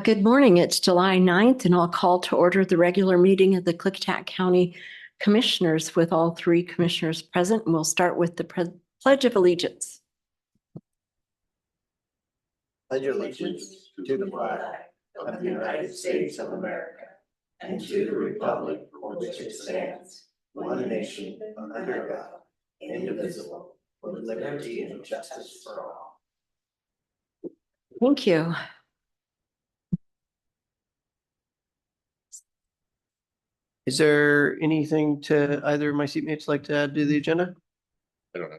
Good morning. It's July 9th, and I'll call to order the regular meeting of the Klickitat County Commissioners with all three commissioners present. And we'll start with the Pledge of Allegiance. Pledge allegiance to the flag of the United States of America and to the republic for which it stands, one nation, under God, indivisible, with liberty and justice for all. Thank you. Is there anything to either of my seatmates like to add to the agenda? I don't know.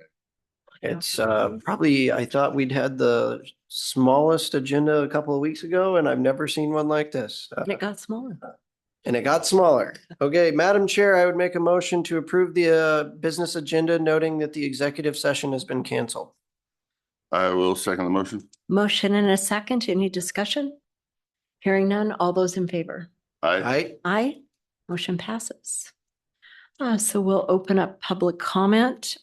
It's probably, I thought we'd had the smallest agenda a couple of weeks ago, and I've never seen one like this. And it got smaller. And it got smaller. Okay, Madam Chair, I would make a motion to approve the business agenda, noting that the executive session has been canceled. I will second the motion. Motion and a second. Any discussion? Hearing none. All those in favor? Aye. Aye. Motion passes. So we'll open up public comment.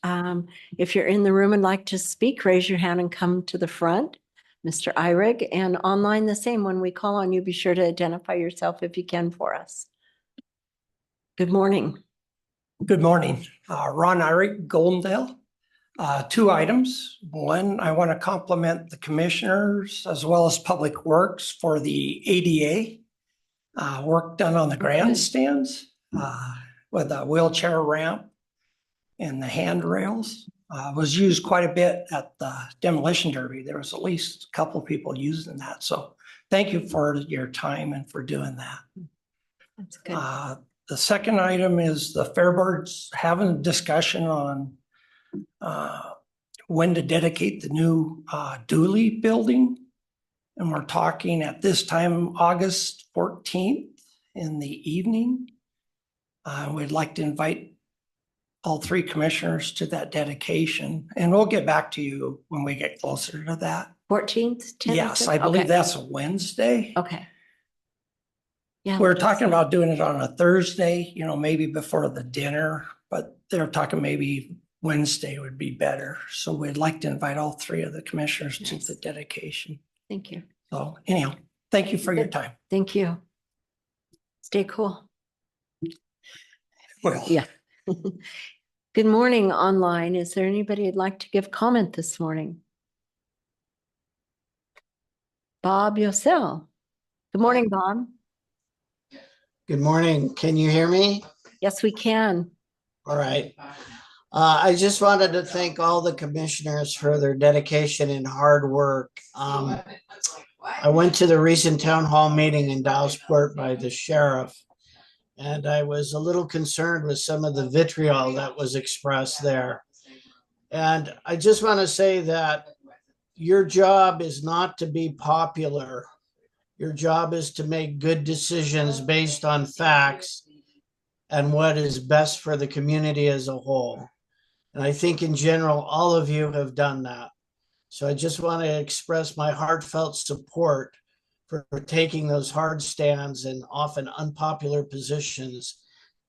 If you're in the room and like to speak, raise your hand and come to the front. Mr. Eyrig, and online the same. When we call on you, be sure to identify yourself if you can for us. Good morning. Good morning. Ron Eyrig, Goldendale. Two items. One, I want to compliment the commissioners as well as Public Works for the ADA work done on the grandstands with a wheelchair ramp and the handrails. Was used quite a bit at the demolition derby. There was at least a couple of people using that. So thank you for your time and for doing that. That's good. The second item is the Fairbirds having a discussion on when to dedicate the new Dooley building. And we're talking at this time, August 14th in the evening. We'd like to invite all three commissioners to that dedication. And we'll get back to you when we get closer to that. 14th? Yes, I believe that's a Wednesday. Okay. Yeah. We're talking about doing it on a Thursday, maybe before the dinner, but they're talking maybe Wednesday would be better. So we'd like to invite all three of the commissioners to the dedication. Thank you. So anyhow, thank you for your time. Thank you. Stay cool. Well, yeah. Good morning online. Is there anybody who'd like to give comment this morning? Bob Yosel. Good morning, Bob. Good morning. Can you hear me? Yes, we can. All right. I just wanted to thank all the commissioners for their dedication and hard work. I went to the recent town hall meeting in Dowsport by the sheriff, and I was a little concerned with some of the vitriol that was expressed there. And I just want to say that your job is not to be popular. Your job is to make good decisions based on facts and what is best for the community as a whole. And I think in general, all of you have done that. So I just want to express my heartfelt support for taking those hard stands and often unpopular positions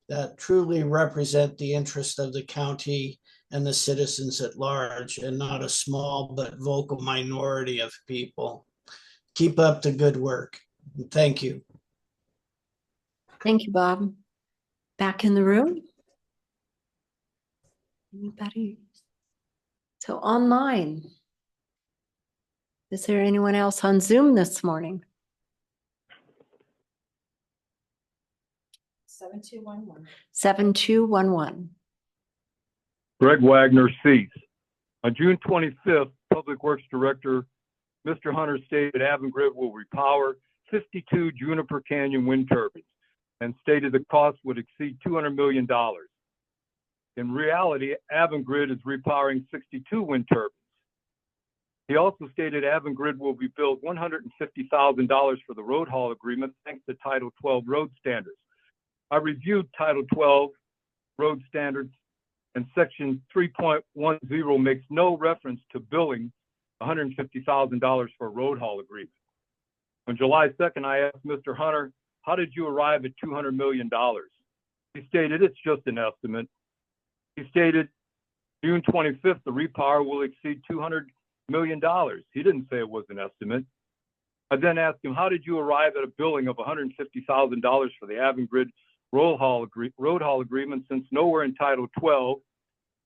that truly represent the interest of the county and the citizens at large, and not a small but vocal minority of people. Keep up the good work. Thank you. Thank you, Bob. Back in the room? Anybody? So online. Is there anyone else on Zoom this morning? 7211. 7211. Greg Wagner, cease. On June 25th, Public Works Director Mr. Hunter stated Avangrid will repower 52 Juniper Canyon wind turbines and stated the cost would exceed $200 million. In reality, Avangrid is repowering 62 wind turbines. He also stated Avangrid will be billed $150,000 for the road haul agreement thanks to Title 12 road standards. I reviewed Title 12 road standards, and Section 3.10 makes no reference to billing $150,000 for a road haul agreement. On July 2nd, I asked Mr. Hunter, how did you arrive at $200 million? He stated, it's just an estimate. He stated, June 25th, the repower will exceed $200 million. He didn't say it was an estimate. I then asked him, how did you arrive at a billing of $150,000 for the Avangrid road haul agreement, since nowhere in Title 12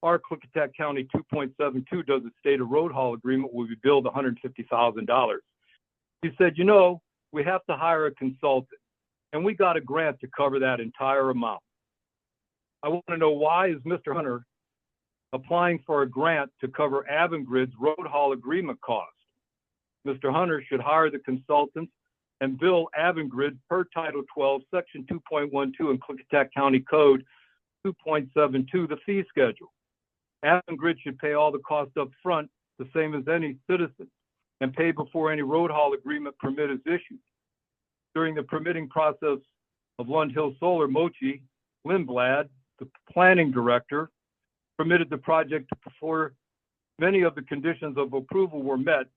or Klickitat County 2.72 does it state a road haul agreement will be billed $150,000. He said, you know, we have to hire a consultant, and we got a grant to cover that entire amount. I want to know, why is Mr. Hunter applying for a grant to cover Avangrid's road haul agreement cost? Mr. Hunter should hire the consultants and bill Avangrid per Title 12, Section 2.12 in Klickitat County Code 2.72, the fee schedule. Avangrid should pay all the costs up front, the same as any citizen, and pay before any road haul agreement permit is issued. During the permitting process of Lund Hill Solar, Mochi Lindblad, the planning director, permitted the project before many of the conditions of approval were met,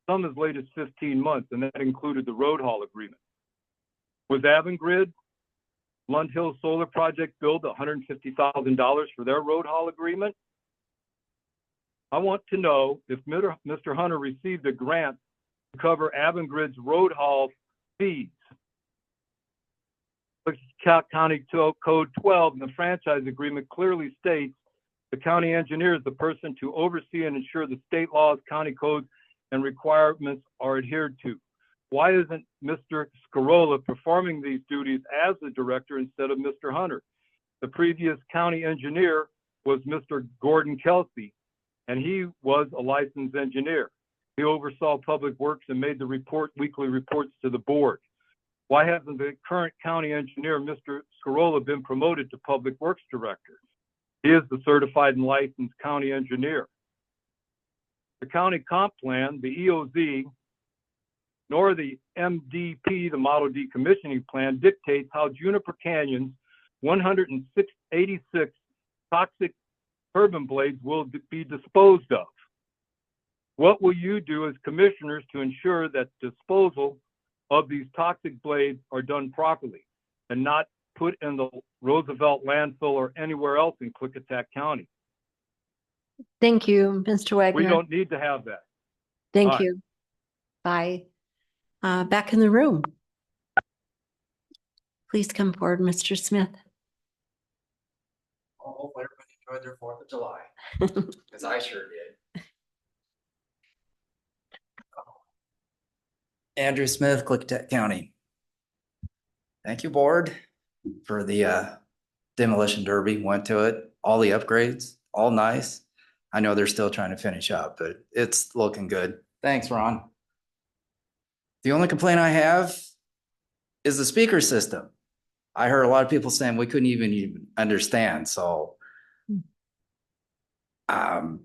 some as late as 15 months, and that included the road haul agreement. Was Avangrid Lund Hill Solar project billed $150,000 for their road haul agreement? I want to know if Mr. Hunter received a grant to cover Avangrid's road haul fees. County Code 12 and the franchise agreement clearly states the county engineer is the person to oversee and ensure the state laws, county codes, and requirements are adhered to. Why isn't Mr. Scarola performing these duties as the director instead of Mr. Hunter? The previous county engineer was Mr. Gordon Kelsey, and he was a licensed engineer. He oversaw public works and made the weekly reports to the board. Why hasn't the current county engineer, Mr. Scarola, been promoted to public works director? He is the certified and licensed county engineer. The county comp plan, the EOZ, nor the MDP, the model decommissioning plan, dictates how Juniper Canyon's 186 toxic turbine blades will be disposed of. What will you do as commissioners to ensure that disposal of these toxic blades are done properly and not put in the Roosevelt landfill or anywhere else in Klickitat County? Thank you, Mr. Wagner. We don't need to have that. Thank Bye. you. Bye. Back in the room. Please come forward, Mr. Smith. Hopefully everybody enjoyed their 4th of July, because I sure did. Andrew Smith, Klickitat County. Thank you, board, for the demolition derby. Went to it, all the upgrades, all nice. I know they're still trying to finish up, but it's looking good. Thanks, Ron. The only complaint I have is the speaker system. I heard a lot of people saying we couldn't even understand. So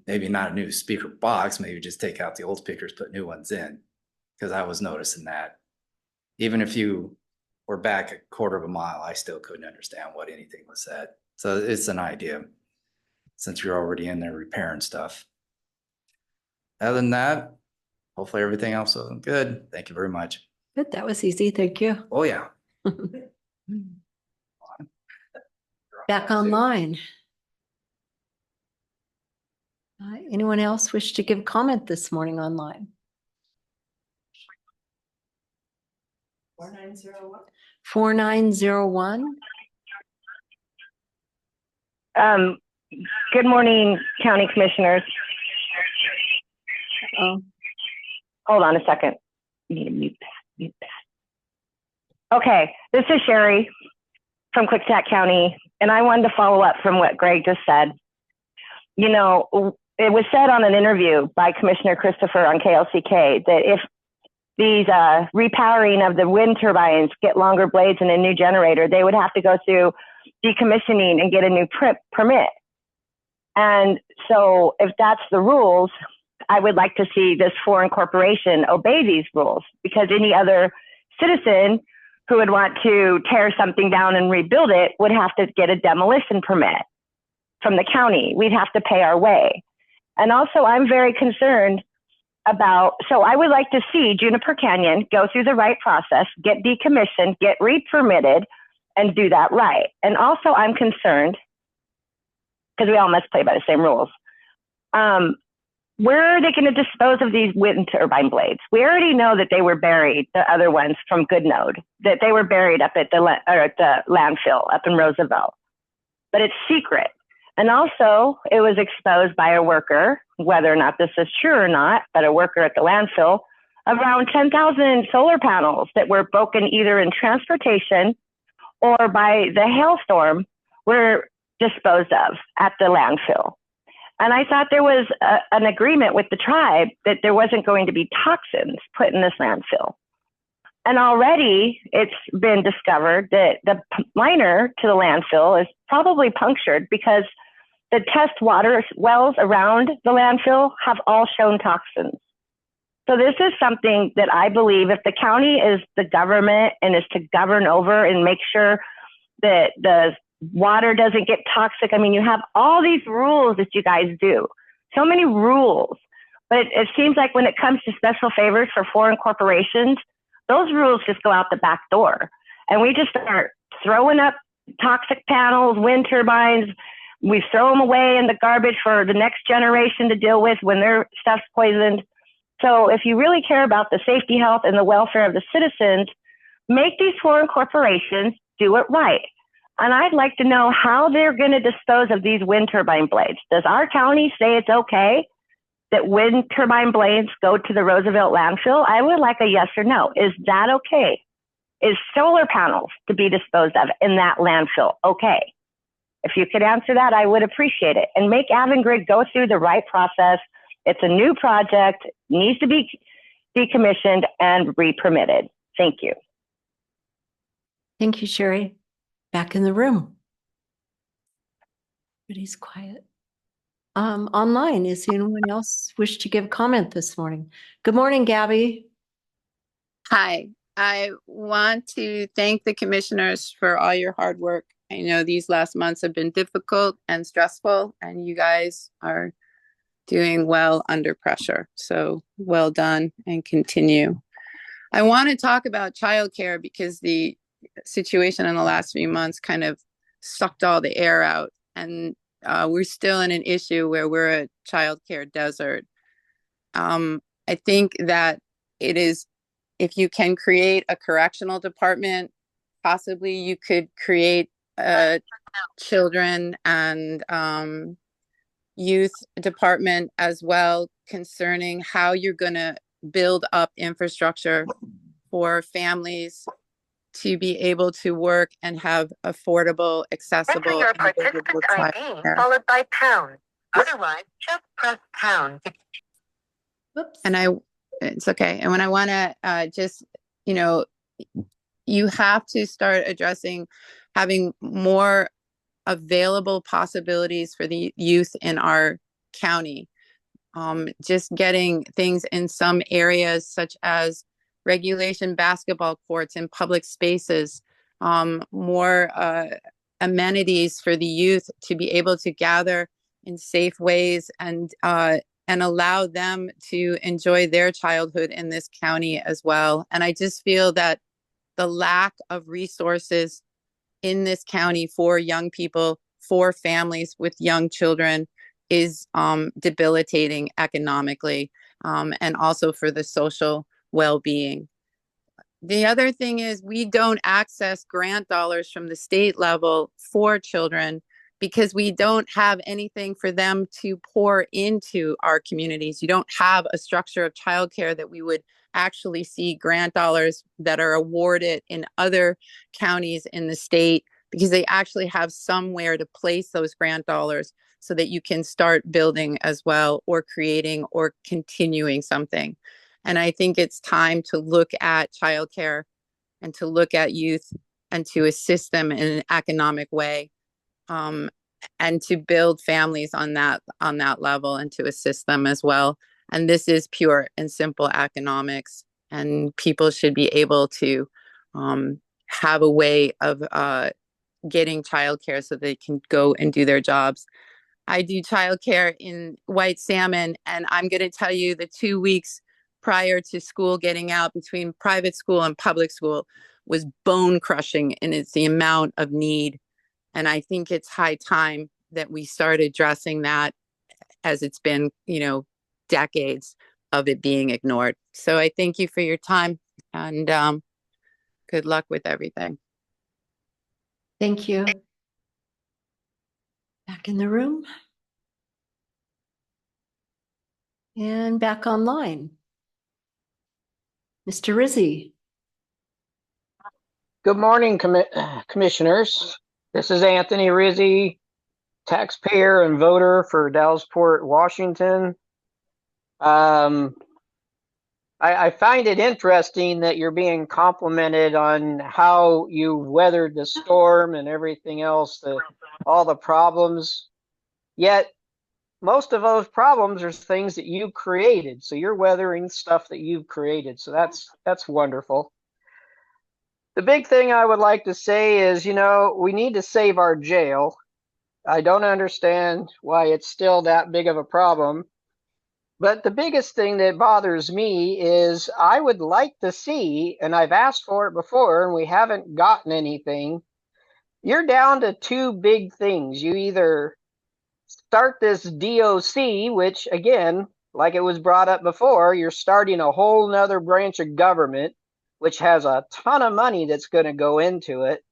maybe not a new speaker box, maybe just take out the old speakers, put new ones in, because I was noticing that. Even if you were back a quarter of a mile, I still couldn't understand what anything was said. So it's an idea, since you're already in there repairing stuff. Other than that, hopefully everything else was good. Thank you very much. Good, that was easy. Thank you. Oh, yeah. Back online. Anyone else wish to give comment this morning online? 4901. 4901. Good morning, County Commissioners. Oh, Hold on a second. Need to mute that. Okay, this is Sherry from Klickitat County, and I wanted to follow up from what Greg just said. You know, it was said on an interview by Commissioner Christopher on KLCK that if these repowering of the wind turbines get longer blades and a new generator, they would have to go through decommissioning and get a new permit. And so if that's the rules, I would like to see this foreign corporation obey these rules, because any other citizen who would want to tear something down and rebuild it would have to get a demolition permit from the county. We'd have to pay our way. And also, I'm very concerned about, so I would like to see Juniper Canyon go through the right process, get decommissioned, get re-permitted, and do that right. And also, I'm concerned, because we all must play by the same rules, where are they going to dispose of these wind turbine blades? We already know that they were buried, the other ones from Goodnode, that they were buried up at the landfill up in Roosevelt. But it's secret. And also, it was exposed by a worker, whether or not this is true or not, but a worker at the landfill, around 10,000 solar panels that were broken either in transportation or by the hailstorm were disposed of at the landfill. And I thought there was an agreement with the tribe that there wasn't going to be toxins put in this landfill. And already it's been discovered that the liner to the landfill is probably punctured because the test water wells around the landfill have all shown toxins. So this is something that I believe if the county is the government and is to govern over and make sure that the water doesn't get toxic. I mean, you have all these rules that you guys do, so many rules, but it seems like when it comes to special favors for foreign corporations, those rules just go out the back door. And we just start throwing up toxic panels, wind turbines. We throw them away in the garbage for the next generation to deal with when their stuff's poisoned. So if you really care about the safety, health, and the welfare of the citizens, make these foreign corporations do it right. And I'd like to know how they're going to dispose of these wind turbine blades. Does our county say it's okay that wind turbine blades go to the Roosevelt landfill? I would like a yes or no. Is that okay? Is solar panels to be disposed of in that landfill okay? If you could answer that, I would appreciate it. And make Avangrid go through the right process. It's a new project, needs to be decommissioned and re-permitted. Thank you. Thank you, Sherry. Back in the room. Everybody's quiet. Online, is anyone else wish to give comment this morning? Good morning, Gabby. Hi, I want to thank the commissioners for all your hard work. I know these last months have been difficult and stressful, and you guys are doing well under pressure. So well done and continue. I want to talk about childcare because the situation in the last few months kind of sucked all the air out, and we're still in an issue where we're a childcare desert. I think that it is, if you can create a correctional department, possibly you could create a children and youth department as well, concerning how you're going to build up infrastructure for families to be able to work and have affordable, accessible, Enter your participant ID followed by pound. Otherwise, just press pound. Whoops. And it's okay. And when I want to just, you have to start addressing having more available possibilities for the youth in our county. Just getting things in some areas such as regulation basketball courts in public spaces, more amenities for the youth to be able to gather in safe ways and allow them to enjoy their childhood in this county as well. And I just feel that the lack of resources in this county for young people, for families with young children, is debilitating economically, and also for the social well-being. The other thing is we don't access grant dollars from the state level for children because we don't have anything for them to pour into our communities. You don't have a structure of childcare that we would actually see grant dollars that are awarded in other counties in the state, because they actually have somewhere to place those grant dollars so that you can start building as well, or creating or continuing something. And I think it's time to look at childcare and to look at youth and to assist them in an economic way, and to build families on that level and to assist them as well. And this is pure and simple economics, and people should be able to have a way of getting childcare so they can go and do their jobs. I do childcare in White Salmon, and I'm going to tell you the 2 weeks prior to school getting out between private school and public school was bone crushing, and it's the amount of need. And I think it's high time that we start addressing that, as it's been, decades of it being ignored. So I thank you for your time, and good luck with everything. Thank you. Back in the room. And back online. Mr. Rizzi. Good morning, commissioners. This is Anthony Rizzi, taxpayer and voter for Dallasport, Washington. I find it interesting that you're being complimented on how you weathered the storm and everything else, all the problems. Yet most of those problems are things that you created. So you're weathering stuff that you've created. So that's wonderful. The big thing I would like to say is, we need to save our jail. I don't understand why it's still that big of a problem. But the biggest thing that bothers me is I would like to see, and I've asked for it before and we haven't gotten anything. You're down to two big things. You either start this DOC, which again, like it was brought up before, you're starting a whole nother branch of government, which has a ton of money that's going to go into it,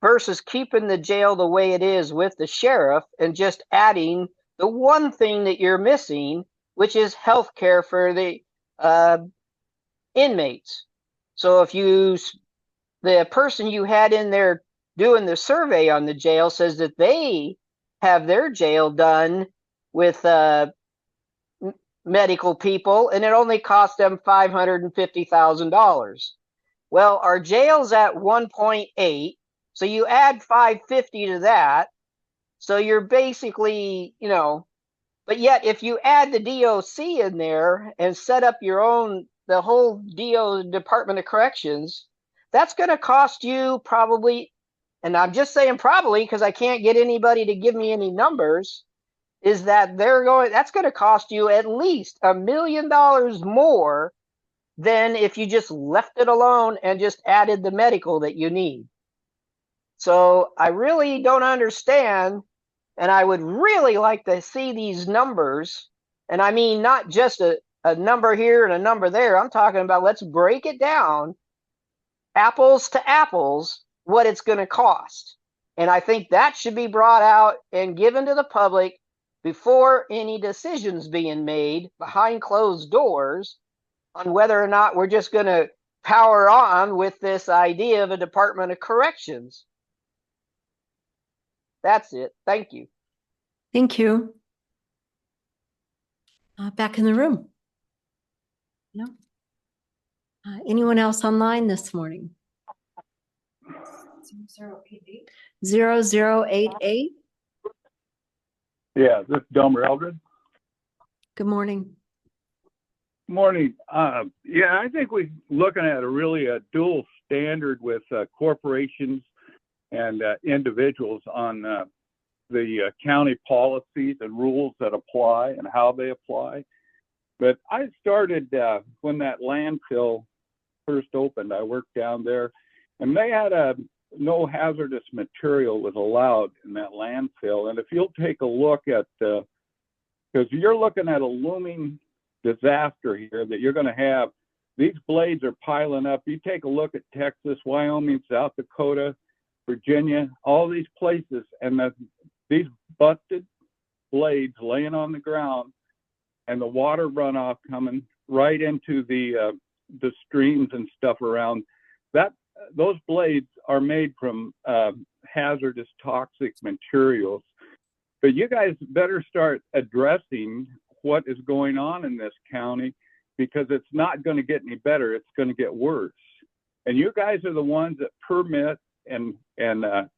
versus keeping the jail the way it is with the sheriff and just adding the one thing that you're missing, which is health care for the inmates. So if the person you had in there doing the survey on the jail says that they have their jail done with medical people and it only cost them $550,000. Well, our jail's at 1.8, so you add 550 to that, so you're basically, but yet if you add the DOC in there and set up the whole Department of Corrections, that's going to cost you probably, and I'm just saying probably because I can't get anybody to give me any numbers, is that that's going to cost you at least $1 million more than if you just left it alone and just added the medical that you need. So I really don't understand, and I would really like to see these numbers. And I mean, not just a number here and a number there. I'm talking about, let's break it down, apples to apples, what it's going to cost. And I think that should be brought out and given to the public before any decisions being made behind closed doors on whether or not we're just going to power on with this idea of a Department of Corrections. That's it. Thank you. Thank you. Back in the room. No. Anyone else online this morning? 0088. Yeah, this is Delmer Eldred. Good morning. Morning. Yeah, I think we're looking at a dual standard with corporations and individuals on the county policies and rules that apply and how they apply. But I started when that landfill first opened. I worked down there, and they had no hazardous material was allowed in that landfill. And if you'll take a look at, because you're looking at a looming disaster here that you're going to have. These blades are piling up. You take a look at Texas, Wyoming, South Dakota, Virginia, all these places, and these busted blades laying on the ground and the water runoff coming right into the streams and stuff around. Those blades are made from hazardous toxic materials. But you guys better start addressing what is going on in this county, because it's not going to get any better. It's going to get worse. And you guys are the ones that permit and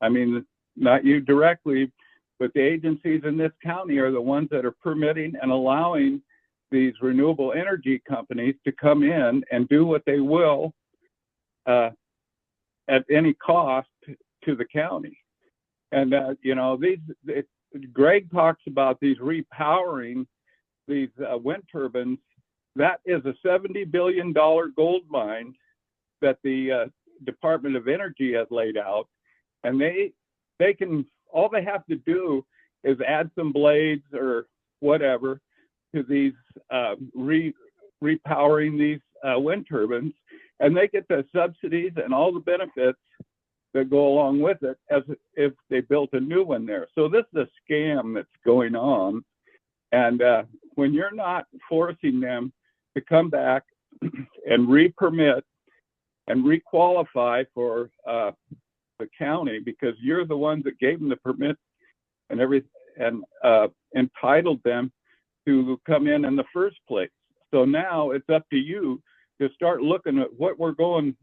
I mean, not you directly, but the agencies in this county are the ones that are permitting and allowing these renewable energy companies to come in and do what they will at any cost to the county. And, Greg talks about these repowering these wind turbines. That is a $70 billion gold mine that the Department of Energy has laid out. And they can, all they have to do is add some blades or whatever. to these repowering these wind turbines, and they get the subsidies and all the benefits that go along with it as if they built a new one there. So this is a scam that's going on. And when you're not forcing them to come back and re-permit and re-qualify for the county, because you're the ones that gave them the permit and entitled them to come in the first place. So now it's up to you to start looking at what we're going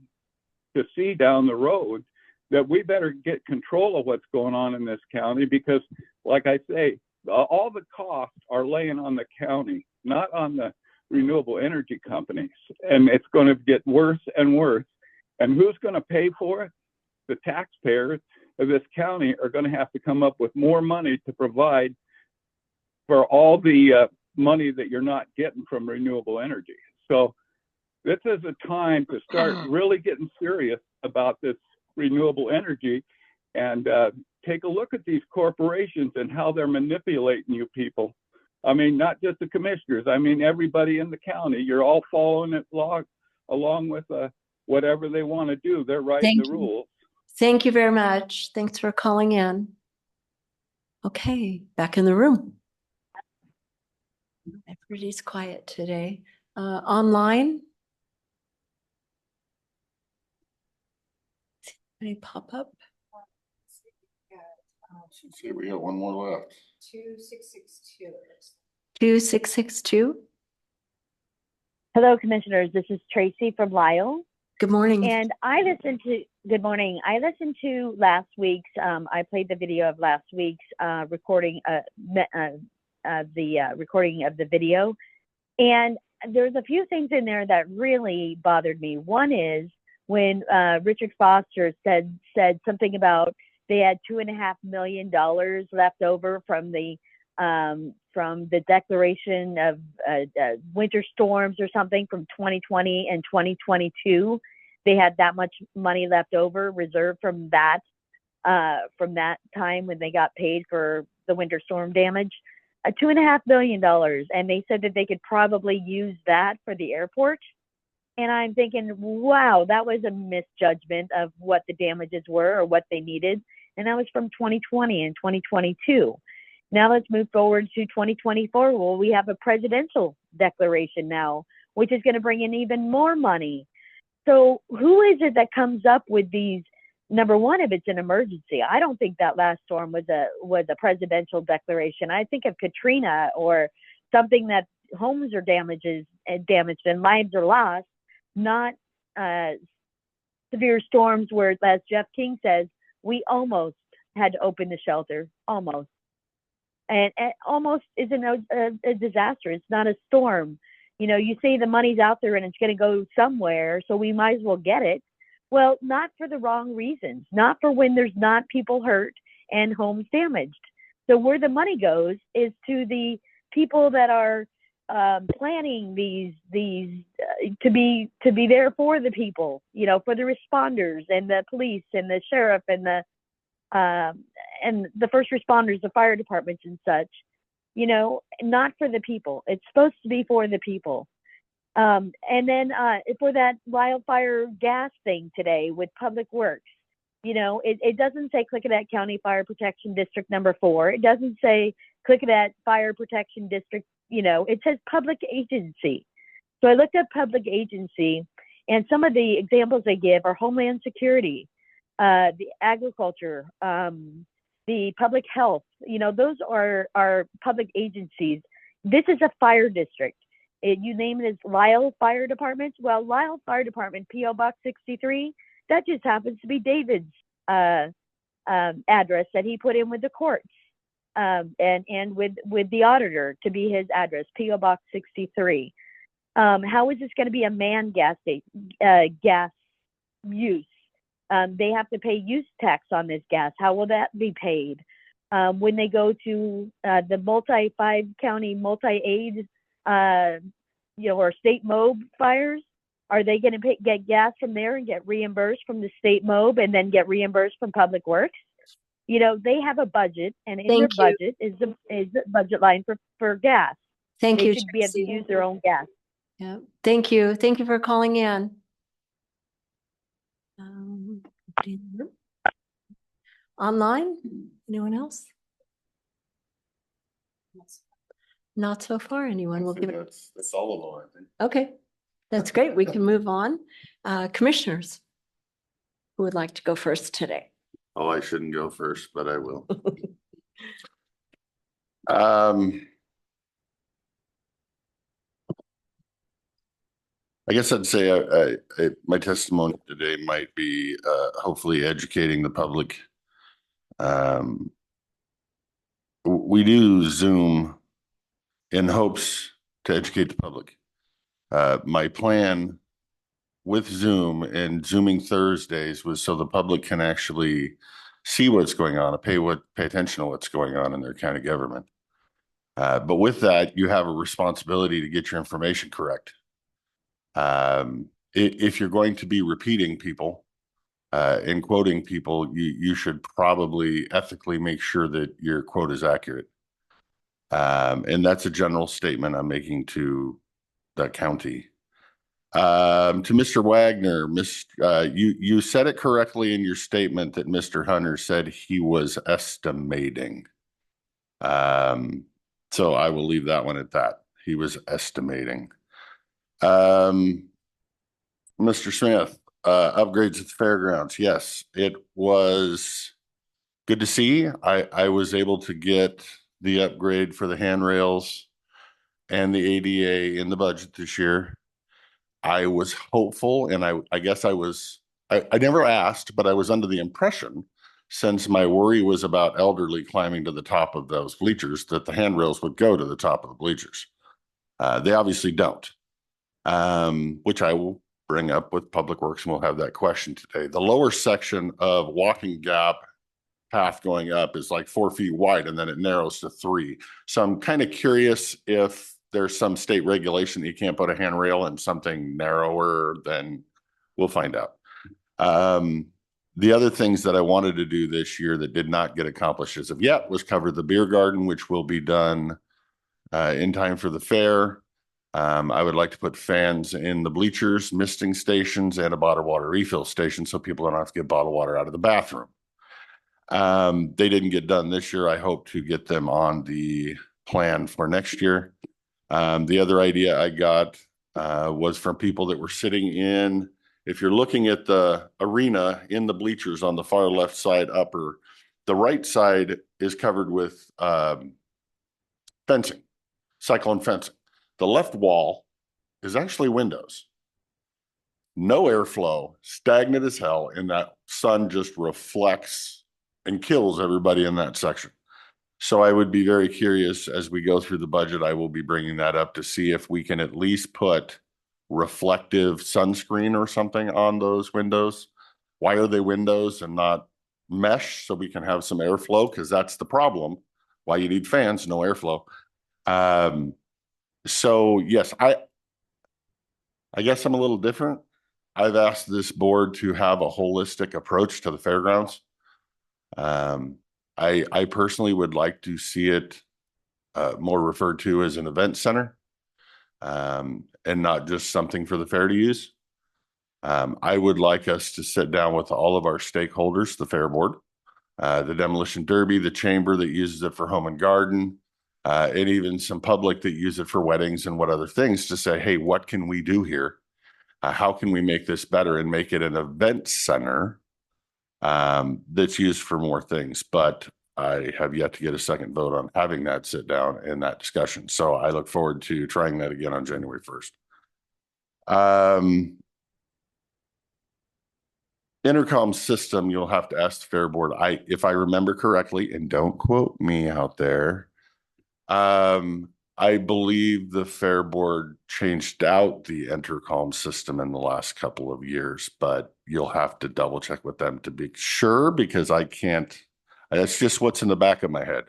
to see down the road, that we better get control of what's going on in this county, because like I say, all the costs are laying on the county, not on the renewable energy companies. And it's going to get worse and worse. And who's going to pay for it? The taxpayers of this county are going to have to come up with more money to provide for all the money that you're not getting from renewable energy. So this is a time to start really getting serious about this renewable energy and take a look at these corporations and how they're manipulating you people. I mean, not just the commissioners. I mean, everybody in the county. You're all following it along with whatever they want to do. They're writing the rules. Thank you very much. Thanks for calling in. Okay, back in the room. Everybody's quiet today. Online? Any pop up? See, we got one more left. 2662. 2662. Hello, commissioners. This is Tracy from Lyle. Good morning. And good morning. I listened to last week's, I played the video of last week's recording, the recording of the video. And there's a few things in there that really bothered me. One is when Richard Foster said something about they had $2.5 million left over from the declaration of winter storms or something from 2020 and 2022. They had that much money left over, reserved from that time when they got paid for the winter storm damage. $2.5 million, and they said that they could probably use that for the airport. And I'm thinking, wow, that was a misjudgment of what the damages were or what they needed. And that was from 2020 and 2022. Now let's move forward to 2024. Well, we have a presidential declaration now, which is going to bring in even more money. So who is it that comes up with these? Number one, if it's an emergency, I don't think that last storm was a presidential declaration. I think of Katrina or something that homes are damaged and lives are lost, not severe storms where, as Jeff King says, we almost had to open the shelter, almost. And almost isn't a disaster. It's not a storm. You know, you say the money's out there and it's going to go somewhere, so we might as well get it. Well, not for the wrong reasons, not for when there's not people hurt and homes damaged. So where the money goes is to the people that are planning these to be there for the people, you know, for the responders and the police and the sheriff and the first responders, the fire departments and such, you know, not for the people. It's supposed to be for the people. And then for that wildfire gas thing today with Public Works, you know, it doesn't say Klickitat County Fire Protection District number 4. It doesn't say Klickitat Fire Protection District, you know, it says public agency. So I looked up public agency, and some of the examples they give are Homeland Security, the agriculture, the public health, you know, those are public agencies. This is a fire district. You name it as Lyle Fire Department. Well, Lyle Fire Department, P.O. Box 63, that just happens to be David's address that he put in with the courts and with the auditor to be his address, P.O. Box 63. How is this going to be a manned gas use? They have to pay use tax on this gas. How will that be paid? When they go to the 5 county multi-aid, you know, or state MOB fires, are they going to get gas from there and get reimbursed from the state MOB and then get reimbursed from Public Works? You know, they have a budget, and in their budget is the budget line for gas. Thank They you. should be able to Tracy. use their own gas. Yeah, thank you. Thank you for calling in. Um, Online, anyone else? Not so far. Anyone will give it. That's all of them, I think. Okay, that's great. We can move on. Commissioners, who would like to go first today? Oh, I shouldn't go first, but I will. I guess I'd say my testimony today might be hopefully educating the public. We do Zoom in hopes to educate the public. My plan with Zoom and Zooming Thursdays was so the public can actually see what's going on and pay attention to what's going on in their county government. But with that, you have a responsibility to get your information correct. If you're going to be repeating people and quoting people, you should probably ethically make sure that your quote is accurate. And that's a general statement I'm making to the county. To Mr. Wagner, you said it correctly in your statement that Mr. Hunter said he was estimating. So I will leave that one at that. He was estimating. Mr. Smith, upgrades at the fairgrounds. Yes, it was good to see. I was able to get the upgrade for the handrails and the ADA in the budget this year. I was hopeful, and I guess I never asked, but I was under the impression, since my worry was about elderly climbing to the top of those bleachers, that the handrails would go to the top of the bleachers. They obviously don't, which I will bring up with Public Works, and we'll have that question today. The lower section of walking gap path going up is like 4 feet wide, and then it narrows to 3. So I'm kind of curious if there's some state regulation that you can't put a handrail in something narrower. Then we'll find out. The other things that I wanted to do this year that did not get accomplished as of yet was cover the beer garden, which will be done in time for the fair. I would like to put fans in the bleachers, misting stations, and a bottled water refill station so people don't have to get bottled water out of the bathroom. They didn't get done this year. I hope to get them on the plan for next year. The other idea I got was from people that were sitting in, if you're looking at the arena in the bleachers on the far left side upper, the right side is covered with fencing, cyclone fencing. The left wall is actually windows. No airflow, stagnant as hell, and that sun just reflects and kills everybody in that section. So I would be very curious as we go through the budget. I will be bringing that up to see if we can at least put reflective sunscreen or something on those windows. Why are they windows and not mesh, so we can have some airflow? Because that's the problem. Why you need fans, no airflow. So yes, I guess I'm a little different. I've asked this board to have a holistic approach to the fairgrounds. I personally would like to see it more referred to as an event center, and not just something for the fair to use. I would like us to sit down with all of our stakeholders, the fair board, the demolition derby, the chamber that uses it for home and garden, and even some public that use it for weddings and what other things, to say, hey, what can we do here? How can we make this better and make it an event center that's used for more things? But I have yet to get a second vote on having that sit down and that discussion. So I look forward to trying that again on January 1st. Intercom system, you'll have to ask the fair board. If I remember correctly, and don't quote me out there, I believe the fair board changed out the intercom system in the last couple of years, but you'll have to double check with them to be sure, because I can't. That's just what's in the back of my head.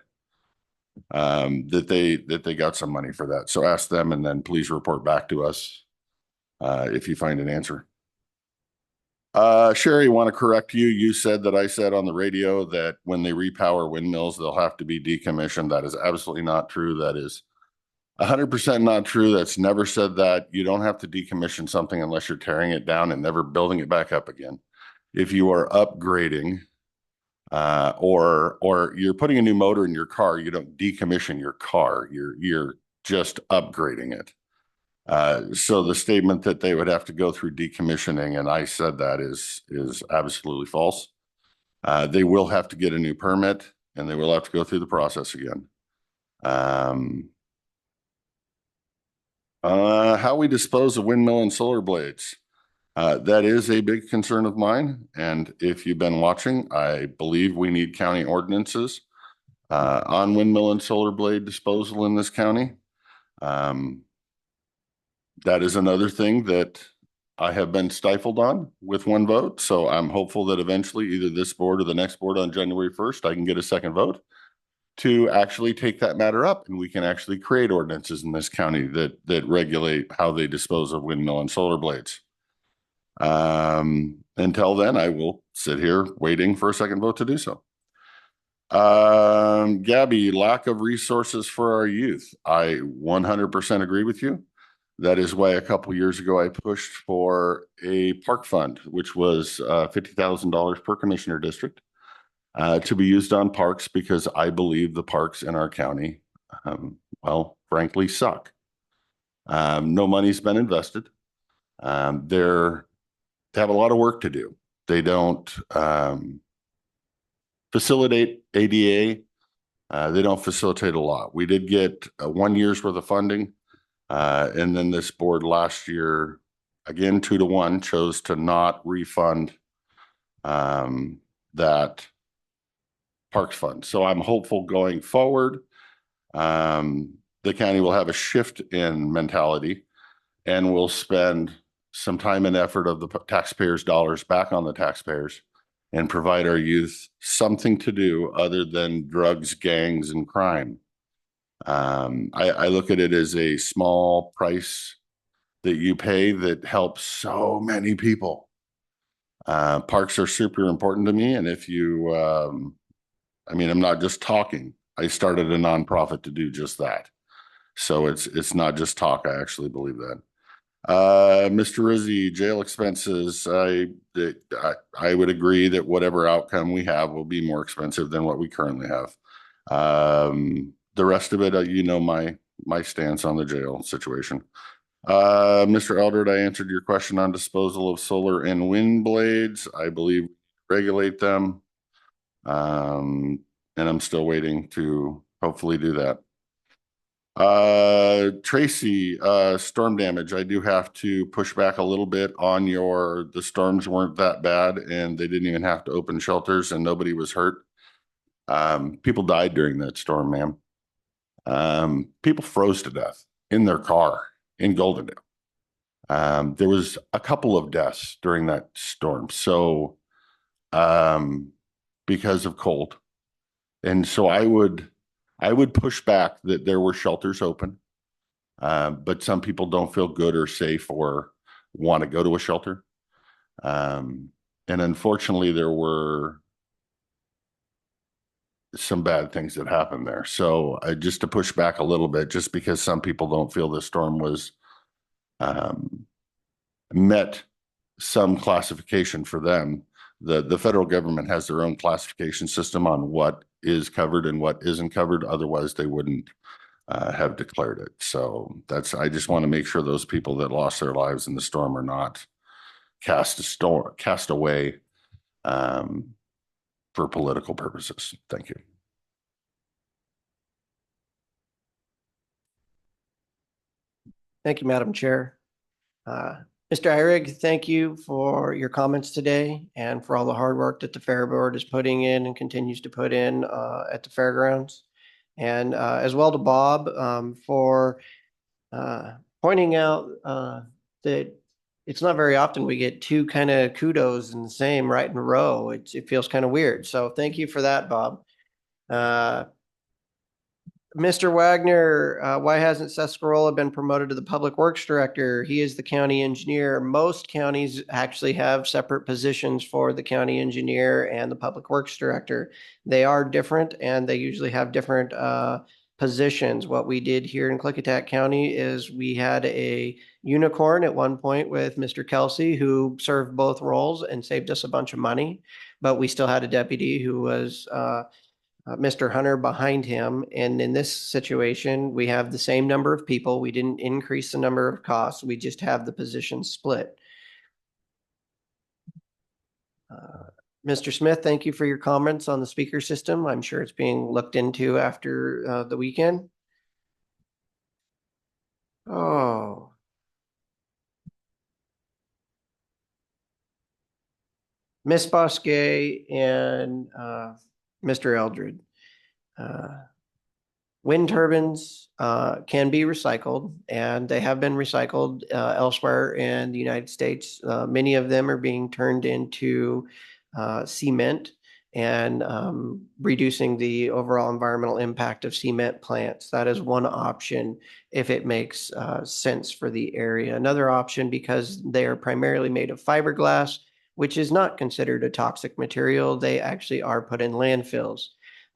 That they got some money for that. So ask them, and then please report back to us if you find an answer. Sherry, want to correct you. You said that I said on the radio that when they repower windmills, they'll have to be decommissioned. That is absolutely not true. That is 100% not true. That's never said that. You don't have to decommission something unless you're tearing it down and never building it back up again. If you are upgrading, or you're putting a new motor in your car, you don't decommission your car. You're just upgrading it. So the statement that they would have to go through decommissioning, and I said that is absolutely false. They will have to get a new permit, and they will have to go through the process again. How we dispose of windmill and solar blades. That is a big concern of mine. And if you've been watching, I believe we need county ordinances on windmill and solar blade disposal in this county. That is another thing that I have been stifled on with one vote. So I'm hopeful that eventually either this board or the next board on January 1st, I can get a second vote to actually take that matter up, and we can actually create ordinances in this county that regulate how they dispose of windmill and solar blades. Until then, I will sit here waiting for a second vote to do so. Gabby, lack of resources for our youth. I 100% agree with you. That is why a couple years ago I pushed for a park fund, which was $50,000 per commissioner district, to be used on parks, because I believe the parks in our county, well, frankly, suck. No money's been invested. They have a lot of work to do. They don't facilitate ADA. They don't facilitate a lot. We did get 1 year's worth of funding. And then this board last year, again, 2-1, chose to not refund that parks fund. So I'm hopeful going forward, the county will have a shift in mentality and will spend some time and effort of the taxpayers' dollars back on the taxpayers and provide our youth something to do other than drugs, gangs, and crime. I look at it as a small price that you pay that helps so many people. Parks are super important to me. And if you, I mean, I'm not just talking. I started a nonprofit to do just that. So it's not just talk. I actually believe that. Mr. Rizzi, jail expenses. I would agree that whatever outcome we have will be more expensive than what we currently have. The rest of it, you know, my stance on the jail situation. Mr. Eldred, I answered your question on disposal of solar and wind blades. I believe regulate them. And I'm still waiting to hopefully do that. Tracy, storm damage. I do have to push back a little bit on the storms weren't that bad and they didn't even have to open shelters and nobody was hurt. People died during that storm, ma'am. People froze to death in their car in Goldendale. There was a couple of deaths during that storm. So, because of cold. And so I would push back that there were shelters open, but some people don't feel good or safe or want to go to a shelter. And unfortunately, there were some bad things that happened there. So just to push back a little bit, just because some people don't feel the storm was met some classification for them. The federal government has their own classification system on what is covered and what isn't covered. Otherwise, they wouldn't have declared it. So I just want to make sure those people that lost their lives in the storm are not cast away for political purposes. Thank you. Thank you, Madam Chair. Mr. Eyrig, thank you for your comments today and for all the hard work that the Fair Board is putting in and continues to put in at the fairgrounds. And as well to Bob for pointing out that it's not very often we get two kind of kudos in the same right in a row. It feels kind of weird. So thank you for that, Bob. Mr. Wagner, why hasn't Seth Scarola been promoted to the Public Works Director? He is the county engineer. Most counties actually have separate positions for the county engineer and the Public Works Director. They are different and they usually have different positions. What we did here in Klickitat County is we had a unicorn at one point with Mr. Kelsey, who served both roles and saved us a bunch of money. But we still had a deputy who was Mr. Hunter behind him. And in this situation, we have the same number of people. We didn't increase the number of costs. We just have the position split. Mr. Smith, thank you for your comments on the speaker system. I'm sure it's being looked into after the weekend. Oh. Miss Bosque and Mr. Eldred. Wind turbines can be recycled, and they have been recycled elsewhere in the United States. Many of them are being turned into cement and reducing the overall environmental impact of cement plants. That is one option if it makes sense for the area. Another option, because they are primarily made of fiberglass, which is not considered a toxic material, they actually are put in landfills.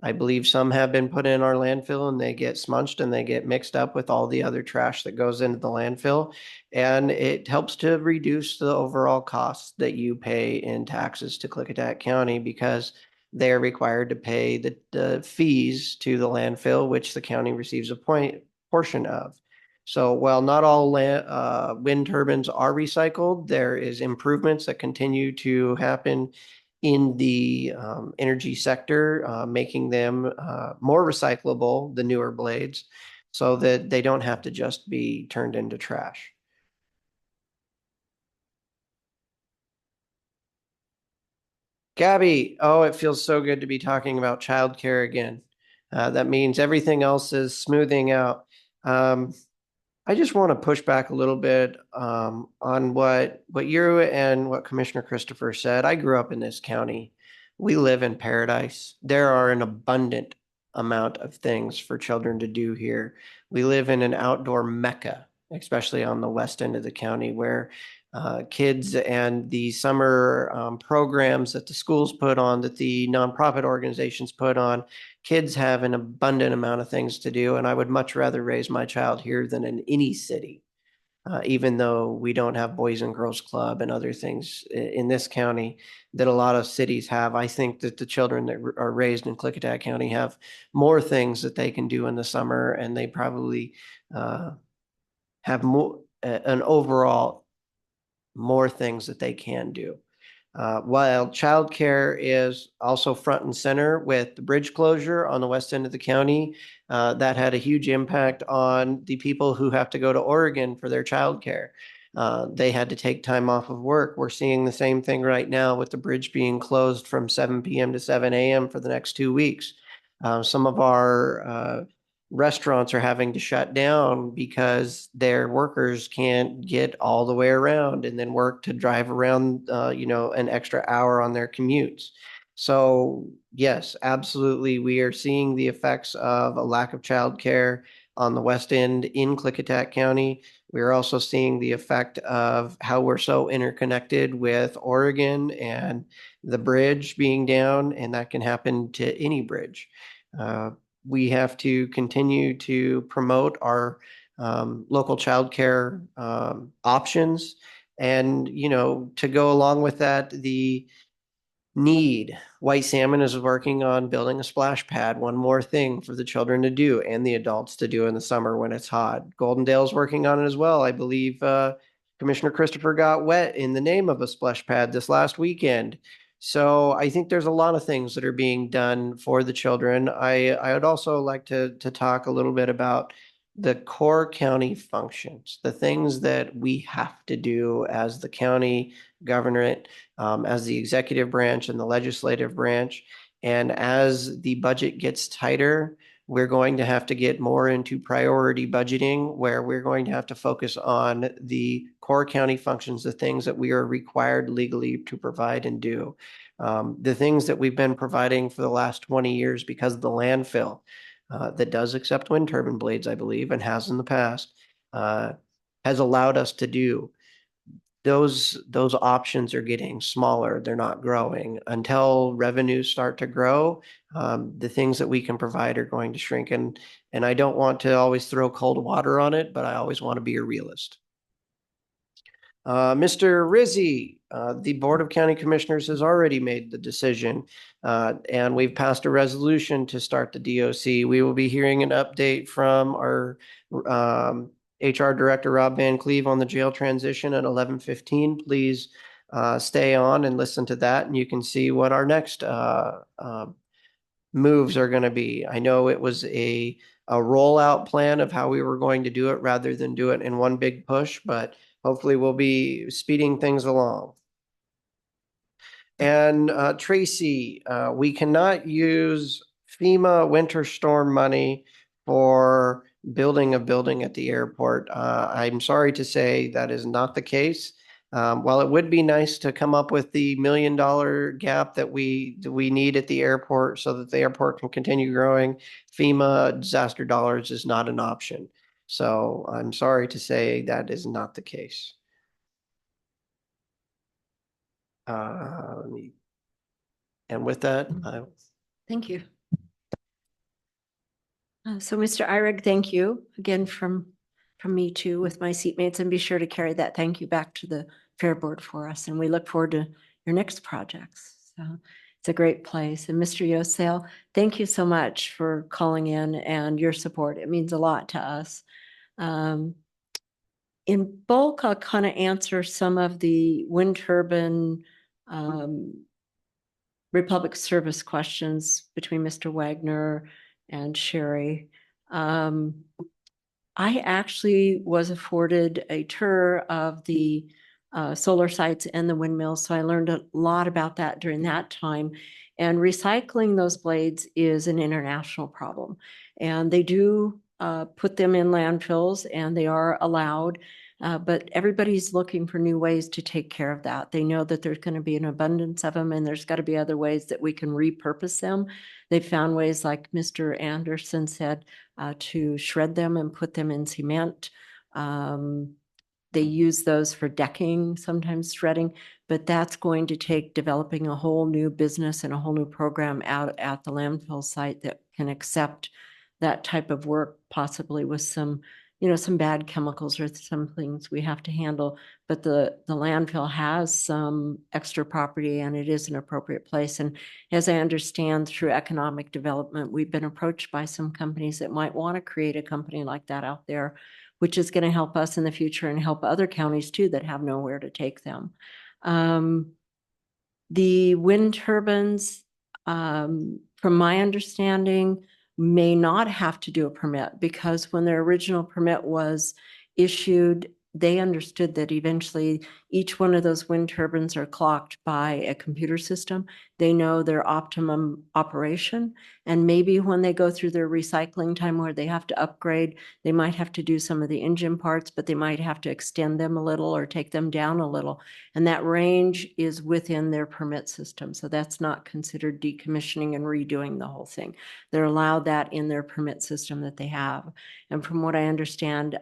I believe some have been put in our landfill and they get smunched and they get mixed up with all the other trash that goes into the landfill. And it helps to reduce the overall costs that you pay in taxes to Klickitat County, because they're required to pay the fees to the landfill, which the county receives a portion of. So while not all wind turbines are recycled, there is improvements that continue to happen in the energy sector, making them more recyclable, the newer blades, so that they don't have to just be turned into trash. Gabby, oh, it feels so good to be talking about childcare again. That means everything else is smoothing out. I just want to push back a little bit on what you and what Commissioner Christopher said. I grew up in this county. We live in paradise. There are an abundant amount of things for children to do here. We live in an outdoor mecca, especially on the west end of the county, where kids and the summer programs that the schools put on, that the nonprofit organizations put on, kids have an abundant amount of things to do. And I would much rather raise my child here than in any city, even though we don't have Boys and Girls Club and other things in this county that a lot of cities have. I think that the children that are raised in Klickitat County have more things that they can do in the summer, and they probably have more an overall more things that they can do. While childcare is also front and center with the bridge closure on the west end of the county, that had a huge impact on the people who have to go to Oregon for their childcare. They had to take time off of work. We're seeing the same thing right now with the bridge being closed from 7 p.m. to 7 a.m. for the next 2 weeks. Some of our restaurants are having to shut down because their workers can't get all the way around and then work to drive around, an extra hour on their commutes. So yes, absolutely. We are seeing the effects of a lack of childcare on the west end in Klickitat County. We are also seeing the effect of how we're so interconnected with Oregon and the bridge being down, and that can happen to any bridge. We have to continue to promote our local childcare options. And, to go along with that, the need. White Salmon is working on building a splash pad, one more thing for the children to do and the adults to do in the summer when it's hot. Goldendale's working on it as well. I believe Commissioner Christopher got wet in the name of a splash pad this last weekend. So I think there's a lot of things that are being done for the children. I would also like to talk a little bit about the core county functions, the things that we have to do as the county government, as the executive branch and the legislative branch. And as the budget gets tighter, we're going to have to get more into priority budgeting, where we're going to have to focus on the core county functions, the things that we are required legally to provide and do. The things that we've been providing for the last 20 years because of the landfill that does accept wind turbine blades, I believe, and has in the past, has allowed us to do those options are getting smaller. They're not growing. Until revenues start to grow, the things that we can provide are going to shrink. And I don't want to always throw cold water on it, but I always want to be a realist. Mr. Rizzi, the Board of County Commissioners has already made the decision, and we've passed a resolution to start the DOC. We will be hearing an update from our HR Director, Rob Van Cleve, on the jail transition at 11:15. Please stay on and listen to that, and you can see what our next moves are going to be. I know it was a rollout plan of how we were going to do it rather than do it in one big push, but hopefully we'll be speeding things along. And Tracy, we cannot use FEMA winter storm money for building a building at the airport. I'm sorry to say that is not the case. While it would be nice to come up with the $1 million gap that we need at the airport so that the airport can continue growing, FEMA disaster dollars is not an option. So I'm sorry to say that is not the case. And with that, Thank you. So Mr. Eyrig, thank you again from me too with my seatmates, and be sure to carry that thank you back to the Fair Board for us. And we look forward to your next projects. So it's a great place. And Mr. Yosel, thank you so much for calling in and your support. It means a lot to us. In bulk, I'll kind of answer some of the wind turbine Republic Service questions between Mr. Wagner and Sherry. I actually was afforded a tour of the solar sites and the windmills, so I learned a lot about that during that time. And recycling those blades is an international problem. And they do put them in landfills, and they are allowed. But everybody's looking for new ways to take care of that. They know that there's going to be an abundance of them, and there's got to be other ways that we can repurpose them. They've found ways, like Mr. Anderson said, to shred them and put them in cement. They use those for decking, sometimes shredding, but that's going to take developing a whole new business and a whole new program out at the landfill site that can accept that type of work, possibly with some some bad chemicals or some things we have to handle. But the landfill has some extra property, and it is an appropriate place. And as I understand, through economic development, we've been approached by some companies that might want to create a company like that out there, which is going to help us in the future and help other counties too that have nowhere to take them. The wind turbines, from my understanding, may not have to do a permit, because when their original permit was issued, they understood that eventually each one of those wind turbines are clocked by a computer system. They know their optimum operation, and maybe when they go through their recycling time where they have to upgrade, they might have to do some of the engine parts, but they might have to extend them a little or take them down a little. And that range is within their permit system. So that's not considered decommissioning and redoing the whole thing. They're allowed that in their permit system that they have. And from what I understand,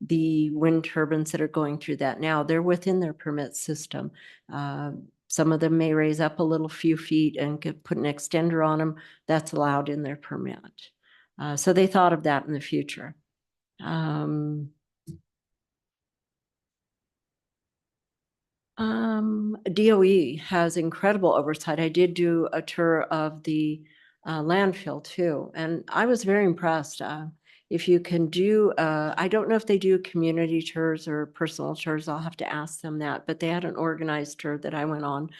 the wind turbines that are going through that now, they're within their permit system. Some of them may raise up a little few feet and put an extender on them. That's allowed in their permit. So they thought of that in the future. DOE has incredible oversight. I did do a tour of the landfill too, and I was very impressed. If you can do, I don't know if they do community tours or personal tours. I'll have to ask them that, but they had an organized tour that I went on.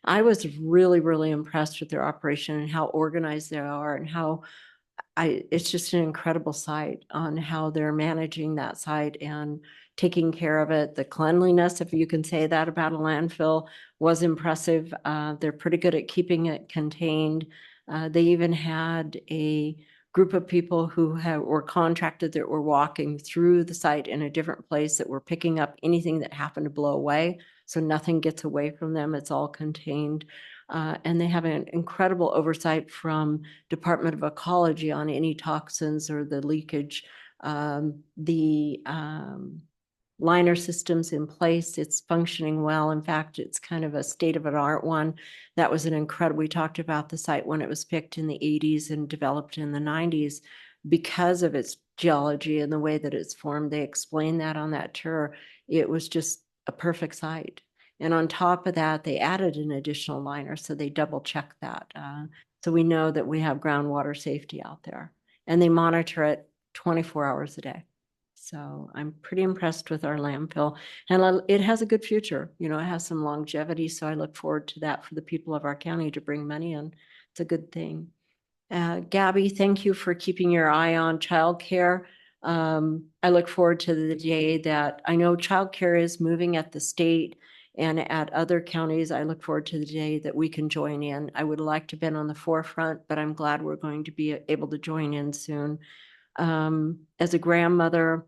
I was really, really impressed with their operation and how organized they are, and how it's just an incredible site on how they're managing that site and taking care of it. The cleanliness, if you can say that about a landfill, was impressive. They're pretty good at keeping it contained. They even had a group of people who were contracted that were walking through the site in a different place, that were picking up anything that happened to blow away. So nothing gets away from them. It's all contained. And they have an incredible oversight from Department of Ecology on any toxins or the leakage. The liner systems in place. It's functioning well. In fact, it's kind of a state-of-the-art one. That was an incredible, we talked about the site when it was picked in the 80s and developed in the 90s because of its geology and the way that it's formed. They explained that on that tour. It was just a perfect site. And on top of that, they added an additional liner, so they double checked that. So we know that we have groundwater safety out there, and they monitor it 24 hours a day. So I'm pretty impressed with our landfill, and it has a good future. You know, it has some longevity, so I look forward to that for the people of our county to bring money in. It's a good thing. Gabby, thank you for keeping your eye on childcare. I look forward to the day that I know childcare is moving at the state and at other counties. I look forward to the day that we can join in. I would like to have been on the forefront, but I'm glad we're going to be able to join in soon. As a grandmother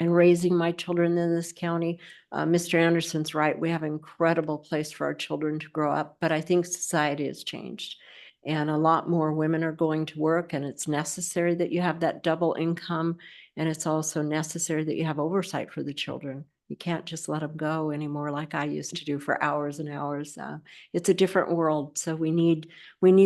and raising my children in this county, Mr. Anderson's right. We have an incredible place for our children to grow up, but I think society has changed. And a lot more women are going to work, and it's necessary that you have that double income. And it's also necessary that you have oversight for the children. You can't just let them go anymore like I used to do for hours and hours. It's a different world. So we need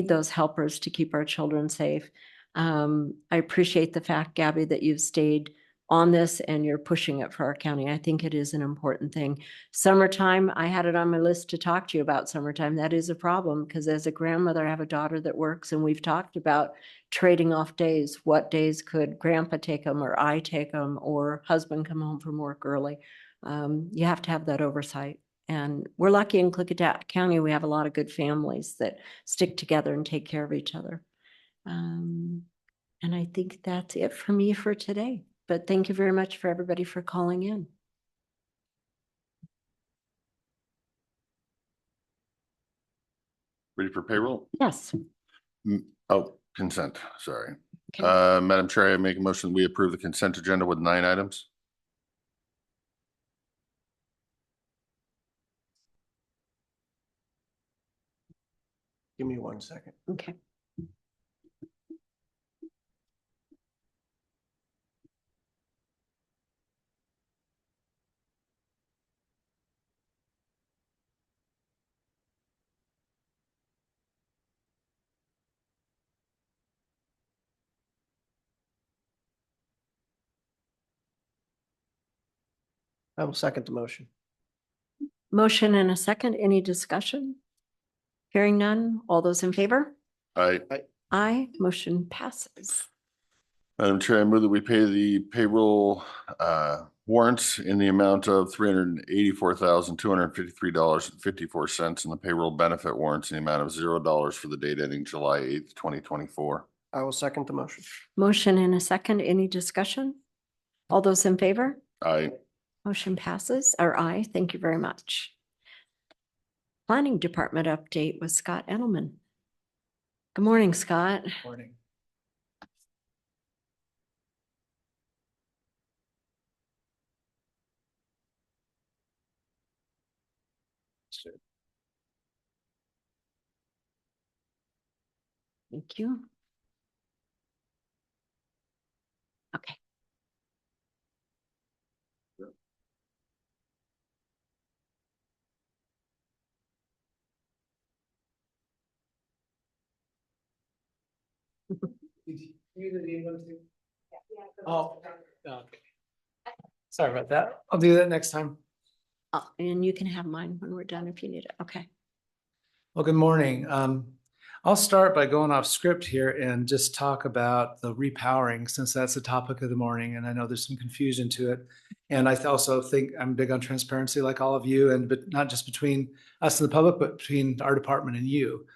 those helpers to keep our children safe. I appreciate the fact, Gabby, that you've stayed on this and you're pushing it for our county. I think it is an important thing. Summertime, I had it on my list to talk to you about summertime. That is a problem because as a grandmother, I have a daughter that works, and we've talked about trading off days. What days could grandpa take them, or I take them, or husband come home from work early? You have to have that oversight. And we're lucky in Klickitat County, we have a lot of good families that stick together and take care of each other. And I think that's it for me for today. But thank you very much for everybody for calling in. Ready for payroll? Yes. Oh, consent, sorry. Okay. Madam Chair, I make a motion, we approve the consent agenda with 9 items. Give me 1 second. Okay. I will second the motion. Motion and a second. Any discussion? Hearing none. All those in favor? Aye. Aye. Motion passes. Madam Chair, I move that we pay the payroll warrants in the amount of $384,253.54 and the payroll benefit warrants in the amount of $0 for the date ending July 8th, 2024. I will second the motion. Motion and a second. Any discussion? All those in favor? Aye. Motion passes, or aye. Thank you very much. Planning Department update with Scott Edelman. Good morning, Scott. Morning. Thank you. Okay. Oh, okay. Sorry about that. I'll do that next time. And you can have mine when we're done if you need it. Okay. Well, good morning. I'll start by going off script here and just talk about the repowering, since that's the topic of the morning. And I know there's some confusion to it. And I also think I'm big on transparency like all of you, and but not just between us and the public, but between our department and you.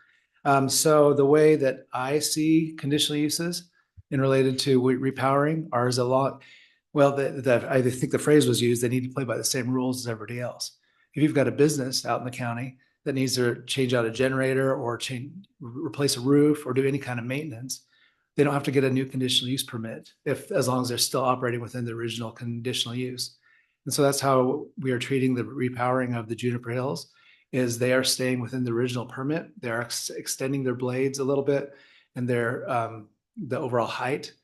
So the way that I see conditional uses in related to repowering are as a lot, well, I think the phrase was used, they need to play by the same rules as everybody else. If you've got a business out in the county that needs to change out a generator or replace a roof or do any kind of maintenance, they don't have to get a new conditional use permit as long as they're still operating within the original conditional use. And so that's how we are treating the repowering of the Juniper Hills, is they are staying within the original permit. They're extending their blades a little bit and their the overall height.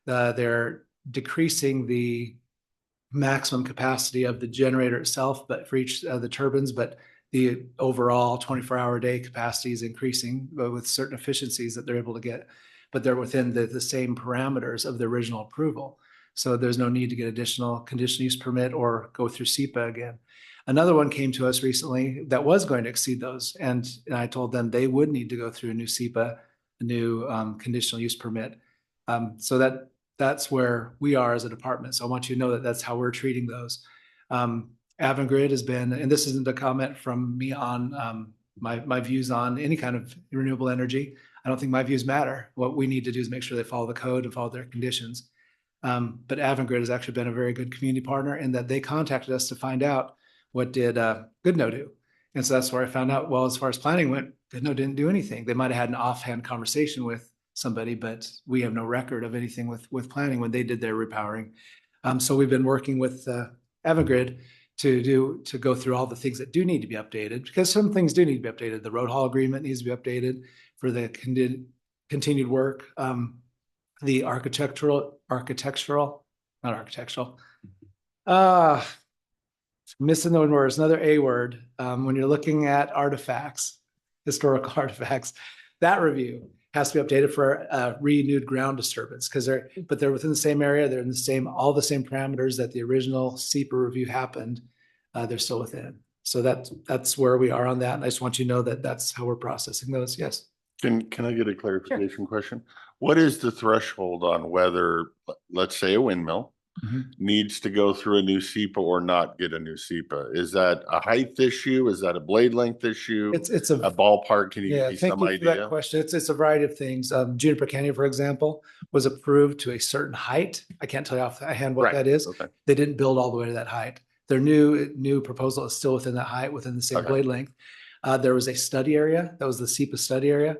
They're decreasing the maximum capacity of the generator itself, but for each of the turbines, but the overall 24-hour day capacity is increasing with certain efficiencies that they're able to get, but they're within the same parameters of the original approval. So there's no need to get additional conditional use permit or go through SEPA again. Another one came to us recently that was going to exceed those. And I told them they would need to go through a new SEPA, a new conditional use permit. So that's where we are as a department. So I want you to know that that's how we're treating those. Avangrid has been, and this isn't a comment from me on my views on any kind of renewable energy. I don't think my views matter. What we need to do is make sure they follow the code and follow their conditions. But Avangrid has actually been a very good community partner in that they contacted us to find out what did Goodnoe do. And so that's where I found out, well, as far as planning went, Goodnoe didn't do anything. They might've had an offhand conversation with somebody, but we have no record of anything with planning when they did their repowering. So we've been working with Avangrid to go through all the things that do need to be updated, because some things do need to be updated. The road haul agreement needs to be updated for the continued work. The missing the word, it's another A word. When you're looking at artifacts, historical artifacts, that review has to be updated for renewed ground disturbance because they're within the same area. They're in the same, all the same parameters that the original SEPA review happened. They're still within. So that's where we are on that. And I just want you to know that that's how we're processing those. Yes. Can I get a clarification question? What is the threshold on whether, let's say, a windmill needs to go through a new SEPA or not get a new SEPA? Is that a height issue? Is that a blade length issue? It's a ballpark. Can you give me thank some you for that idea? question. It's a variety of things. Juniper Canyon, for example, was approved to a certain height. I can't tell you offhand what that is. Okay. They didn't build all the way to that height. Their new proposal is still within that height, within the same blade length. There was a study area. That was the SEPA study area.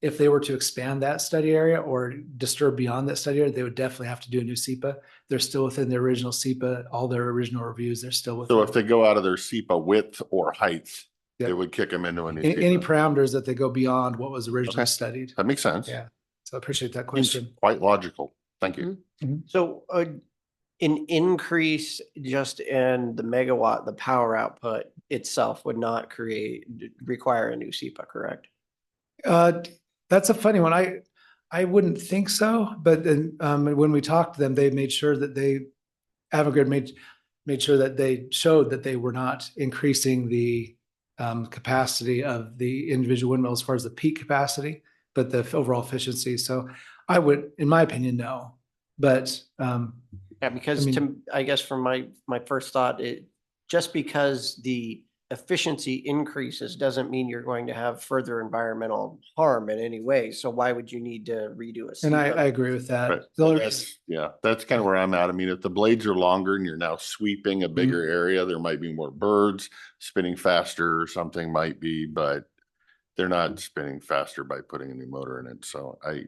If they were to expand that study area or disturb beyond that study area, they would definitely have to do a new SEPA. They're still within the original SEPA, all their original reviews, they're still within. So if they go out of their SEPA width or height, it would kick them into a new SEPA. Any parameters that they go beyond what was originally studied. That makes sense. Yeah. So I appreciate that question. It's quite logical. Thank you. So an increase just in the megawatt, the power output itself would not require a new SEPA, correct? That's a funny one. I wouldn't think so, but then when we talked to them, they made sure that Avangrid made sure that they showed that they were not increasing the capacity of the individual windmill as far as the peak capacity, but the overall efficiency. So I would, in my opinion, no. But yeah, because I guess from my first thought, just because the efficiency increases doesn't mean you're going to have further environmental harm in any way. So why would you need to redo a SEPA? And I agree with that. That's kind of where I'm at. I mean, if the blades are longer and you're now sweeping a bigger area, there might be more birds spinning faster or something might be, but they're not spinning faster by putting a new motor in it. So I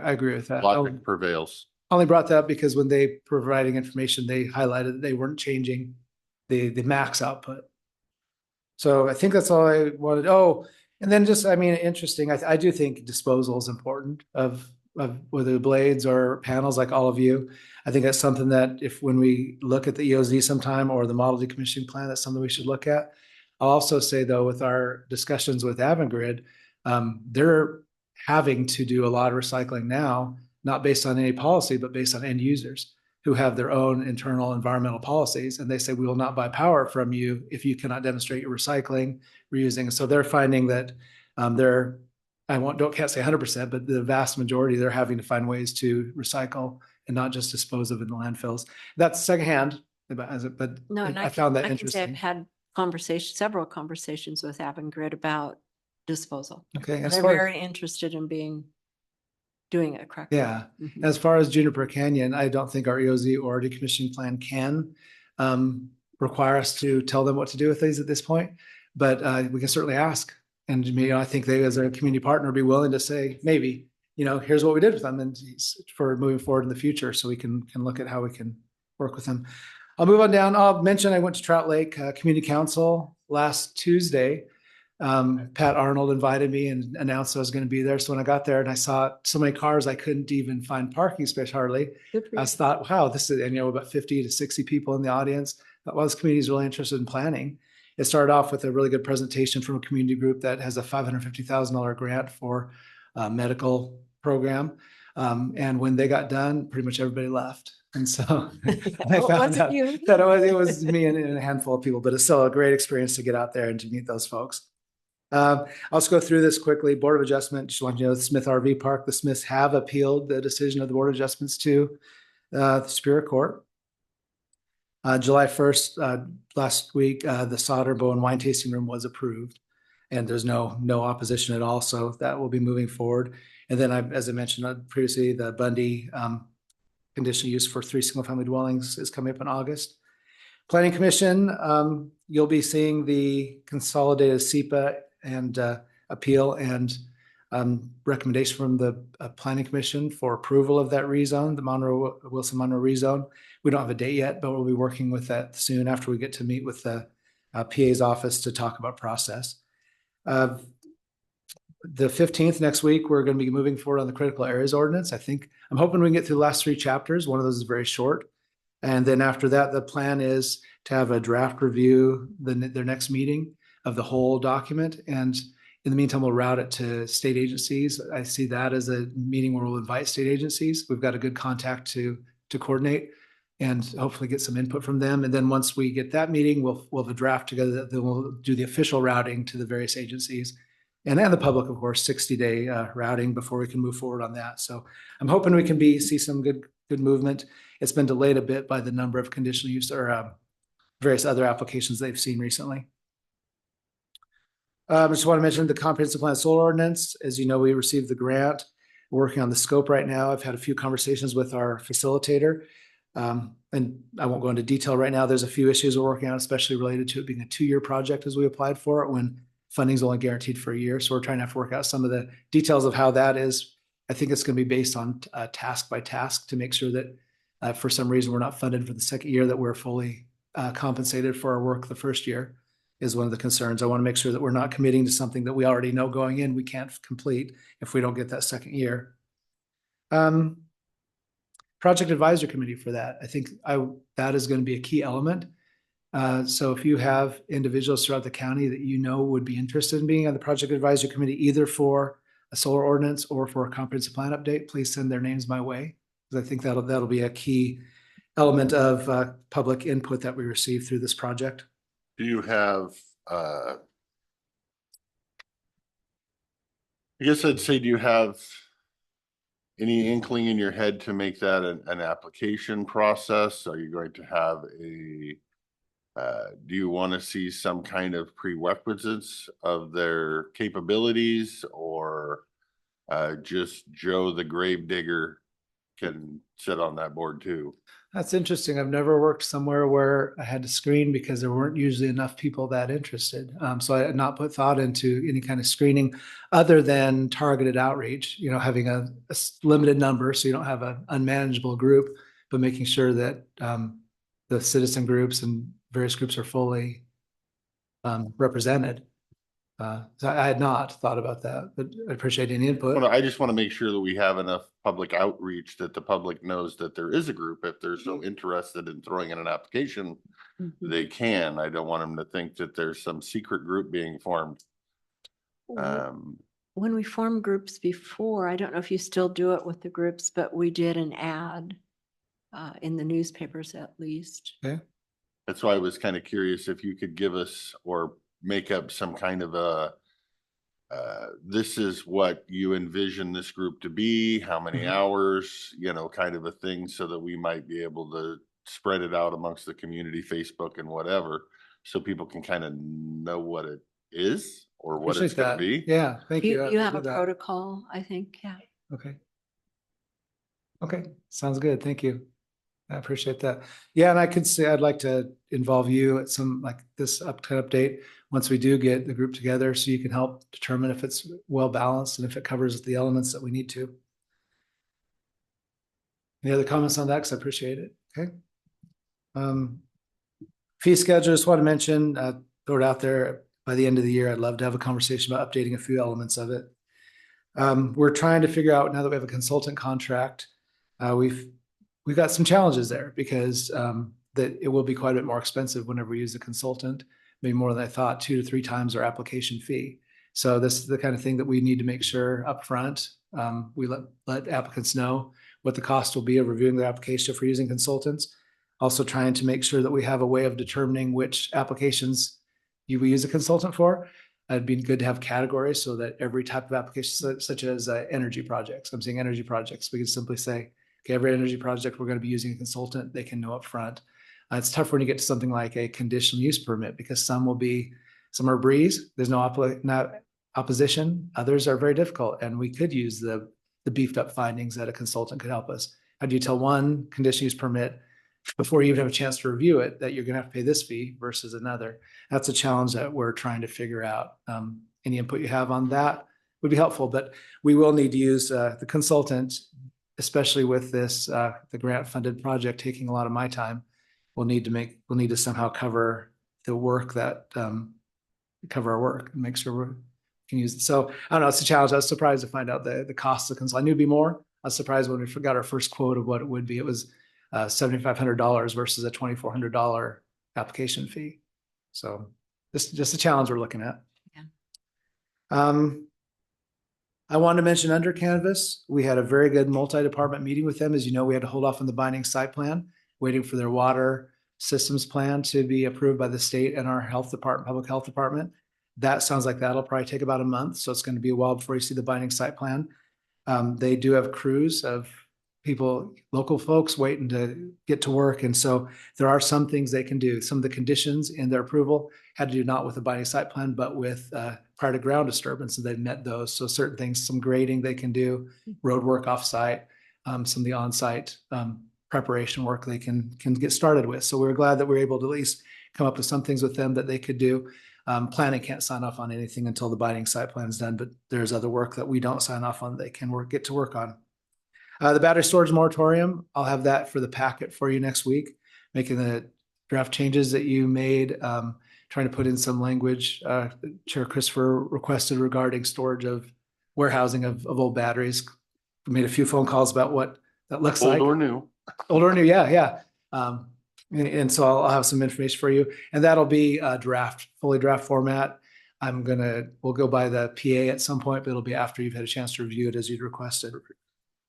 agree with that. Logic prevails. I only brought that up because when they providing information, they highlighted that they weren't changing the max output. So I think that's all I wanted. Oh, and then just, interesting. I do think disposal is important of whether blades or panels, like all of you. I think that's something that when we look at the EOZ sometime or the model decommissioning plan, that's something we should look at. I'll also say though, with our discussions with Avangrid, they're having to do a lot of recycling now, not based on any policy, but based on end users who have their own internal environmental policies. And they say, we will not buy power from you if you cannot demonstrate your recycling, reusing. So they're finding that can't say 100%, but the vast majority, they're having to find ways to recycle and not just dispose of in the landfills. That's secondhand, but No, and I found that I interesting. can say I've had several conversations with Avangrid about disposal. Okay. They're very interested in doing it correctly. Yeah. As far as Juniper Canyon, I don't think our EOZ or decommissioning plan can require us to tell them what to do with these at this point, but we can certainly ask. And I think they, as a community partner, be willing to say, maybe, here's what we did with them and for moving forward in the future. So we can look at how we can work with them. I'll move on down. I'll mention I went to Trout Lake Community Council last Tuesday. Pat Arnold invited me and announced I was going to be there. So when I got there and I saw so many cars, I couldn't even find parking space hardly. I thought, wow, this is, and about 50 to 60 people in the audience. That was community is really interested in planning. It started off with a really good presentation from a community group that has a $550,000 grant for a medical program. And when they got done, pretty much everybody left. And so I found out that it was me and a handful of people, but it's still a great experience to get out there and to meet those folks. I'll just go through this quickly. Board of Adjustment, just want you to know the Smith RV Park, the Smiths have appealed the decision of the Board of Adjustments to the Superior Court. July 1st, last week, the Sauter Bow and Wine Tasting Room was approved, and there's no opposition at all. So that will be moving forward. And then, as I mentioned previously, the Bundy conditional use for 3 single-family dwellings is coming up in August. Planning Commission, you'll be seeing the consolidated SEPA and appeal and recommendation from the Planning Commission for approval of that rezone, the Wilson Monroe rezone. We don't have a date yet, but we'll be working with that soon after we get to meet with the PA's office to talk about process. The 15th next week, we're going to be moving forward on the critical areas ordinance. I'm hoping we can get through the last 3 chapters. One of those is very short. And then after that, the plan is to have a draft review, their next meeting of the whole document. And in the meantime, we'll route it to state agencies. I see that as a meeting where we'll invite state agencies. We've got a good contact to coordinate and hopefully get some input from them. And then once we get that meeting, we'll have a draft together. Then we'll do the official routing to the various agencies. And then the public, of course, 60-day routing before we can move forward on that. So I'm hoping we can see some good movement. It's been delayed a bit by the number of conditional use or various other applications they've seen recently. I just want to mention the comprehensive plan solar ordinance. As you know, we received the grant. We're working on the scope right now. I've had a few conversations with our facilitator. And I won't go into detail right now. There's a few issues we're working on, especially related to it being a 2-year project as we applied for it when funding is only guaranteed for a year. So we're trying to have to work out some of the details of how that is. I think it's going to be based on task by task to make sure that for some reason we're not funded for the second year, that we're fully compensated for our work the first year is one of the concerns. I want to make sure that we're not committing to something that we already know going in we can't complete if we don't get that second year. Project Advisory Committee for that. I think that is going to be a key element. So if you have individuals throughout the county that you know would be interested in being on the Project Advisory Committee, either for a solar ordinance or for a comprehensive plan update, please send their names my way, because I think that'll be a key element of public input that we receive through this project. Do you have, I guess I'd say, do you have any inkling in your head to make that an application process? Are you going to have do you want to see some kind of prerequisites of their capabilities, or just Joe the gravedigger can sit on that board too? That's interesting. I've never worked somewhere where I had to screen because there weren't usually enough people that interested. So I had not put thought into any kind of screening other than targeted outreach, having a limited number so you don't have an unmanageable group, but making sure that the citizen groups and various groups are fully represented. So I had not thought about that, but I appreciate any input. Well, I just want to make sure that we have enough public outreach that the public knows that there is a group. If they're so interested in throwing in an application, they can. I don't want them to think that there's some secret group being formed. When we formed groups before, I don't know if you still do it with the groups, but we did an ad in the newspapers at least. Okay. That's why I was kind of curious if you could give us or make up some kind of a this is what you envision this group to be, how many hours, kind of a thing, so that we might be able to spread it out amongst the community, Facebook and whatever, so people can kind of know what it is or what it's going to be. Yeah, thank you. You have a protocol, I think. Yeah. Okay, sounds good. Thank you. I appreciate that. Yeah, and I could say I'd like to involve you at some like this update once we do get the group together, so you can help determine if it's well balanced and if it covers the elements that we need to. Any other comments on that? Because I appreciate it. Okay. Fee schedule, just want to mention, throw it out there. by the end of the year, I'd love to have a conversation about updating a few elements of it. We're trying to figure out, now that we have a consultant contract, we've got some challenges there because that it will be quite a bit more expensive whenever we use a consultant, maybe more than I thought, 2 to 3 times our application fee. So this is the kind of thing that we need to make sure upfront. We let applicants know what the cost will be of reviewing their application for using consultants. Also trying to make sure that we have a way of determining which applications you will use a consultant for. It'd be good to have categories so that every type of application, such as energy projects, I'm saying energy projects, we can simply say, okay, every energy project we're going to be using a consultant, they can know upfront. It's tough when you get to something like a conditional use permit because some are breeze, there's no opposition, others are very difficult, and we could use the beefed up findings that a consultant could help us. How do you tell one conditional use permit before you even have a chance to review it that you're going to have to pay this fee versus another? That's a challenge that we're trying to figure out. Any input you have on that would be helpful, but we will need to use the consultant, especially with this the grant funded project taking a lot of my time. We'll need to somehow cover the work that cover our work and make sure we can use it. So I don't know, it's a challenge. I was surprised to find out the cost of consultant. I knew it'd be more. I was surprised when we got our first quote of what it would be. It was $7,500 versus a $2,400 application fee. So this is just a challenge we're looking at. Yeah. I wanted to mention under Canvas, we had a very good multi-department meeting with them. As you know, we had to hold off on the binding site plan, waiting for their water systems plan to be approved by the state and our health department, public health department. That sounds like that'll probably take about a month. So it's going to be a while before you see the binding site plan. They do have crews of people, local folks waiting to get to work. And so there are some things they can do. Some of the conditions in their approval had to do not with a binding site plan, but with prior to ground disturbance. And they've met those. So certain things, some grading they can do, road work offsite, some of the on-site preparation work they can get started with. So we're glad that we're able to at least come up with some things with them that they could do. Planning can't sign off on anything until the binding site plan is done, but there's other work that we don't sign off on they can get to work on. The battery storage moratorium, I'll have that for the packet for you next week, making the draft changes that you made, trying to put in some language Chair Christopher requested regarding storage of warehousing of old batteries. We made a few phone calls about what that looks like. Old or new. Old or new, yeah. And so I'll have some information for you, and that'll be fully draft format. We'll go by the PA at some point, but it'll be after you've had a chance to review it as you'd requested.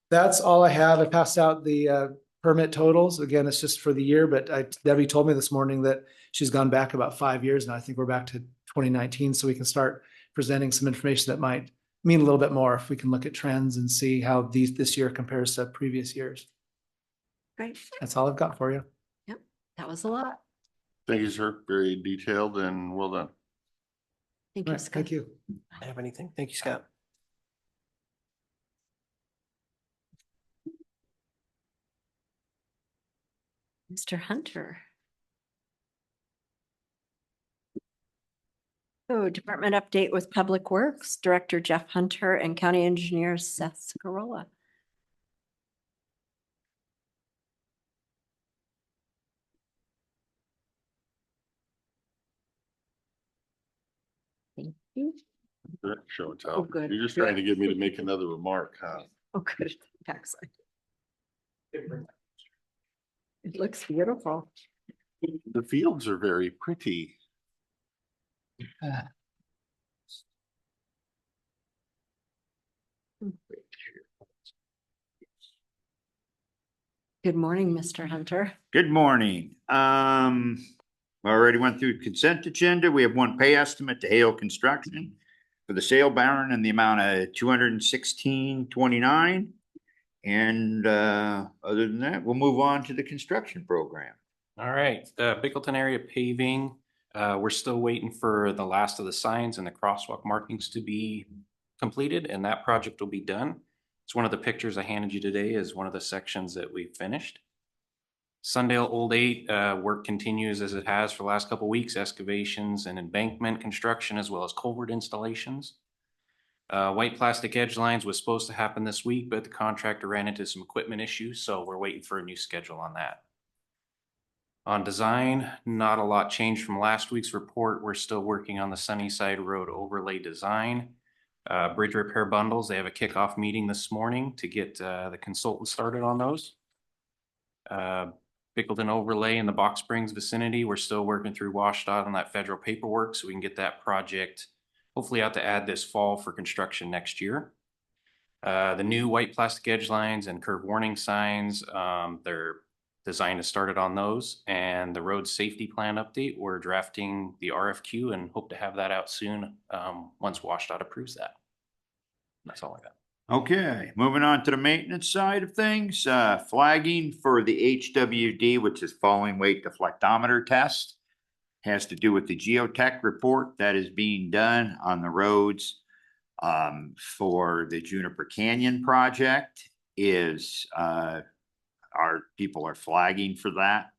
That's all I have. I passed out the permit totals. Again, it's just for the year, but Debbie told me this morning that she's gone back about 5 years, and I think we're back to 2019, so we can start presenting some information that might mean a little bit more if we can look at trends and see how this year compares to previous years. Great. That's all I've got for you. Yep. That was a lot. Thank you, sir. Very detailed and well done. Thank All you, right, Scott. thank you. I have anything? Thank you, Scott. Mr. Hunter. So department update with Public Works, Director Jeff Hunter and County Engineer Seth Scarola. Thank you. Show and tell. Oh, good. You're just trying to get me to make another remark, huh? Oh, good. Backside. It looks beautiful. The fields are very pretty. Good morning, Mr. Hunter. Good morning. We already went through consent agenda. We have one pay estimate to Hale Construction for the sale barn in the amount of $216.29. And other than that, we'll move on to the construction program. All right, the Bickleton area paving, we're still waiting for the last of the signs and the crosswalk markings to be completed, and that project will be done. It's one of the pictures I handed you today is one of the sections that we finished. Sundale Old 8 work continues as it has for the last couple of weeks, excavations and embankment construction, as well as culvert installations. White plastic edge lines was supposed to happen this week, but the contractor ran into some equipment issues, so we're waiting for a new schedule on that. On design, not a lot changed from last week's report. We're still working on the Sunnyside Road overlay design. Bridge repair bundles, they have a kickoff meeting this morning to get the consultant started on those. Bickleton overlay in the Box Springs vicinity, we're still working through WashDOT on that federal paperwork, so we can get that project hopefully out to add this fall for construction next year. The new white plastic edge lines and curb warning signs, they're designed to start it on those. And the road safety plan update, we're drafting the RFQ and hope to have that out soon once WashDOT approves that. That's all I got. Okay, moving on to the maintenance side of things, flagging for the HWD, which is falling weight deflectometer test, has to do with the geotech report that is being done on the roads for the Juniper Canyon project. Is our people are flagging for that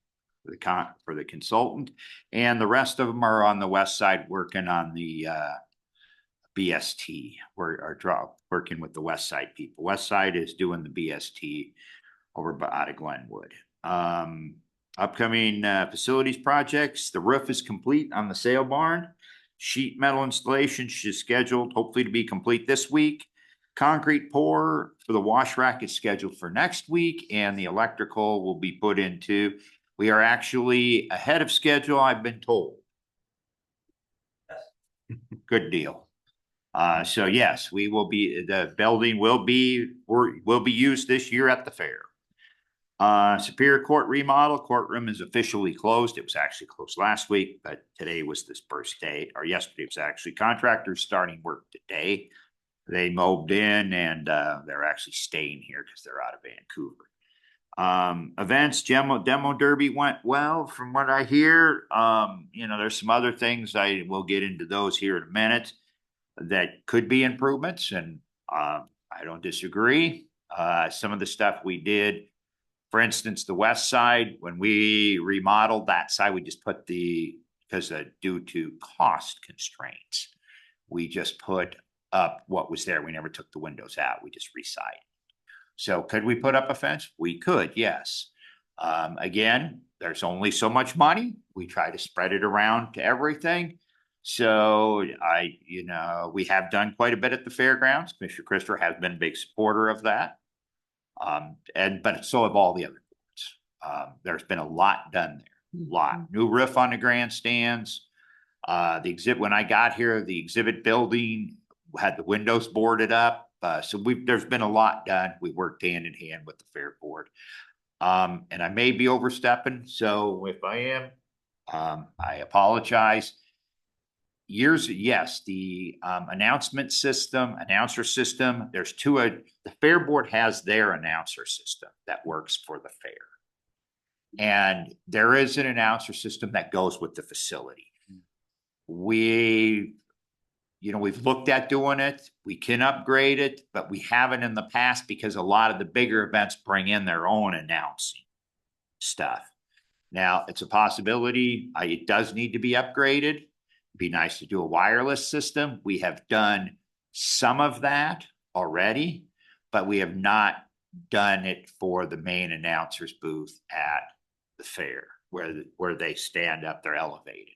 for the consultant, and the rest of them are on the west side working on the BST. We're working with the west side people. West side is doing the BST over out of Glenwood. Upcoming facilities projects. The roof is complete on the sale barn. Sheet metal installation is scheduled hopefully to be complete this week. Concrete pour for the wash rack is scheduled for next week, and the electrical will be put into. We are actually ahead of schedule, I've been told. Good deal. So yes, we will be, the building will be used this year at the fair. Superior Court remodel, courtroom is officially closed. It was actually closed last week, but today was this first day, or yesterday was actually. Contractors starting work today. They mobbed in and they're actually staying here because they're out of Vancouver. Events, demo derby went well from what I hear. You know, there's some other things, I will get into those here in a minute, that could be improvements, and I don't disagree. Some of the stuff we did, for instance, the west side, when we remodeled that side, we just put because due to cost constraints, we just put up what was there. We never took the windows out. We just re-sided. So could we put up a fence? We could, yes. Again, there's only so much money. We try to spread it around to everything. So we have done quite a bit at the fairgrounds. Commissioner Christopher has been a big supporter of that. But so have all the other boards. There's been a lot done there. A lot. New roof on the grandstands. When I got here, the exhibit building had the windows boarded up. So there's been a lot done. We worked hand in hand with the fair board. And I may be overstepping. So if I am, I apologize. The announcer system, there's two, the fair board has their announcer system that works for the fair. And there is an announcer system that goes with the facility. We've looked at doing it. We can upgrade it, but we haven't in the past because a lot of the bigger events bring in their own announcing stuff. Now, it's a possibility. It does need to be upgraded. It'd be nice to do a wireless system. We have done some of that already, but we have not done it for the main announcer's booth at the fair where they stand up, they're elevated.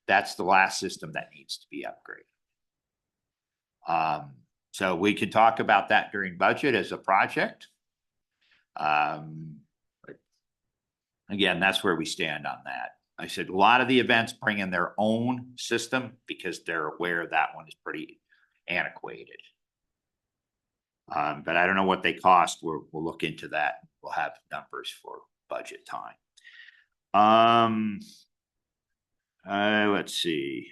That's the last system that needs to be upgraded. So we could talk about that during budget as a project. But again, that's where we stand on that. I said a lot of the events bring in their own system because they're aware that one is pretty antiquated. But I don't know what they cost. We'll look into that. We'll have numbers for budget time. Let's see.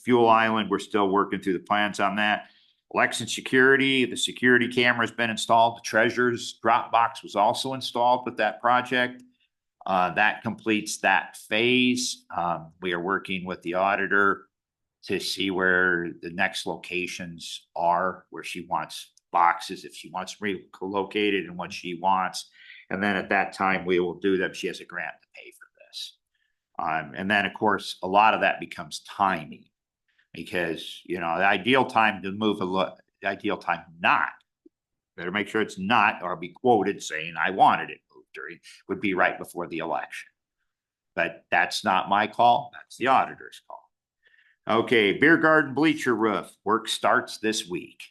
Fuel Island, we're still working through the plans on that. Election security, the security camera has been installed. The treasurer's drop box was also installed with that project. That completes that phase. We are working with the auditor to see where the next locations are, where she wants boxes, if she wants relocated and what she wants. And then at that time, we will do them. She has a grant to pay for this. And then, of course, a lot of that becomes timing because, the ideal time to move the ideal time not. Better make sure it's not, or be quoted saying I wanted it moved during, would be right before the election. but that's not my call. That's the auditor's call. Okay, beer garden bleacher roof, work starts this week.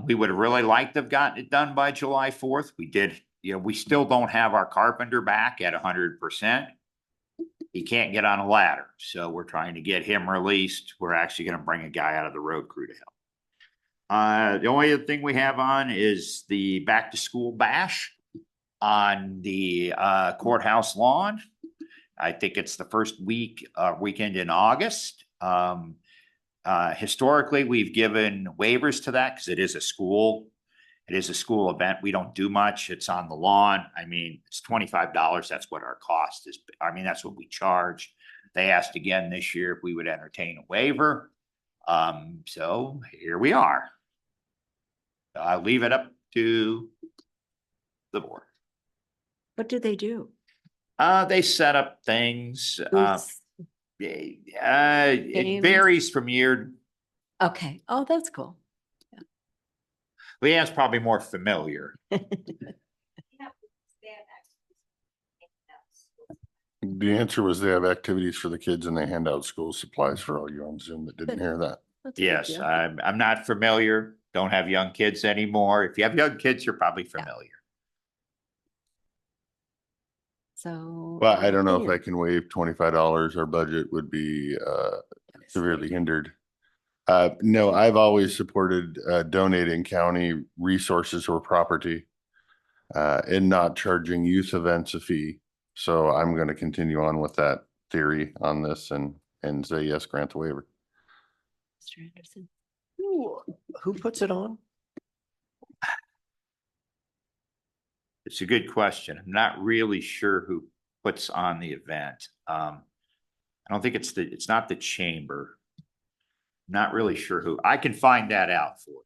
We would have really liked to have gotten it done by July 4th. We did, we still don't have our carpenter back at 100%. He can't get on a ladder, so we're trying to get him released. We're actually going to bring a guy out of the road crew to help. The only other thing we have on is the back to school bash on the courthouse lawn. I think it's the first weekend in August. Historically, we've given waivers to that because it is a school event. We don't do much. It's on the lawn. I mean, it's $25. That's what our cost is. I mean, that's what we charge. They asked again this year if we would entertain a waiver. So here we are. I'll leave it up to the board. What do they do? They set up things. It varies from year. Okay. Oh, that's cool. Leanne's probably more familiar. The answer was they have activities for the kids and they hand out school supplies for all you on Zoom that didn't hear that. Yes, I'm not familiar. Don't have young kids anymore. If you have young kids, you're probably familiar. So. Well, I don't know if I can waive $25. Our budget would be severely hindered. No, I've always supported donating county resources or property and not charging youth events a fee. So I'm going to continue on with that theory on this and say yes, grant the waiver. Mr. Anderson. Who puts it on? It's a good question. I'm not really sure who puts on the event. I don't think it's not the chamber. Not really sure who. I can find that out for you.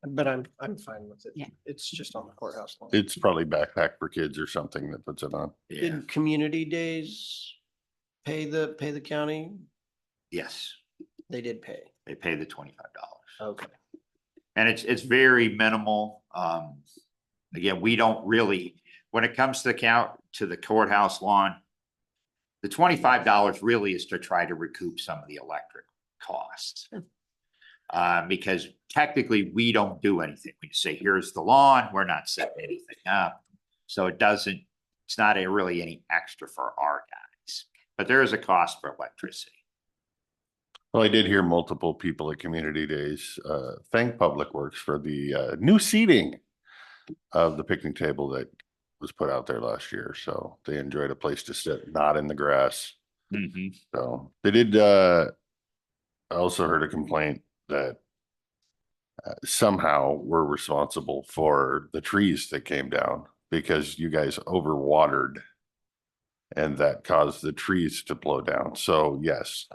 But I'm fine with it. Yeah. It's just on the courthouse lawn. It's probably Backpack for Kids or something that puts it on. Yeah. Did community days pay the county? Yes, They did pay. they pay the $25. Okay. And it's very minimal. Again, we don't really, when it comes to the courthouse lawn, the $25 really is to try to recoup some of the electric costs. Because technically we don't do anything. We just say, here's the lawn. We're not setting anything up. So it's not really any extra for our guys, but there is a cost for electricity. Well, I did hear multiple people at community days thank Public Works for the new seating of the picnic table that was put out there last year. So they enjoyed a place to sit, not in the grass. Mm-hmm. So they did. I also heard a complaint that somehow we're responsible for the trees that came down because you guys overwatered and that caused the trees to blow down. So yes,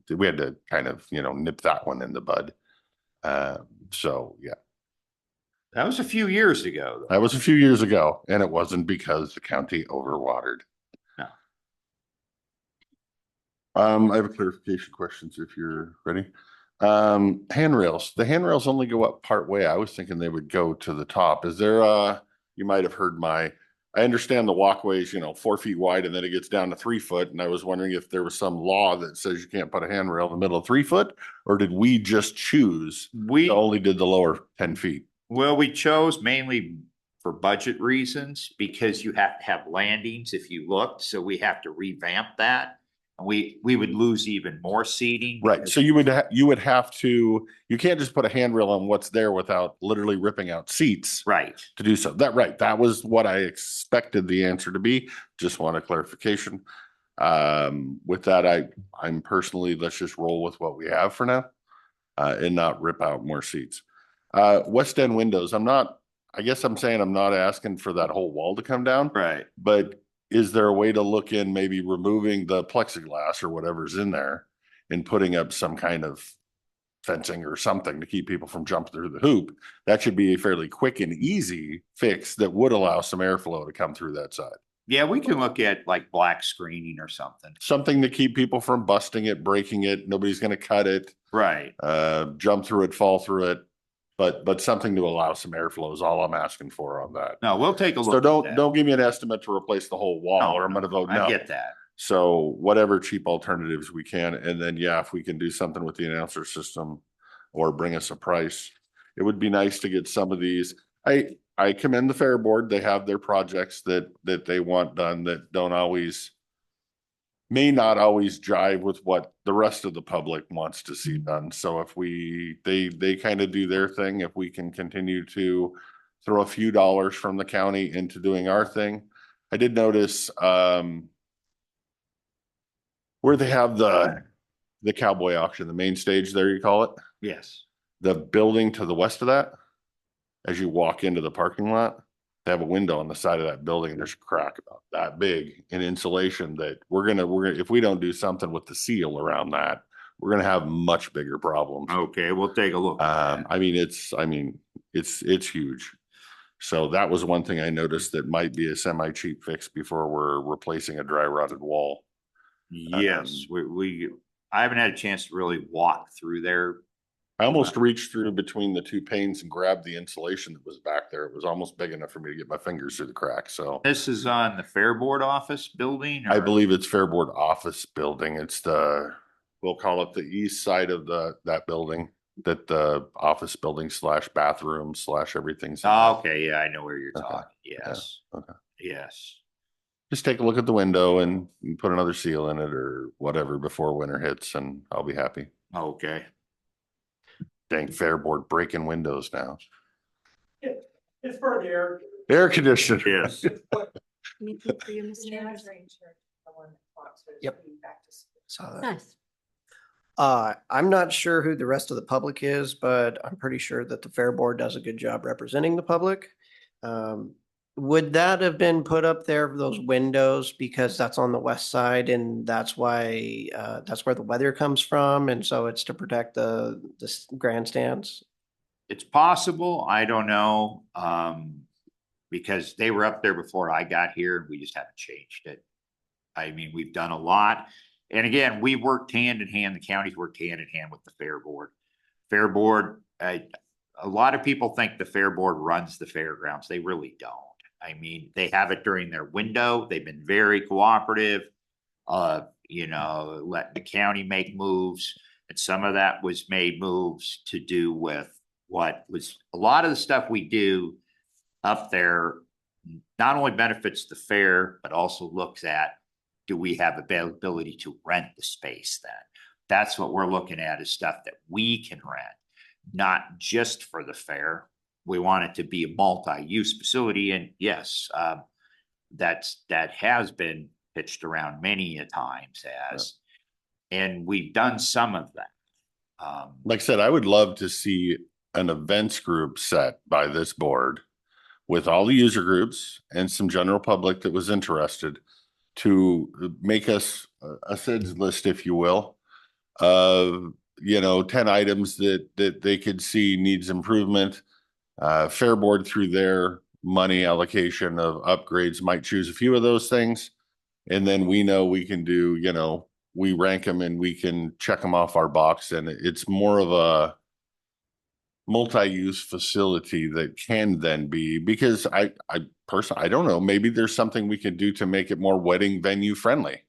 we had to kind of, nip that one in the bud. So yeah. That was a few years ago, though. That was a few years ago, and it wasn't because the county overwatered. No. I have a clarification questions if you're ready. Handrails. The handrails only go up part way. I was thinking they would go to the top. Is there you might have heard I understand the walkway is, 4 feet wide and then it gets down to 3 foot. And I was wondering if there was some law that says you can't put a handrail in the middle of 3 foot, or did we just choose to only did the lower 10 feet? Well, we chose mainly for budget reasons because you have to have landings if you looked. So we have to revamp that. And we would lose even more seating. Right. So you would have to, you can't just put a handrail on what's there without literally ripping out seats. Right. To do so. That was what I expected the answer to be. Just want a clarification. With that, I'm personally, let's just roll with what we have for now and not rip out more seats. West End windows. I guess I'm saying I'm not asking for that whole wall to come down. Right. But is there a way to look in maybe removing the plexiglass or whatever's in there and putting up some kind of fencing or something to keep people from jumping through the hoop? That should be a fairly quick and easy fix that would allow some airflow to come through that side. Yeah, we can look at like black screening or something. Something to keep people from busting it, breaking it. Nobody's going to cut it. Right. Jump through it, fall through it. But something to allow some airflow is all I'm asking for on that. No, we'll take a look. So don't give me an estimate to replace the whole wall or I'm going to vote no. I get that. So whatever cheap alternatives we can, and then, yeah, if we can do something with the announcer system or bring us a price, it would be nice to get some of these. I commend the Fair Board. They have their projects that they want done that may not always jive with what the rest of the public wants to see done. So if they kind of do their thing, if we can continue to throw a few dollars from the county into doing our thing. I did notice, where they have the cowboy auction, the main stage there, you call it, Yes. the building to the west of that, as you walk into the parking lot, they have a window on the side of that building. There's a crack about that big in insulation that we're gonna, if we don't do something with the seal around that, we're gonna have much bigger problems. Okay, we'll take a look. I mean, it's huge. So that was one thing I noticed that might be a semi-cheap fix before we're replacing a dry rotted wall. Yes, I haven't had a chance to really walk through there. I almost reached through between the two panes and grabbed the insulation that was back there. It was almost big enough for me to get my fingers through the crack, so. This is on the Fair Board office building? I or- believe it's Fair Board office building. It's we'll call it the east side of that building, that the office building / bathroom / everything's. Oh, okay, yeah, I know where you're Okay. talking. Yes. Okay. Yes. Just take a look at the window and put another seal in it or whatever before winter hits, and I'll be happy. Okay. Dang Fair Board breaking windows now. It's for the Air conditioner. Yes. Anything for you, Mr. Harris? Yep. Saw that. Nice. I'm not sure who the rest of the public is, but I'm pretty sure that the Fair Board does a good job representing the public. Would that have been put up there for those windows because that's on the west side and that's why that's where the weather comes from, and so it's to protect the grandstands? It's possible. I don't know. Because they were up there before I got here and we just haven't changed it. I mean, we've done a lot. And again, we worked hand in hand. The county's worked hand in hand with the Fair Board. Fair Board, a lot of people think the Fair Board runs the fairgrounds. They really don't. I mean, they have it during their window. They've been very cooperative, letting the county make moves. And some of that was made moves to do with what was a lot of the stuff we do up there not only benefits the fair, but also looks at, do we have availability to rent the space then? That's what we're looking at, is stuff that we can rent, not just for the fair. We want it to be a multi-use facility. And yes, that has been pitched around many a times and we've done some of that. Like I said, I would love to see an events group set by this board with all the user groups and some general public that was interested to make us a SIDS list, if you will, of 10 items that they could see needs improvement. Fair Board, through their money allocation of upgrades, might choose a few of those things, and then we know we can do, we rank them and we can check them off our box, and it's more of a multi-use facility that can then be, because I personally, I don't know, maybe there's something we could do to make it more wedding venue friendly.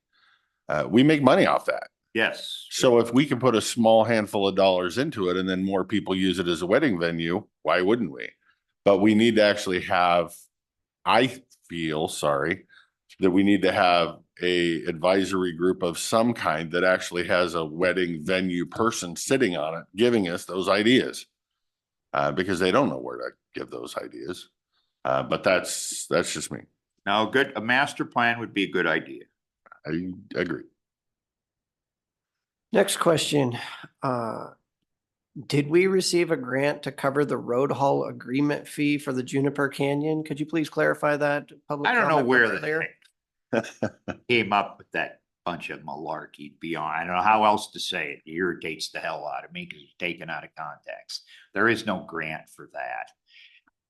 We make money off that. Yes. So if we can put a small handful of dollars into it and then more people use it as a wedding venue, why wouldn't we? But we need to actually have, I feel, that we need to have a advisory group of some kind that actually has a wedding venue person sitting on it, giving us those ideas. Because they don't know where to give those ideas. But that's just me. No, a master plan would be a good idea. I agree. Next question. Did we receive a grant to cover the road haul agreement fee for the Juniper Canyon? Could you please clarify that? I don't know where the came up with that bunch of malarkey beyond. I don't know how else to say it. It irritates the hell out of me because it's taken out of context. There is no grant for that.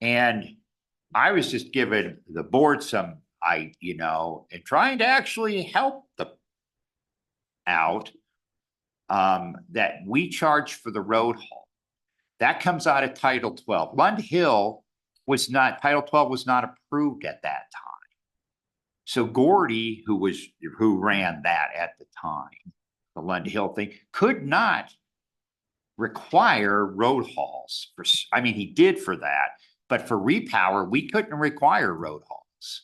And I was just giving the board some, and trying to actually help them out, that we charge for the road haul. That comes out of Title 12. Lund Hill Title 12 was not approved at that time. So Gordy, who ran that at the time, the Lund Hill thing, could not require road hauls for, I mean, he did for that, but for repower, we couldn't require road hauls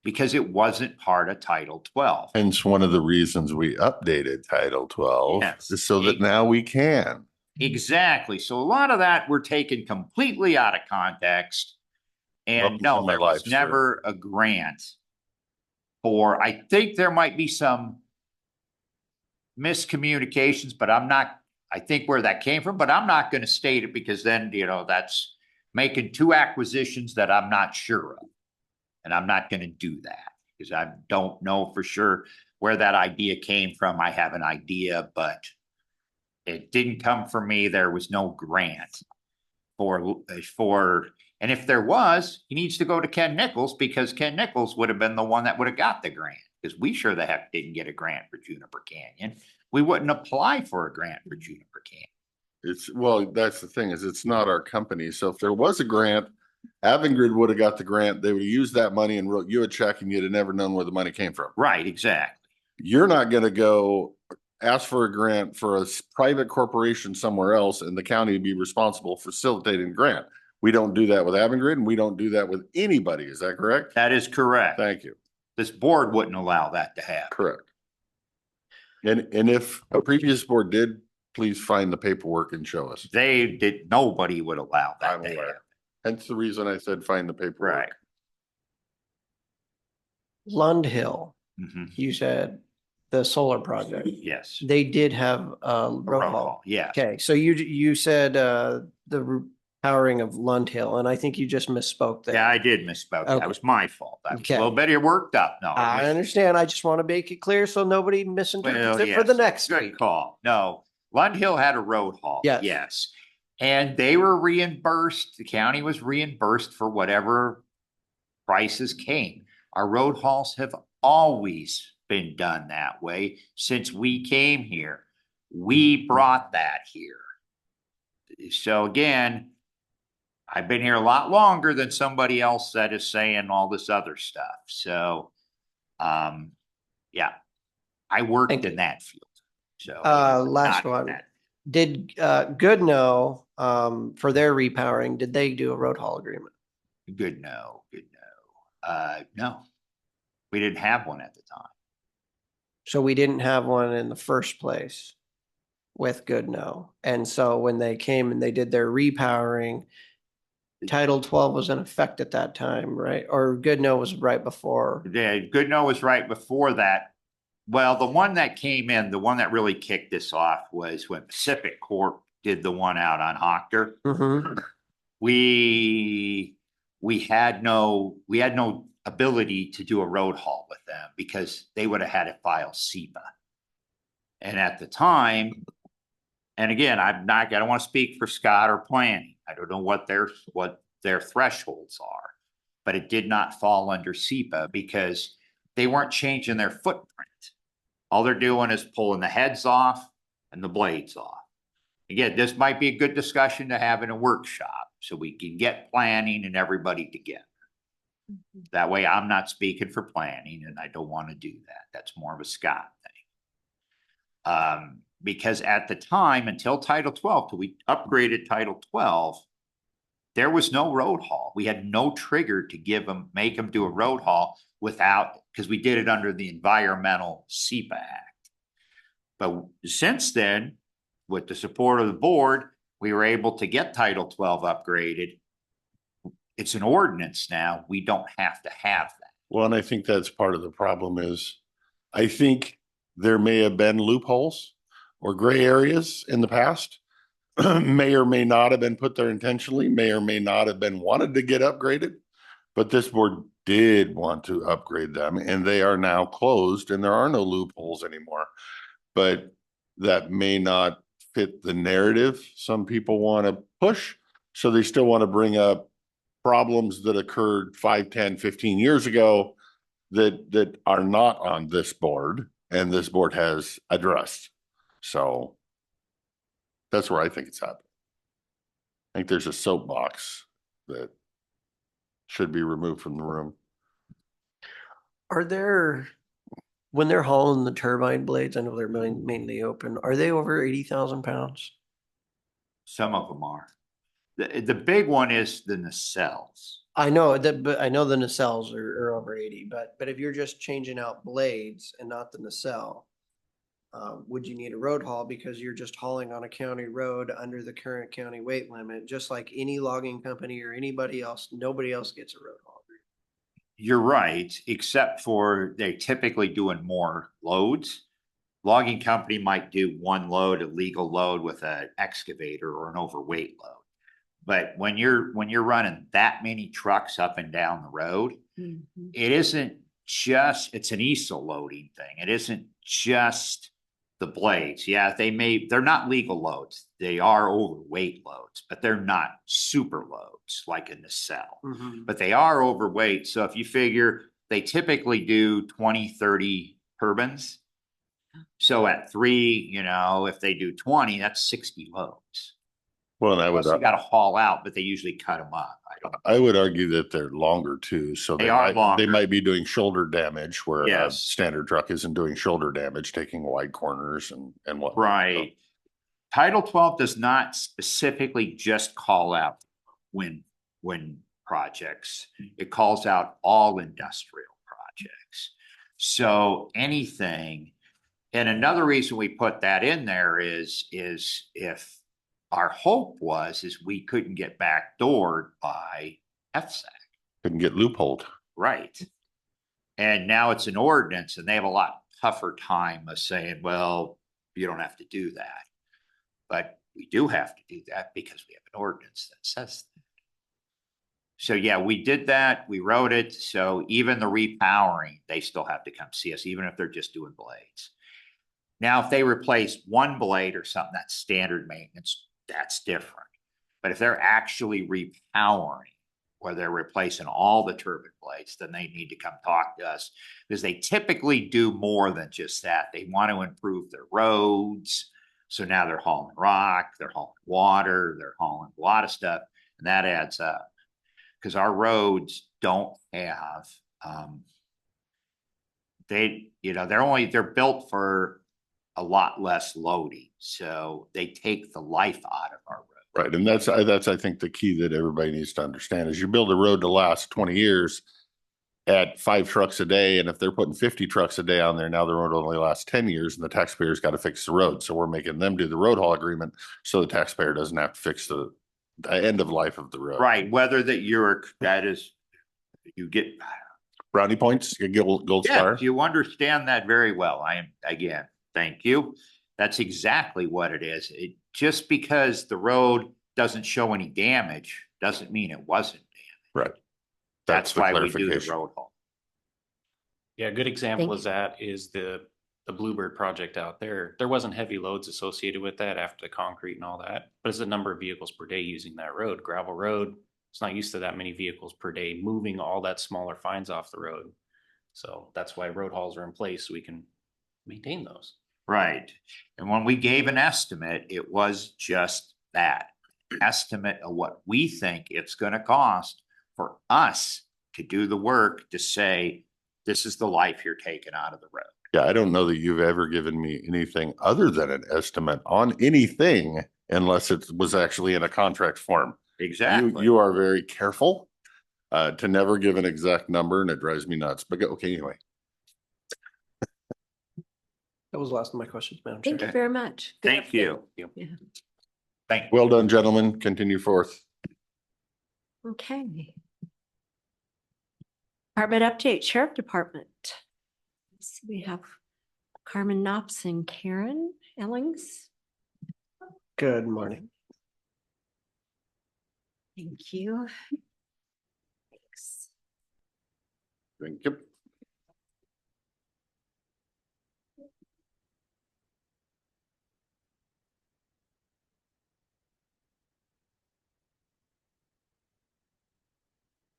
because it wasn't part of Title 12. Hence one of the reasons we updated Title 12 Yes. is so that now we can. Exactly. So a lot of that we're taking completely out of context. And Welcome to no, my there life, was sir. never a grant for, I think there might be some miscommunications, but I think where that came from, but I'm not going to state it because then, that's making two acquisitions that I'm not sure of. And I'm not going to do that because I don't know for sure where that idea came from. I have an idea, but it didn't come from me. There was no grant and if there was, he needs to go to Ken Nichols because Ken Nichols would have been the one that would have got the grant because we sure the heck didn't get a grant for Juniper Canyon. We wouldn't apply for a grant for Juniper Canyon. Well, that's the thing is it's not our company. So if there was a grant, Avangrid would have got the grant. They would have used that money and wrote you a check and you'd have never known where the money came from. Right, exactly. You're not going to go ask for a grant for a private corporation somewhere else and the county be responsible for facilitating the grant. We don't do that with Avangrid and we don't do that with anybody. Is that correct? That is correct. Thank you. This board wouldn't allow that to happen. Correct. And if a previous board did, please find the paperwork and show us. Nobody would allow that to happen. Hence the reason I said find the paperwork. Right. Lund Hill, you said the solar project. Yes. They did have a road haul. Yes. Okay, so you said the repowering of Lund Hill, and I think you just misspoke there. Yeah, I did misspoke. Okay. That was my fault. I was Okay. a little bit worked up. No, I understand. I just want to make it clear so nobody misinterprets it for the next Good week. call. No, Lund Hill had a road haul. Yes. Yes. And they were reimbursed. The county was reimbursed for whatever prices came. Our road hauls have always been done that way since we came here. We brought that here. So again, I've been here a lot longer than somebody else that is saying all this other stuff. So, yeah, I worked in that field. So last one. Did Goodnow for their repowering, did they do a road haul agreement? Good no. No, we didn't have one at the time. So we didn't have one in the first place with Goodnow. And so when they came and they did their repowering, Title 12 was in effect at that time, right? Or Goodnow was right before. Yeah, Goodnow was right before that. Well, the one that came in, the one that really kicked this off was when Pacific Corp did the one out on Hoctor. Mm-hmm. We had no ability to do a road haul with them because they would have had to file SEPA. And at the time, and again, I don't want to speak for Scott or planning. I don't know what their thresholds are, but it did not fall under SEPA because they weren't changing their footprint. All they're doing is pulling the heads off and the blades off. Again, this might be a good discussion to have in a workshop so we can get planning and everybody together. That way I'm not speaking for planning and I don't want to do that. That's more of a Scott thing. Because at the time, until Title 12, till we upgraded Title 12, there was no road haul. We had no trigger to make them do a road haul because we did it under the Environmental SEPA Act. But since then, with the support of the board, we were able to get Title 12 upgraded. It's an ordinance now. We don't have to have that. Well, and I think that's part of the problem is I think there may have been loopholes or gray areas in the past, may or may not have been put there intentionally, may or may not have been wanted to get upgraded, but this board did want to upgrade them and they are now closed and there are no loopholes anymore. But that may not fit the narrative some people want to push. So they still want to bring up problems that occurred 5, 10, 15 years ago that are not on this board and this board has addressed. So that's where I think it's happening. I think there's a soapbox that should be removed from the room. Are there, when they're hauling the turbine blades, I know they're mainly open, are they over 80,000 pounds? Some of them are. The big one is the nacelles. I know that, but I know the nacelles are over 80, but if you're just changing out blades and not the nacelle, would you need a road haul because you're just hauling on a county road under the current county weight limit, just like any logging company or anybody else, nobody else gets a road haul. You're right, except for they're typically doing more loads. Logging company might do one load, a legal load with an excavator or an overweight load. But when you're running that many trucks up and down the road, it isn't just, it's an easel loading thing. It isn't just the blades. Yeah, they're not legal loads. They are overweight loads, but they're not super loads like in the cell. But they are overweight. So if you figure they typically do 20, 30 turbines. So at 3, if they do 20, that's 60 loads. Well, and You got to haul out, but they usually cut them up. I would argue that they're longer too, so They are they longer. might be doing shoulder damage where a Yes. standard truck isn't doing shoulder damage, taking wide corners and whatnot. Right. Title 12 does not specifically just call out wind projects. It calls out all industrial projects. So anything, and another reason we put that in there is if our hope is we couldn't get backdoored by FSAC. Couldn't get loopholed. Right. And now it's an ordinance and they have a lot tougher time of saying, well, you don't have to do that. But we do have to do that because we have an ordinance that says that. So yeah, we did that. We wrote it. So even the repowering, they still have to come see us, even if they're just doing blades. Now, if they replace one blade or something, that's standard maintenance. That's different. But if they're actually repowering, where they're replacing all the turbine blades, then they need to come talk to us because they typically do more than just that. They want to improve their roads. So now they're hauling rock, they're hauling water, they're hauling a lot of stuff, and that adds up because our roads don't have, they're built for a lot less loading. So they take the life out of our road. Right. And that's, I think, the key that everybody needs to understand is you build a road to last 20 years at 5 trucks a day. And if they're putting 50 trucks a day on there, now the road only lasts 10 years and the taxpayer's got to fix the road. So we're making them do the road haul agreement so the taxpayer doesn't have to fix the end of life of the road. Right. Whether you get brownie points, you get gold star. You understand that very well. Thank you. That's exactly what it is. Just because the road doesn't show any damage doesn't mean it wasn't damaged. Right. That's why we do the road haul. Yeah, a good example of that is the Bluebird project out there. There wasn't heavy loads associated with that after the concrete and all that, but it's the number of vehicles per day using that road. Gravel road, it's not used to that many vehicles per day moving all that smaller fines off the road. So that's why road hauls are in place so we can maintain those. Right. And when we gave an estimate, it was just that estimate of what we think it's going to cost for us to do the work to say, this is the life you're taking out of the road. Yeah, I don't know that you've ever given me anything other than an estimate on anything unless it was actually in a contract form. Exactly. You are very careful to never give an exact number, and it drives me nuts. But okay, anyway. That was the last of my questions, Madam Chair. Thank you very much. Good Thank you. Yeah. Thank you. Well done, gentlemen. Continue forth. Okay. Department update, Sheriff Department. Let's see, we have Carmen Knops and Karen Ellings. Good morning. Thank you. Thanks. Thank you.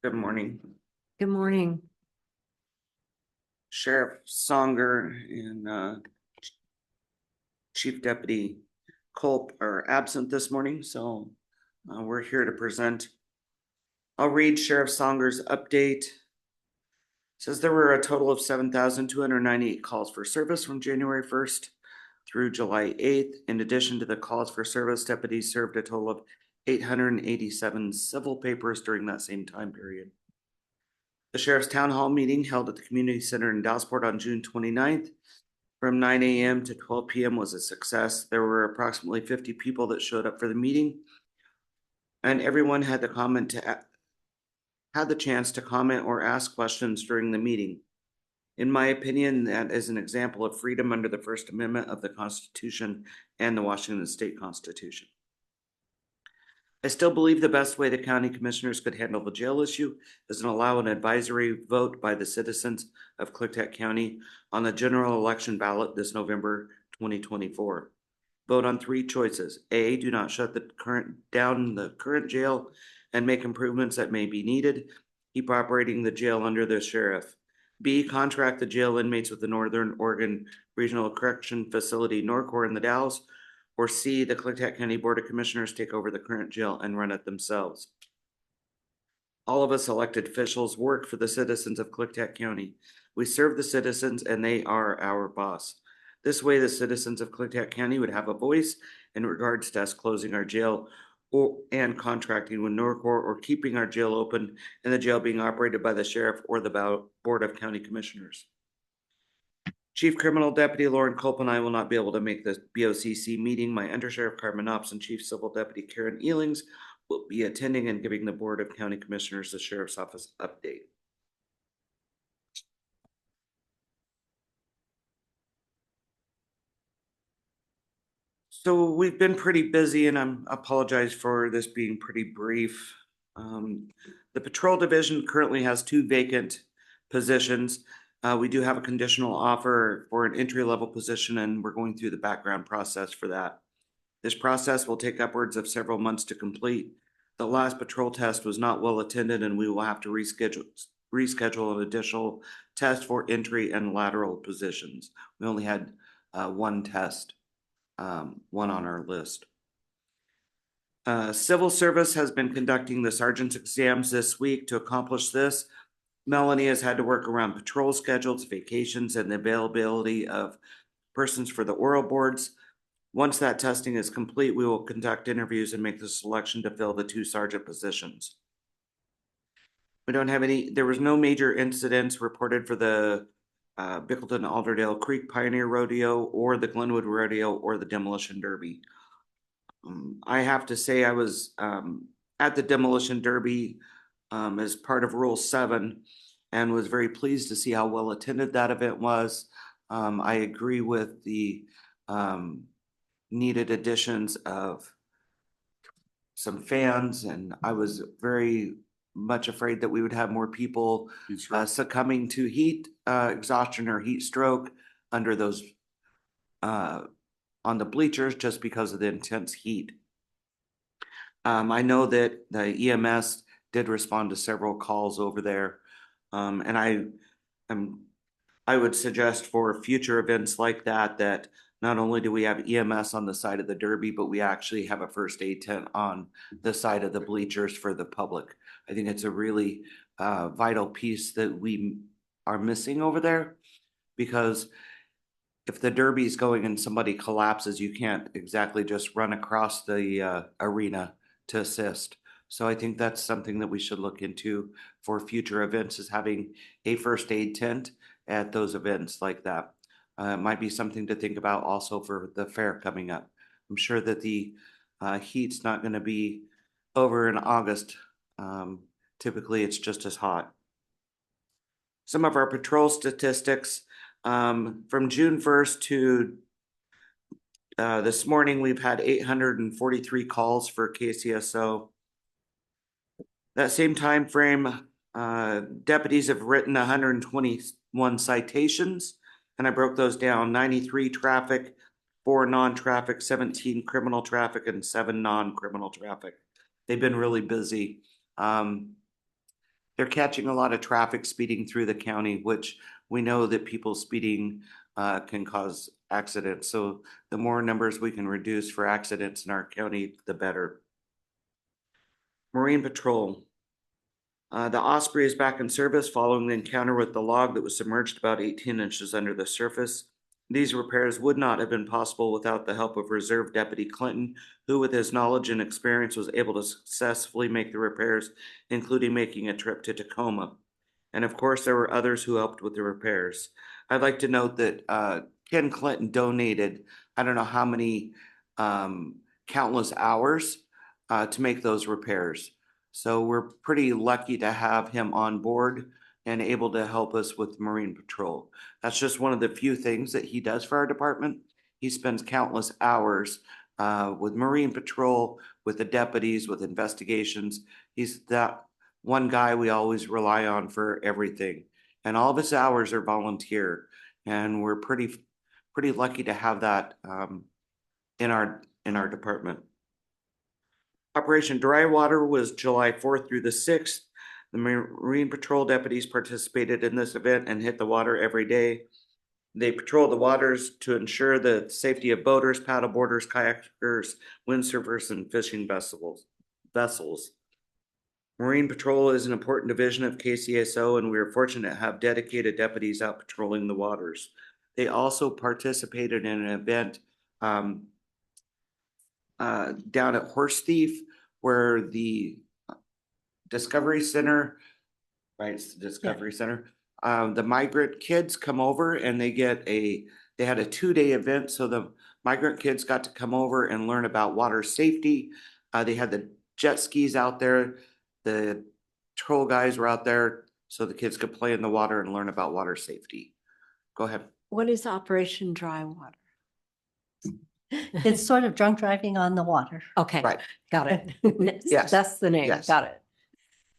Good morning. Good morning. Sheriff Songer and Chief Deputy Culp are absent this morning, so we're here to present. I'll read Sheriff Songer's update. Says there were a total of 7,298 calls for service from January 1st through July 8th. In addition to the calls for service, deputies served a total of 887 civil papers during that same time period. The Sheriff's Town Hall meeting held at the Community Center in Dallasport on June 29th from 9 a.m. to 12 p.m. was a success. There were approximately 50 people that showed up for the meeting, and everyone had the chance to comment or ask questions during the meeting. In my opinion, that is an example of freedom under the First Amendment of the Constitution and the Washington State Constitution. I still believe the best way the county commissioners could handle the jail issue is to allow an advisory vote by the citizens of Klickitat County on the general election ballot this November 2024. Vote on three choices. A, do not shut the current jail and make improvements that may be needed. Keep operating the jail under the sheriff. B, contract the jail inmates with the Northern Oregon Regional Correction Facility, NORCOR, in the Dalles. Or C, the Klickitat County Board of Commissioners take over the current jail and run it themselves. All of us elected officials work for the citizens of Klickitat County. We serve the citizens and they are our boss. This way, the citizens of Klickitat County would have a voice in regards to us closing our jail and contracting with NORCOR, or keeping our jail open and the jail being operated by the sheriff or the Board of County Commissioners. Chief Criminal Deputy Lauren Culp and I will not be able to make the BOCC meeting. My Undersheriff Carmen Ops and Chief Civil Deputy Karen Ealings will be attending and giving the Board of County Commissioners the Sheriff's Office update. So we've been pretty busy, and I apologize for this being pretty brief. The patrol division currently has 2 vacant positions. We do have a conditional offer for an entry-level position, and we're going through the background process for that. This process will take upwards of several months to complete. The last patrol test was not well attended, and we will have to reschedule an additional test for entry and lateral positions. We only had 1 test, one on our list. Civil service has been conducting the sergeant's exams this week. To accomplish this, Melanie has had to work around patrol schedules, vacations, and the availability of persons for the oral boards. Once that testing is complete, we will conduct interviews and make the selection to fill the 2 sergeant positions. We don't have there was no major incidents reported for the Bickleton Alderdale Creek Pioneer Rodeo or the Glenwood Rodeo or the Demolition Derby. I have to say I was at the Demolition Derby as part of Rule 7 and was very pleased to see how well attended that event was. I agree with the needed additions of some fans, and I was very much afraid that we would have more people succumbing to heat exhaustion or heat stroke under those on the bleachers just because of the intense heat. I know that the EMS did respond to several calls over there, and I would suggest for future events like that not only do we have EMS on the side of the Derby, but we actually have a first aid tent on the side of the bleachers for the public. I think it's a really vital piece that we are missing over there, because if the Derby is going and somebody collapses, you can't exactly just run across the arena to assist. So I think that's something that we should look into for future events, is having a first aid tent at those events like that. It might be something to think about also for the fair coming up. I'm sure that the heat's not going to be over in August. Typically, it's just as hot. Some of our patrol statistics from June 1st to this morning, we've had 843 calls for KCSO. That same time frame, deputies have written 121 citations, and I broke those down: 93 traffic, 4 non-traffic, 17 criminal traffic, and 7 non-criminal traffic. They've been really busy. They're catching a lot of traffic speeding through the county, which we know that people speeding can cause accidents. So the more numbers we can reduce for accidents in our county, the better. Marine Patrol. The Osprey is back in service following the encounter with the log that was submerged about 18 inches under the surface. These repairs would not have been possible without the help of Reserve Deputy Clinton, who with his knowledge and experience was able to successfully make the repairs, including making a trip to Tacoma. And of course, there were others who helped with the repairs. I'd like to note that Ken Clinton donated, I don't know how many countless hours to make those repairs. So we're pretty lucky to have him on board and able to help us with Marine Patrol. That's just one of the few things that he does for our department. He spends countless hours with Marine Patrol, with the deputies, with investigations. He's that one guy we always rely on for everything. And all of his hours are volunteer. And we're pretty lucky to have that in our department. Operation Dry Water was July 4th through the 6th. The Marine Patrol deputies participated in this event and hit the water every day. They patrol the waters to ensure the safety of boaters, paddleboarders, kayakers, windsurfers, and fishing vessels. Marine Patrol is an important division of KCSO, and we are fortunate to have dedicated deputies out patrolling the waters. They also participated in an event down at Horse Thief, where the Discovery Center, right? It's the Discovery Center. The migrant kids come over and they had a 2-day event. So the migrant kids got to come over and learn about water safety. They had the jet skis out there. The troll guys were out there so the kids could play in the water and learn about water safety. Go ahead. What is Operation Dry Water? It's sort of drunk driving on the water. Okay, Right. got it. Yes. That's the name. Yes. Got it.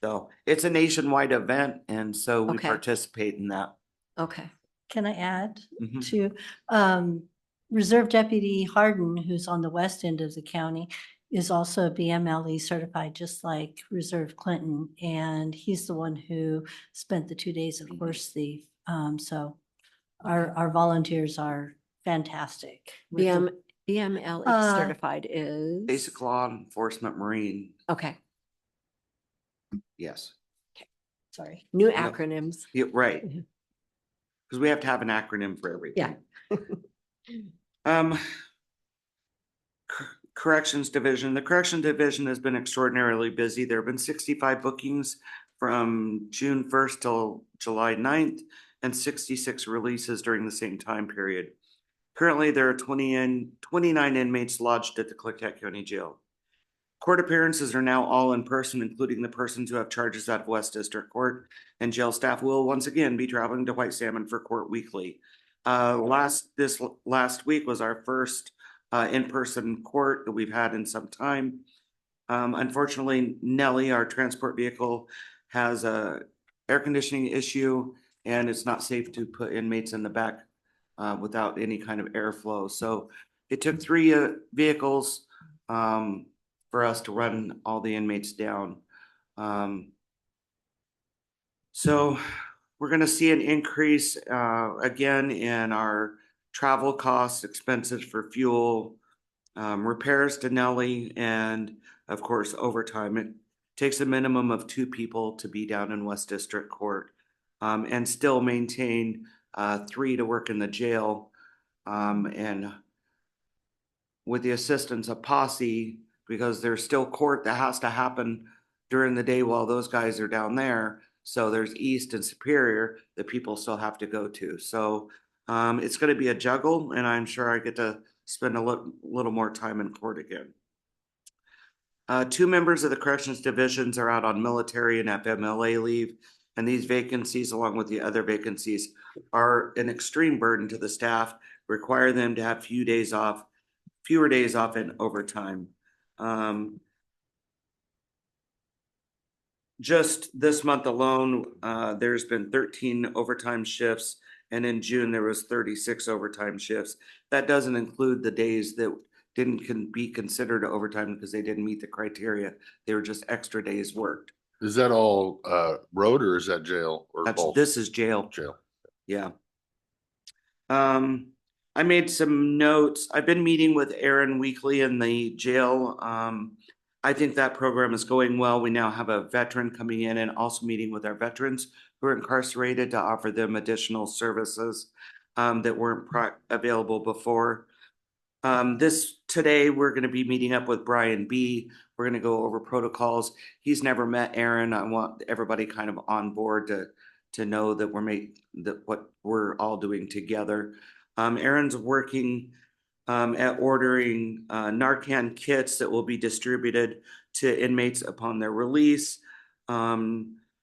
So it's a nationwide event, and so we Okay. participate in that. Okay. Can I add Mhm. to Reserve Deputy Harden, who's on the west end of the county, is also a BMLE certified, just like Reserve Clinton. And he's the one who spent the 2 days at Horse Thief. So our volunteers are fantastic. BMLE certified is? Basic Law Enforcement Marine. Okay, Yes. sorry. New No. acronyms. Yeah, right. Because we have to have an acronym for everything. Yeah. Corrections Division. The Corrections Division has been extraordinarily busy. There have been 65 bookings from June 1st till July 9th and 66 releases during the same time period. Currently, there are 29 inmates lodged at the Klickitat County Jail. Court appearances are now all in person, including the persons who have charges out of West District Court, and jail staff will once again be traveling to White Salmon for court weekly. This last week was our first in-person court that we've had in some time. Unfortunately, Nellie, our transport vehicle, has a air conditioning issue, and it's not safe to put inmates in the back without any kind of airflow. So it took 3 vehicles for us to run all the inmates down. So we're going to see an increase again in our travel costs, expenses for fuel, repairs to Nellie, and of course, overtime. It takes a minimum of 2 people to be down in West District Court and still maintain 3 to work in the jail. And with the assistance of posse, because there's still court that has to happen during the day while those guys are down there. So there's East and Superior that people still have to go to. So it's going to be a juggle, and I'm sure I get to spend a little more time in court again. 2 members of the Corrections Divisions are out on military and FMLA leave, and these vacancies, along with the other vacancies, are an extreme burden to the staff, require them to have fewer days off in overtime. Just this month alone, there's been 13 overtime shifts, and in June there was 36 overtime shifts. That doesn't include the days that didn't be considered overtime because they didn't meet the criteria. They were just extra days worked. Is that all road or is that jail or both? This is jail. Jail. Yeah. I made some notes. I've been meeting with Aaron weekly in the jail. I think that program is going well. We now have a veteran coming in and also meeting with our veterans who are incarcerated to offer them additional services that weren't available before. Today, we're going to be meeting up with Brian B. We're going to go over protocols. He's never met Aaron. I want everybody kind of on board to know that what we're all doing together. Aaron's working at ordering Narcan kits that will be distributed to inmates upon their release.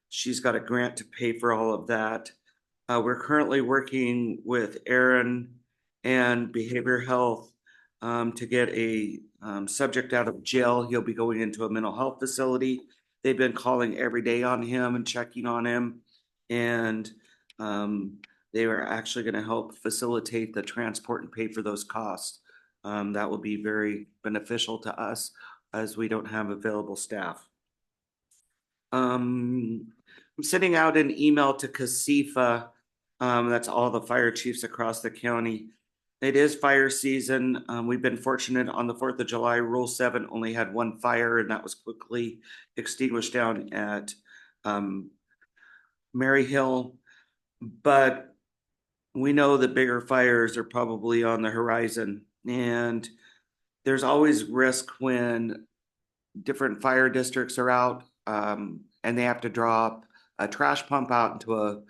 She's got a grant to pay for all of that. We're currently working with Aaron and Behavior Health to get a subject out of jail. He'll be going into a mental health facility. They've been calling every day on him and checking on him. And they are actually going to help facilitate the transport and pay for those costs. That will be very beneficial to us as we don't have available staff. I'm sending out an email to CASIFA. That's all the fire chiefs across the county. It is fire season. We've been fortunate on the 4th of July, Rule 7 only had one fire, and that was quickly extinguished down at Mary Hill. But we know that bigger fires are probably on the horizon, and there's always risk when different fire districts are out and they have to drop a trash pump out into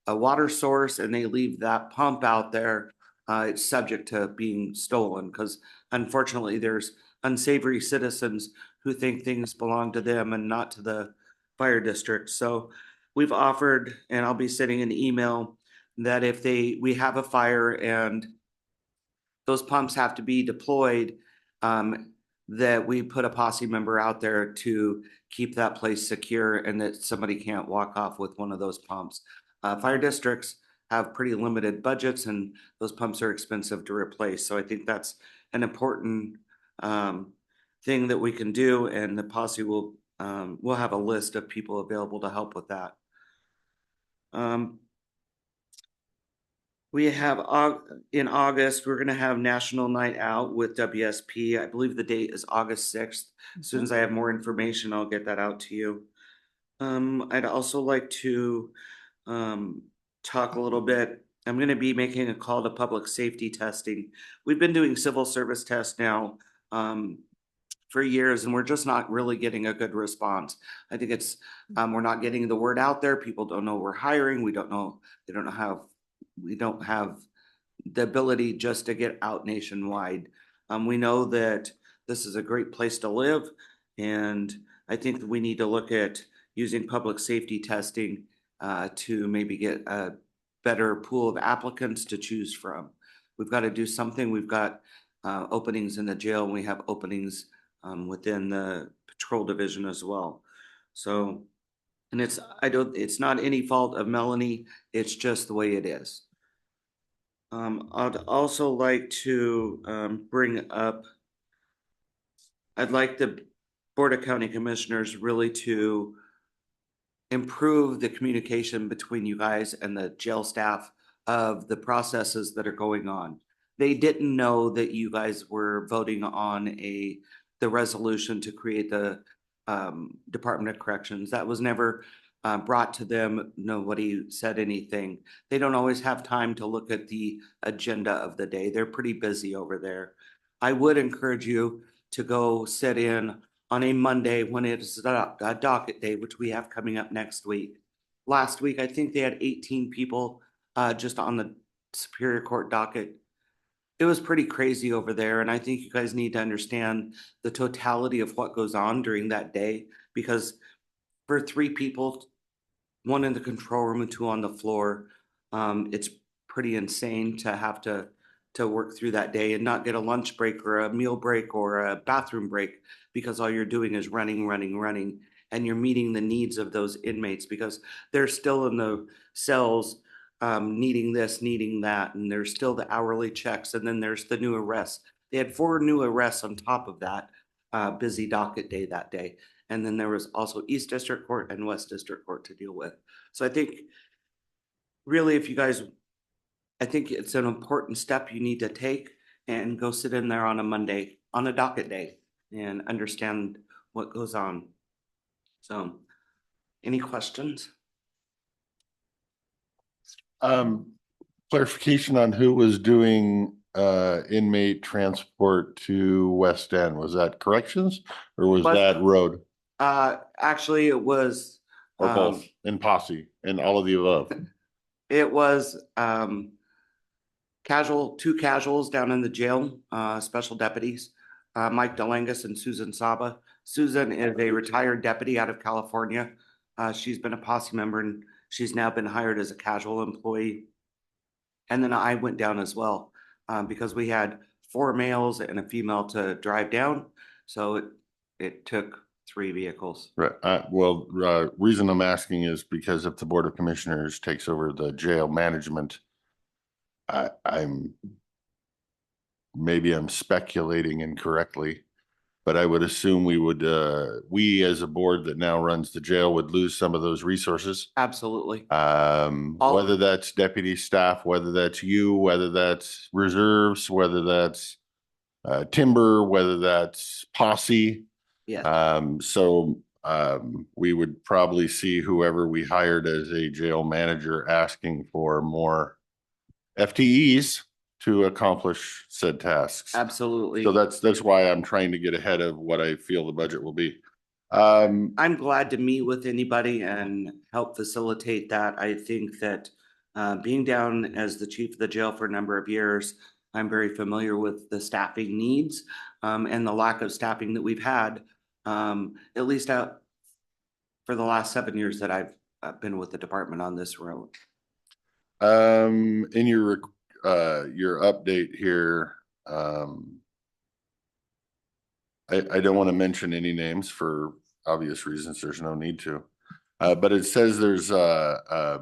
a water source, and they leave that pump out there. It's subject to being stolen because unfortunately there's unsavory citizens who think things belong to them and not to the fire district. So we've offered, and I'll be sending an email, that if we have a fire and those pumps have to be deployed, that we put a posse member out there to keep that place secure and that somebody can't walk off with one of those pumps. Fire districts have pretty limited budgets and those pumps are expensive to replace. So I think that's an important thing that we can do, and the posse will have a list of people available to help with that. We have in August, we're going to have National Night Out with WSP. I believe the date is August 6th. As soon as I have more information, I'll get that out to you. I'd also like to talk a little bit. I'm going to be making a call to public safety testing. We've been doing civil service tests now for years, and we're just not really getting a good response. I think it's we're not getting the word out there. People don't know we're hiring. We don't know the ability just to get out nationwide. We know that this is a great place to live, and I think that we need to look at using public safety testing to maybe get a better pool of applicants to choose from. We've got to do something. We've got openings in the jail, and we have openings within the patrol division as well. So, and it's not any fault of Melanie. It's just the way it is. I'd also like to bring up, I'd like the Board of County Commissioners really to improve the communication between you guys and the jail staff of the processes that are going on. They didn't know that you guys were voting on the resolution to create the Department of Corrections. That was never brought to them. Nobody said anything. They don't always have time to look at the agenda of the day. They're pretty busy over there. I would encourage you to go sit in on a Monday when it's a docket day, which we have coming up next week. Last week, I think they had 18 people just on the Superior Court docket. It was pretty crazy over there, and I think you guys need to understand the totality of what goes on during that day, because for 3 people, 1 in the control room and 2 on the floor, it's pretty insane to have to work through that day and not get a lunch break or a meal break or a bathroom break, because all you're doing is running, and you're meeting the needs of those inmates because they're still in the cells needing this, needing that, and there's still the hourly checks, and then there's the new arrests. They had 4 new arrests on top of that busy docket day that day. And then there was also East District Court and West District Court to deal with. So I think really I think it's an important step you need to take and go sit in there on a Monday, on a docket day, and understand what goes on. So, any questions? Clarification on who was doing inmate transport to West End. Was that corrections or was that road? Actually, it was Or both in posse and all of the above? it was two casuals down in the jail, special deputies, Mike DeLangus and Susan Saba. Susan is a retired deputy out of California. She's been a posse member and she's now been hired as a casual employee. And then I went down as well, because we had 4 males and a female to drive down. So it took 3 vehicles. Right. Reason I'm asking is because if the Board of Commissioners takes over the jail management, maybe I'm speculating incorrectly, but I would assume we as a board that now runs the jail would lose some of those resources. Absolutely. Whether that's deputy staff, whether that's you, whether that's reserves, whether that's timber, whether that's posse. Yeah. We would probably see whoever we hired as a jail manager asking for more FTEs to accomplish said tasks. Absolutely. So that's why I'm trying to get ahead of what I feel the budget will be. I'm glad to meet with anybody and help facilitate that. I think that being down as the chief of the jail for a number of years, I'm very familiar with the staffing needs and the lack of staffing that we've had, at least out for the last 7 years that I've been with the department on this road. In your update here, I don't want to mention any names for obvious reasons. There's no need to, but it says there's a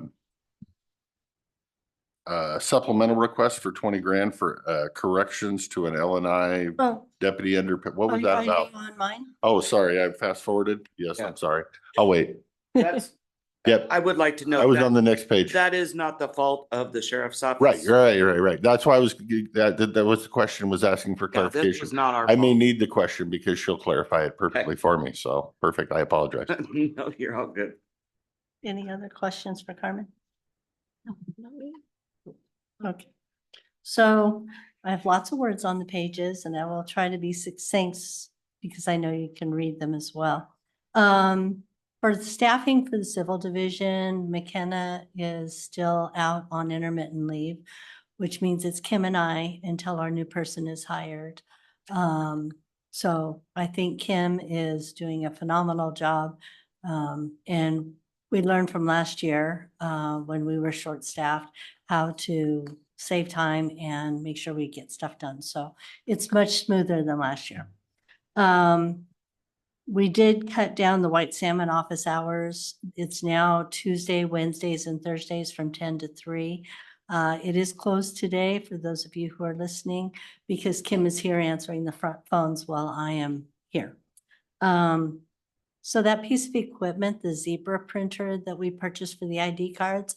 supplemental request for 20 grand for corrections to an LNI deputy under. What was that about? On mine? Oh, sorry, I fast forwarded. Yes, I'm sorry. I'll wait. That's Yep. I would like to know. I was on the next page. That is not the fault of the sheriff's office. Right. That's why I was, that was the question, was asking for clarification. This was not our I may fault. need the question because she'll clarify it perfectly for me. So perfect. I apologize. No, you're all good. Any other questions for Carmen? No, not me. Okay. So I have lots of words on the pages and I will try to be succinct because I know you can read them as well. For the staffing for the civil division, McKenna is still out on intermittent leave, which means it's Kim and I until our new person is hired. So I think Kim is doing a phenomenal job. And we learned from last year when we were short-staffed how to save time and make sure we get stuff done. So it's much smoother than last year. We did cut down the white salmon office hours. It's now Tuesday, Wednesdays, and Thursdays from 10 to 3. It is closed today for those of you who are listening because Kim is here answering the front phones while I am here. So that piece of equipment, the Zebra printer that we purchased for the ID cards,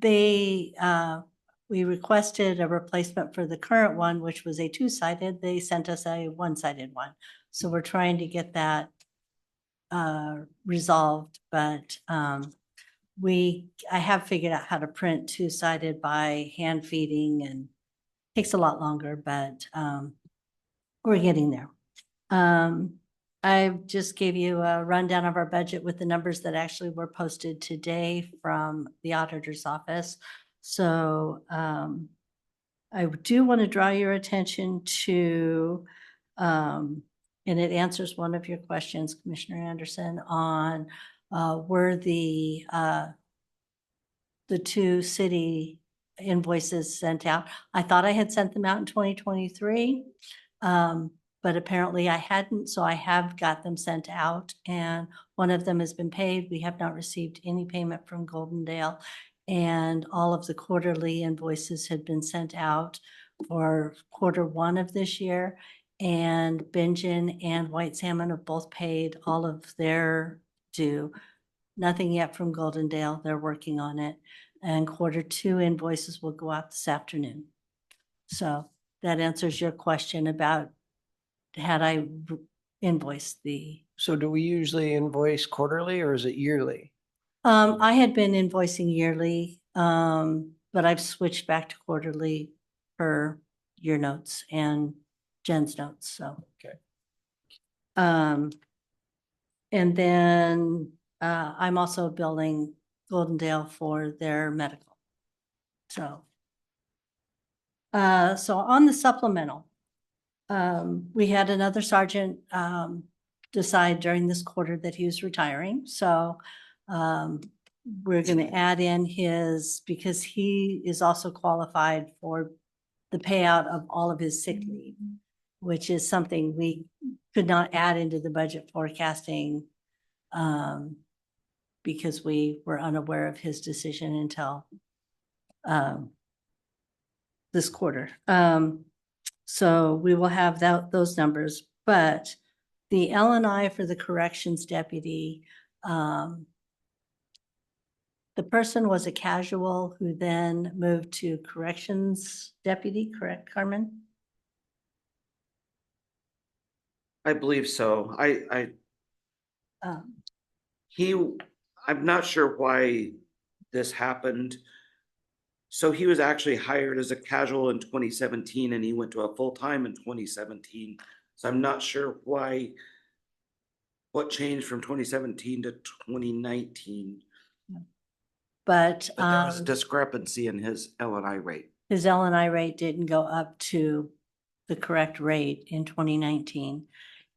we requested a replacement for the current one, which was a 2-sided. They sent us a 1-sided one. So we're trying to get that resolved, but I have figured out how to print 2-sided by hand feeding and it takes a lot longer, but we're getting there. I just gave you a rundown of our budget with the numbers that actually were posted today from the auditor's office. So I do want to draw your attention to, and it answers one of your questions, Commissioner Anderson, on were the 2 city invoices sent out. I thought I had sent them out in 2023, but apparently I hadn't, so I have got them sent out and one of them has been paid. We have not received any payment from Goldendale and all of the quarterly invoices had been sent out for Q1 of this year. And Bingen and White Salmon have both paid all of their due. Nothing yet from Goldendale. They're working on it. And Q2 invoices will go out this afternoon. So that answers your question about had I invoice the, So do we usually invoice quarterly or is it yearly? I had been invoicing yearly, but I've switched back to quarterly per your notes and Jen's notes, so. Okay. And then, I'm also billing Goldendale for their medical. So. So on the supplemental, we had another sergeant, decide during this quarter that he was retiring, so, we're gonna add in his, because he is also qualified for the payout of all of his sick leave, which is something we could not add into the budget forecasting, because we were unaware of his decision until, this quarter. So we will have those numbers, but the L&I for the corrections deputy, the person was a casual who then moved to corrections deputy, correct, Carmen? I believe so. Um, I'm not sure why this happened. So he was actually hired as a casual in 2017 and he went to a full-time in 2017. So I'm not sure what changed from 2017 to 2019. But But there was a discrepancy in his L&I rate. his L&I rate didn't go up to the correct rate in 2019.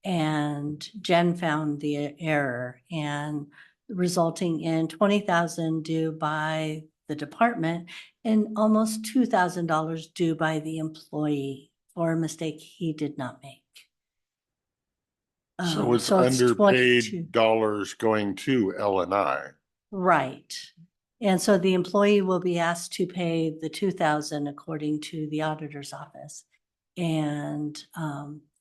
And Jen found the error and resulting in 20,000 due by the department and almost $2,000 due by the employee for a mistake he did not make. So it's 22. underpaid dollars going to L&I. Right. And so the employee will be asked to pay the 2,000 according to the auditor's office. And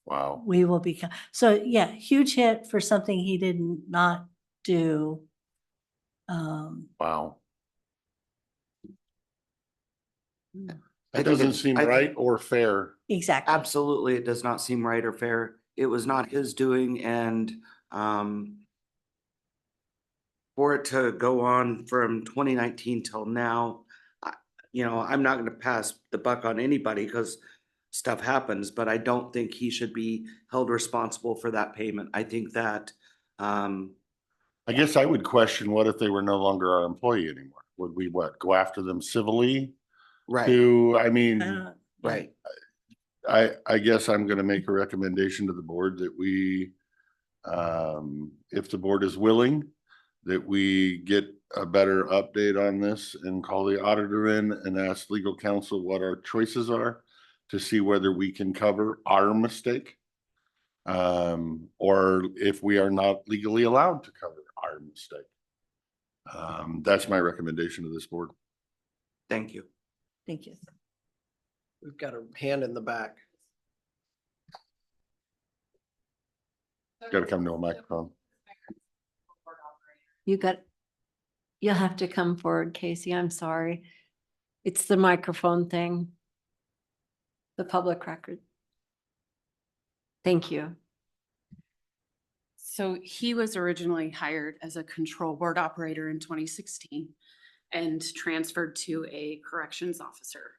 Wow. we will be, so yeah, huge hit for something he did not do. Wow. I That think doesn't it's- seem I- right or fair. Exactly. Absolutely, it does not seem right or fair. It was not his doing and for it to go on from 2019 till now, I'm not gonna pass the buck on anybody because stuff happens, but I don't think he should be held responsible for that payment. I think that I guess I would question, what if they were no longer our employee anymore? Would we go after them civilly? Right. I mean, Right. I guess I'm gonna make a recommendation to the board that we, if the board is willing, that we get a better update on this and call the auditor in and ask legal counsel what our choices are to see whether we can cover our mistake. Or if we are not legally allowed to cover our mistake. That's my recommendation to this board. Thank you. Thank you. We've got a hand in the back. Got to come to a microphone. You'll have to come forward, Casey. I'm sorry. It's the microphone thing. The public record. Thank you. So he was originally hired as a control board operator in 2016 and transferred to a corrections officer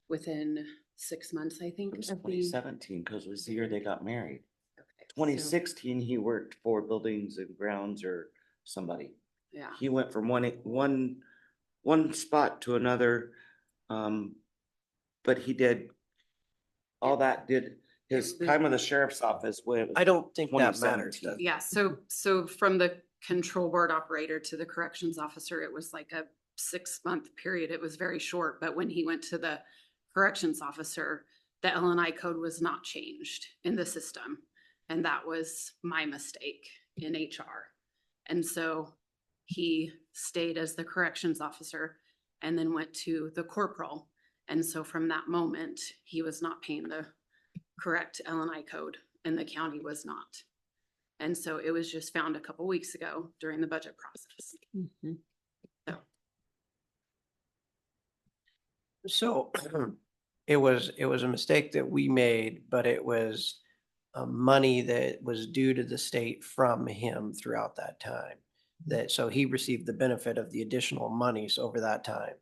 within 6 months, I think. It was of the- 2017 because it was the year they got married. Okay, so- 2016, he worked for Buildings and Grounds or somebody. Yeah. He went from one spot to another. But he did all that, did his time in the sheriff's office when. I don't think that matters. 2017. Yeah, so from the control board operator to the corrections officer, it was like a 6-month period. It was very short, but when he went to the corrections officer, the L&I code was not changed in the system. And that was my mistake in HR. And so he stayed as the corrections officer and then went to the corporal. And so from that moment, he was not paying the correct L&I code and the county was not. And so it was just found a couple weeks ago during the budget process. So it was a mistake that we made, but it was money that was due to the state from him throughout that time. That, so he received the benefit of the additional monies over that time.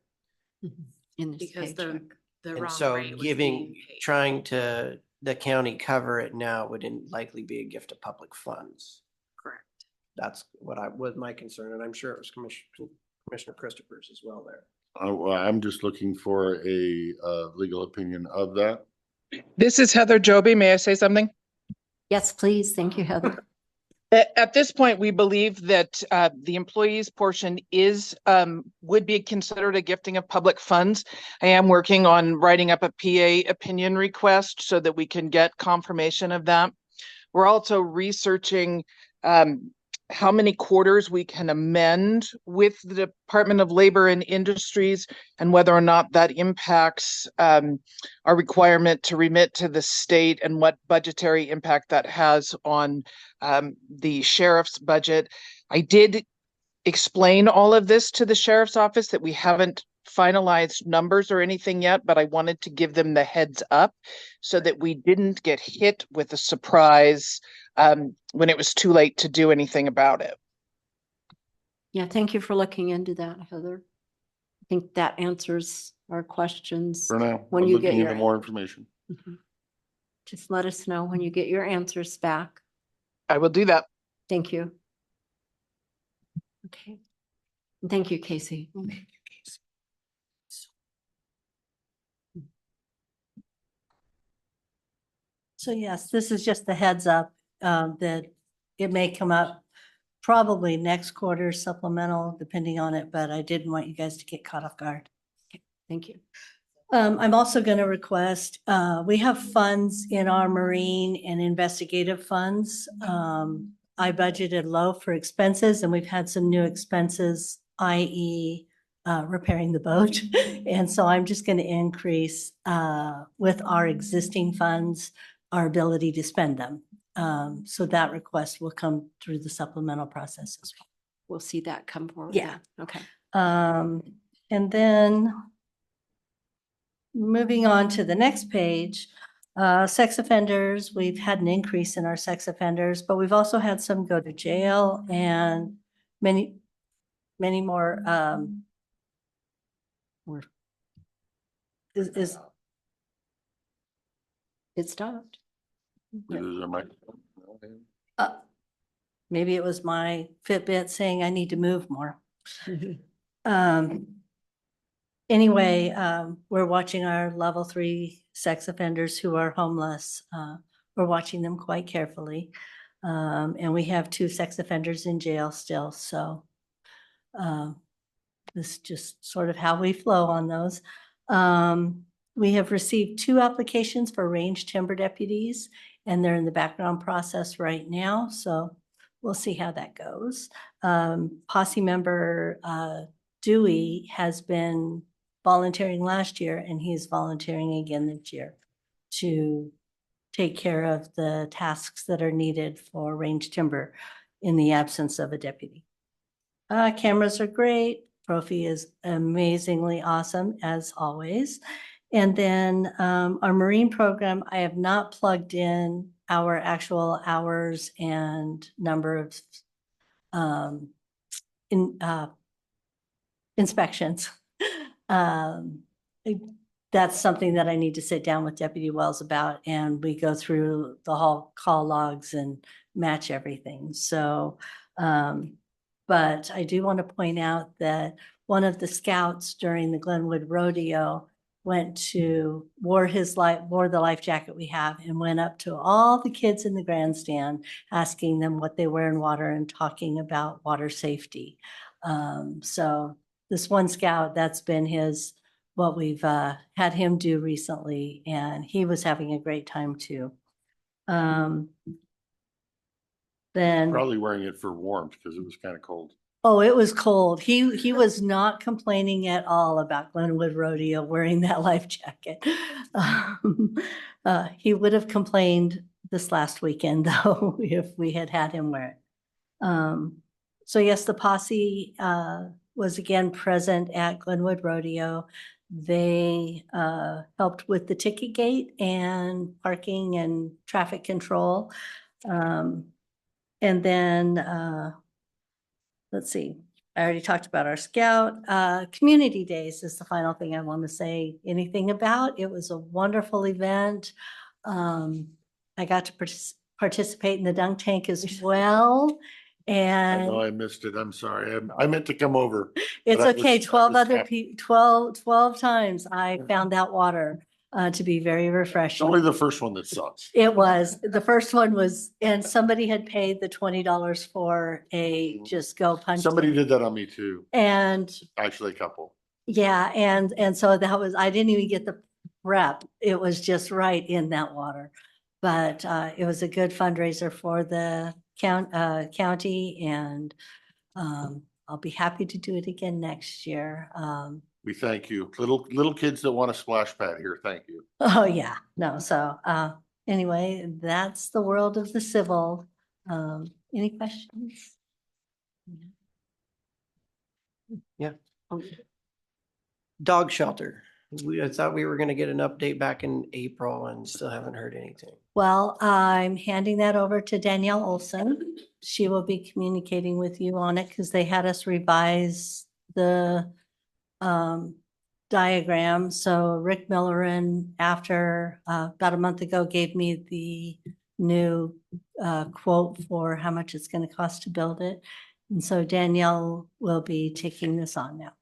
In this Because paycheck. the And wrong so rate was giving, being paid. trying to, the county cover it now would likely be a gift of public funds. Correct. That's what was my concern, and I'm sure it was Commissioner Christopher's as well there. Well, I'm just looking for a legal opinion of that. This is Heather Joby. May I say something? Yes, please. Thank you, Heather. At this point, we believe that the employees portion is would be considered a gifting of public funds. I am working on writing up a PA opinion request so that we can get confirmation of that. We're also researching how many quarters we can amend with the Department of Labor and Industries, and whether or not that impacts our requirement to remit to the state, and what budgetary impact that has on the sheriff's budget. I did explain all of this to the sheriff's office, that we haven't finalized numbers or anything yet, but I wanted to give them the heads up so that we didn't get hit with a surprise when it was too late to do anything about it. Yeah, thank you for looking into that, Heather. I think that answers our questions. For now, When I'm you get looking your into more information. Just let us know when you get your answers back. I will do that. Thank you. Okay. Thank you, Casey. So yes, this is just the heads up that it may come up probably next quarter supplemental, depending on it, but I didn't want you guys to get caught off guard. Okay, thank you. I'm also going to request, we have funds in our marine and investigative funds. I budgeted low for expenses, and we've had some new expenses, i.e. Repairing the boat. And so I'm just going to increase with our existing funds, our ability to spend them. So that request will come through the supplemental process as well. We'll see that come forward. Yeah. then. Okay. And then moving on to the next page, sex offenders, we've had an increase in our sex offenders, but we've also had some go to jail, and many more is it stopped? Maybe it was my Fitbit saying I need to move more. Anyway, we're watching our level 3 sex offenders who are homeless. We're watching them quite carefully. And we have 2 sex offenders in jail still. So this is just sort of how we flow on those. We have received 2 applications for range timber deputies, and they're in the background process right now. So we'll see how that goes. Posse member Dewey has been volunteering last year, and he is volunteering again this year to take care of the tasks that are needed for range timber in the absence of a deputy. Cameras are great. Profi is amazingly awesome, as always. And then our marine program, I have not plugged in our actual hours and number of inspections. That's something that I need to sit down with Deputy Wells about, and we go through the whole call logs and match everything. So, but I do want to point out that one of the scouts during the Glenwood Rodeo wore the life jacket we have, and went up to all the kids in the grandstand, asking them what they wear in water and talking about water safety. So this one scout, that's been what we've had him do recently, and he was having a great time too. Then Probably wearing it for warmth because it was kind of cold. Oh, it was cold. He was not complaining at all about Glenwood Rodeo wearing that life jacket. He would have complained this last weekend though, if we had him wear it. So yes, the posse was again present at Glenwood Rodeo. They helped with the ticket gate and parking and traffic control. And then, let's see, I already talked about our scout. Community Days is the final thing I want to say anything about. It was a wonderful event. I got to participate in the dunk tank as well. I And know I missed it. I'm sorry. I meant to come over. it's but I was- okay. I 12 was other happy. people, 12 times I found that water to be very It's refreshing. only the first one that sucks. It was, the first one was, and somebody had paid the $20 for a just go punch. Somebody did that on me too. And Actually, a couple. yeah, and so that was, I didn't even get the prep. It was just right in that water. But it was a good fundraiser for the county, and I'll be happy to do it again next year. We thank you. Little kids that want a splash pad here. Thank you. Oh, yeah, no, so anyway, that's the world of the civil. Any questions? Yeah. Dog shelter. I thought we were gonna get an update back in April and still haven't heard anything. Well, I'm handing that over to Danielle Olson. She will be communicating with you on it because they had us revise the diagram. So Rick Millerin, after about a month ago, gave me the new quote for how much it's going to cost to build it. And so Danielle will be taking this on now.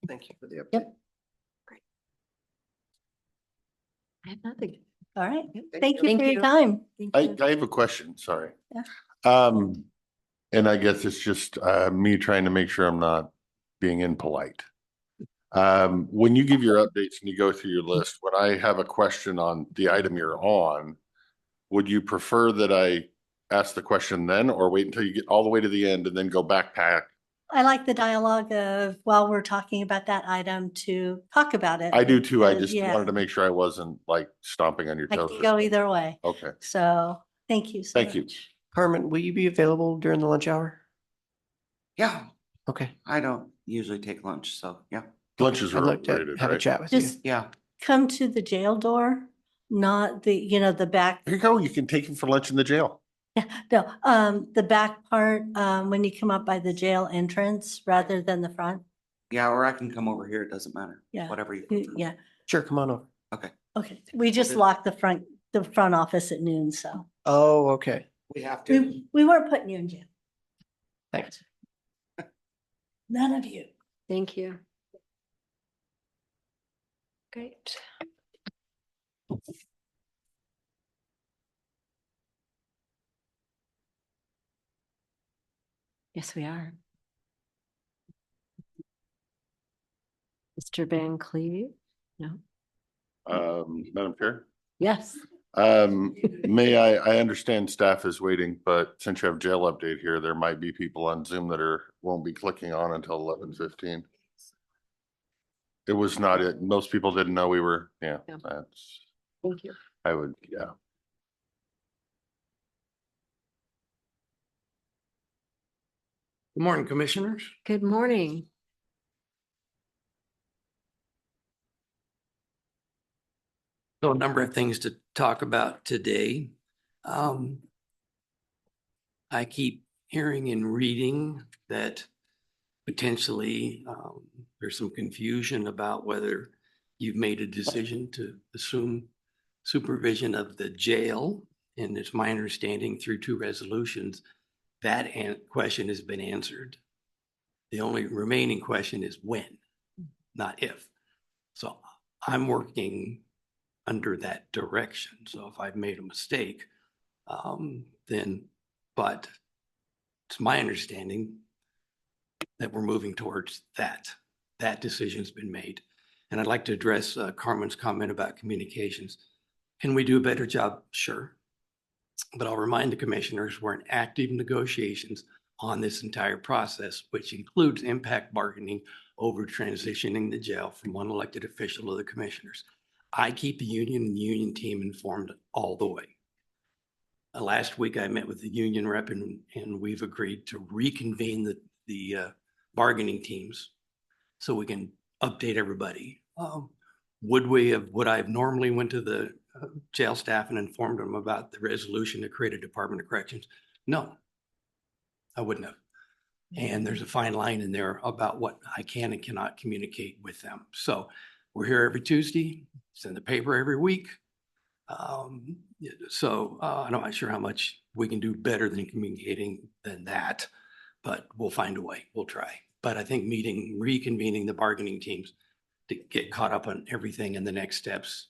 Thank you for the update. Yep. I have nothing. All right. Thank you Thank for your you. time. I have a question, sorry. Yeah. And I guess it's just me trying to make sure I'm not being impolite. When you give your updates and you go through your list, when I have a question on the item you're on, would you prefer that I ask the question then, or wait until you get all the way to the end and then go backpack? I like the dialogue of while we're talking about that item to talk about it. I do too. I because, just wanted to make sure I wasn't like stomping on your I toes. can go either way. Okay. So thank you so Thank you. much. Carmen, will you be available during the lunch hour? Yeah, Okay. I don't usually take lunch, so yeah. Lunches I'd are like to overrated, have a right? chat with you. Just Yeah. come to the jail door, not the, the back. Here you go. You can take him for lunch in the jail. No, the back part, when you come up by the jail entrance rather than the front. Yeah, or I can come over here. It doesn't matter. Yeah. Whatever you. Yeah. Sure, come on over. Okay. Okay. We just Okay. locked the front office at noon, so Oh, okay. We have to. we weren't putting you in jail. Thanks. None of you. Thank you. Great. Yes, we are. Mr. Van Cleve? No? Madam Chair? Yes. May I understand staff is waiting, but since you have jail update here, there might be people on Zoom that won't be clicking on until 11:15. It was not it. Most people didn't know we were, yeah, Yeah. that's, Thank you. I would, yeah. Good morning, commissioners. Good morning. So a number of things to talk about today. I keep hearing and reading that potentially there's some confusion about whether you've made a decision to assume supervision of the jail. And it's my understanding through 2 resolutions, that question has been answered. The only remaining question is when, not if. So I'm working under that direction. So if I've made a mistake, then, but it's my understanding that we're moving towards that. That decision's been made. And I'd like to address Carmen's comment about communications. Can we do a better job? Sure. But I'll remind the commissioners we're in active negotiations on this entire process, which includes impact bargaining over transitioning the jail from one elected official to the commissioners. I keep the union and union team informed all the way. Last week, I met with the union rep and we've agreed to reconvene the bargaining teams so we can update everybody. Would I have normally went to the jail staff and informed them about the resolution to create a Department of Corrections? No, I wouldn't have. And there's a fine line in there about what I can and cannot communicate with them. So we're here every Tuesday, it's in the paper every week. I'm not sure how much we can do better than communicating than that, but we'll find a way, we'll try. But I think reconvening the bargaining teams to get caught up on everything and the next steps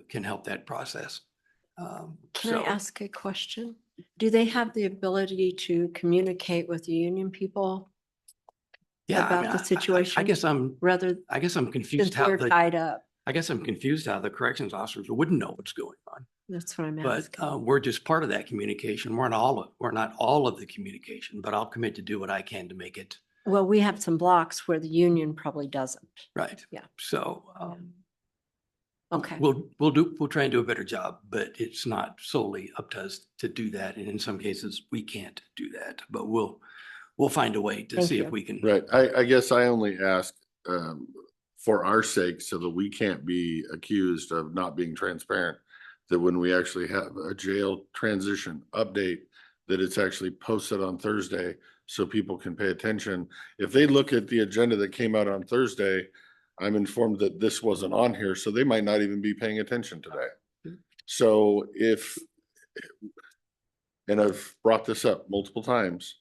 can help that process. Can I ask a question? Do they have the ability to communicate with the union people Yeah, about the situation? I guess I'm confused Since how we're tied up. I guess I'm confused how the corrections officers wouldn't know what's going on. That's what I'm But asking. we're just part of that communication. We're not all of the communication, but I'll commit to do what I can to make it Well, we have some blocks where the union probably doesn't. right. Yeah. So Okay. we'll try and do a better job, but it's not solely up to us to do that. And in some cases we can't do that, but we'll find a way to Thank see you. if we can. Right. I guess I only ask for our sake so that we can't be accused of not being transparent, that when we actually have a jail transition update, that it's actually posted on Thursday so people can pay attention. If they look at the agenda that came out on Thursday, I'm informed that this wasn't on here, so they might not even be paying attention today. So and I've brought this up multiple times,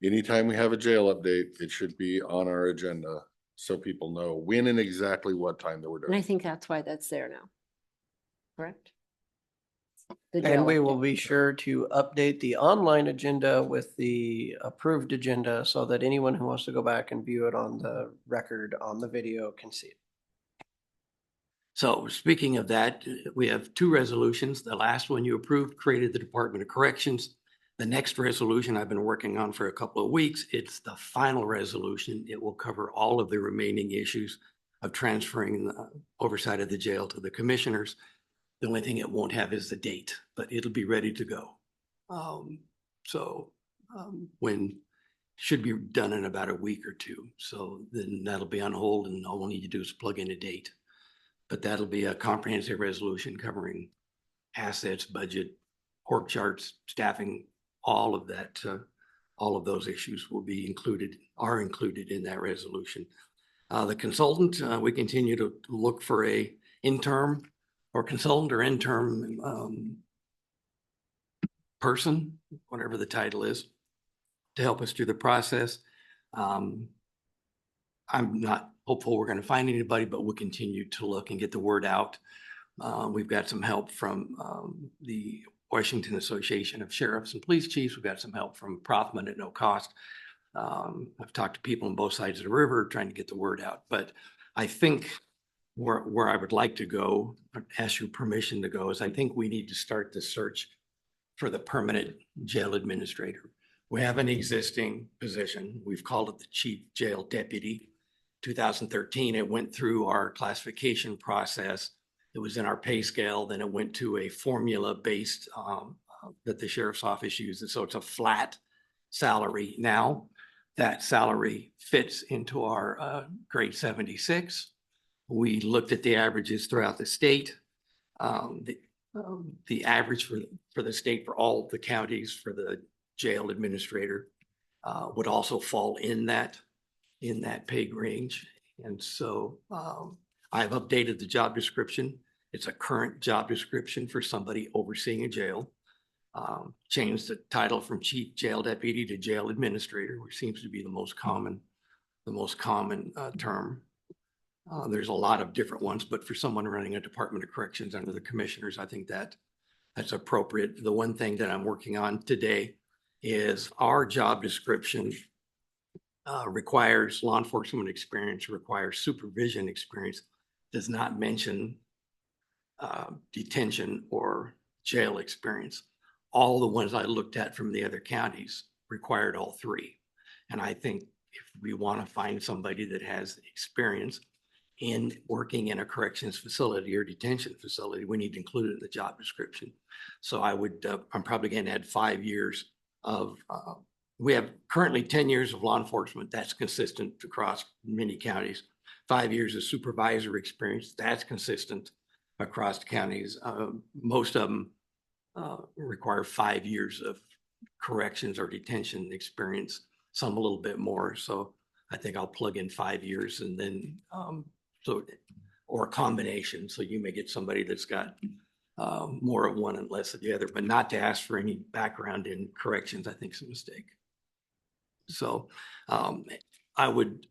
anytime we have a jail update, it should be on our agenda so people know when and exactly what time that we're And I doing. think that's why that's there now. Correct? The And jail we will update. be sure to update the online agenda with the approved agenda so that anyone who wants to go back and view it on the record, on the video, can see it. So speaking of that, we have two resolutions. The last one you approved created the Department of Corrections. The next resolution I've been working on for a couple of weeks, it's the final resolution. It will cover all of the remaining issues of transferring the oversight of the jail to the commissioners. The only thing it won't have is the date, but it'll be ready to go. When should be done in about a week or two. So then that'll be on hold and all we'll need to do is plug in a date. But that'll be a comprehensive resolution covering assets, budget, org charts, staffing, all of that. All of those issues are included in that resolution. The consultant, we continue to look for a interim or consultant or interim person, whatever the title is, to help us through the process. I'm not hopeful we're going to find anybody, but we'll continue to look and get the word out. We've got some help from the Washington Association of Sheriffs and Police Chiefs. We've got some help from Prothman at no cost. I've talked to people on both sides of the river trying to get the word out, but I think where I would like to go, ask your permission to go, is I think we need to start the search for the permanent jail administrator. We have an existing position. We've called it the Chief Jail Deputy. 2013, it went through our classification process. It was in our pay scale. Then it went to a formula based that the sheriff's office uses. So it's a flat salary now. That salary fits into our grade 76. We looked at the averages throughout the state. The average for the state for all the counties for the jail administrator would also fall in that pay range. And so I've updated the job description. It's a current job description for somebody overseeing a jail. Changed the title from Chief Jail Deputy to Jail Administrator, which seems to be the most common term. There's a lot of different ones, but for someone running a Department of Corrections under the commissioners, I think that's appropriate. The one thing that I'm working on today is our job description requires law enforcement experience, requires supervision experience, does not mention detention or jail experience. All the ones I looked at from the other counties required all three. And I think if we want to find somebody that has experience in working in a corrections facility or detention facility, we need to include it in the job description. So I'm probably going to add 5 years of, we have currently 10 years of law enforcement. That's consistent across many counties. 5 years of supervisor experience. That's consistent across the counties. Most of them require 5 years of corrections or detention experience, some a little bit more. So I think I'll plug in 5 years and then or a combination. So you may get somebody that's got more of one and less of the other, but not to ask for any background in corrections, I think is a mistake. So I would,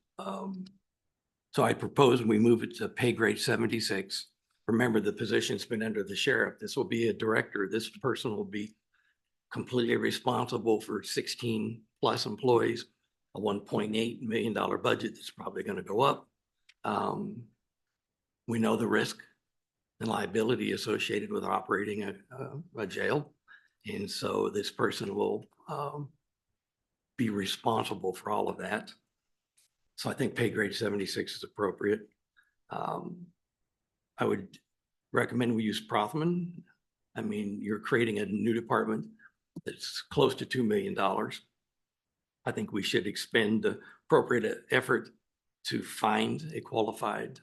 so I propose we move it to pay grade 76. Remember, the position's been under the sheriff. This will be a director. This person will be completely responsible for 16 plus employees, a $1.8 million budget that's probably going to go up. We know the risk and liability associated with operating a jail. And so this person will be responsible for all of that. So I think pay grade 76 is appropriate. I would recommend we use Prothman. I mean, you're creating a new department that's close to $2 million. I think we should expend the appropriate effort to find a qualified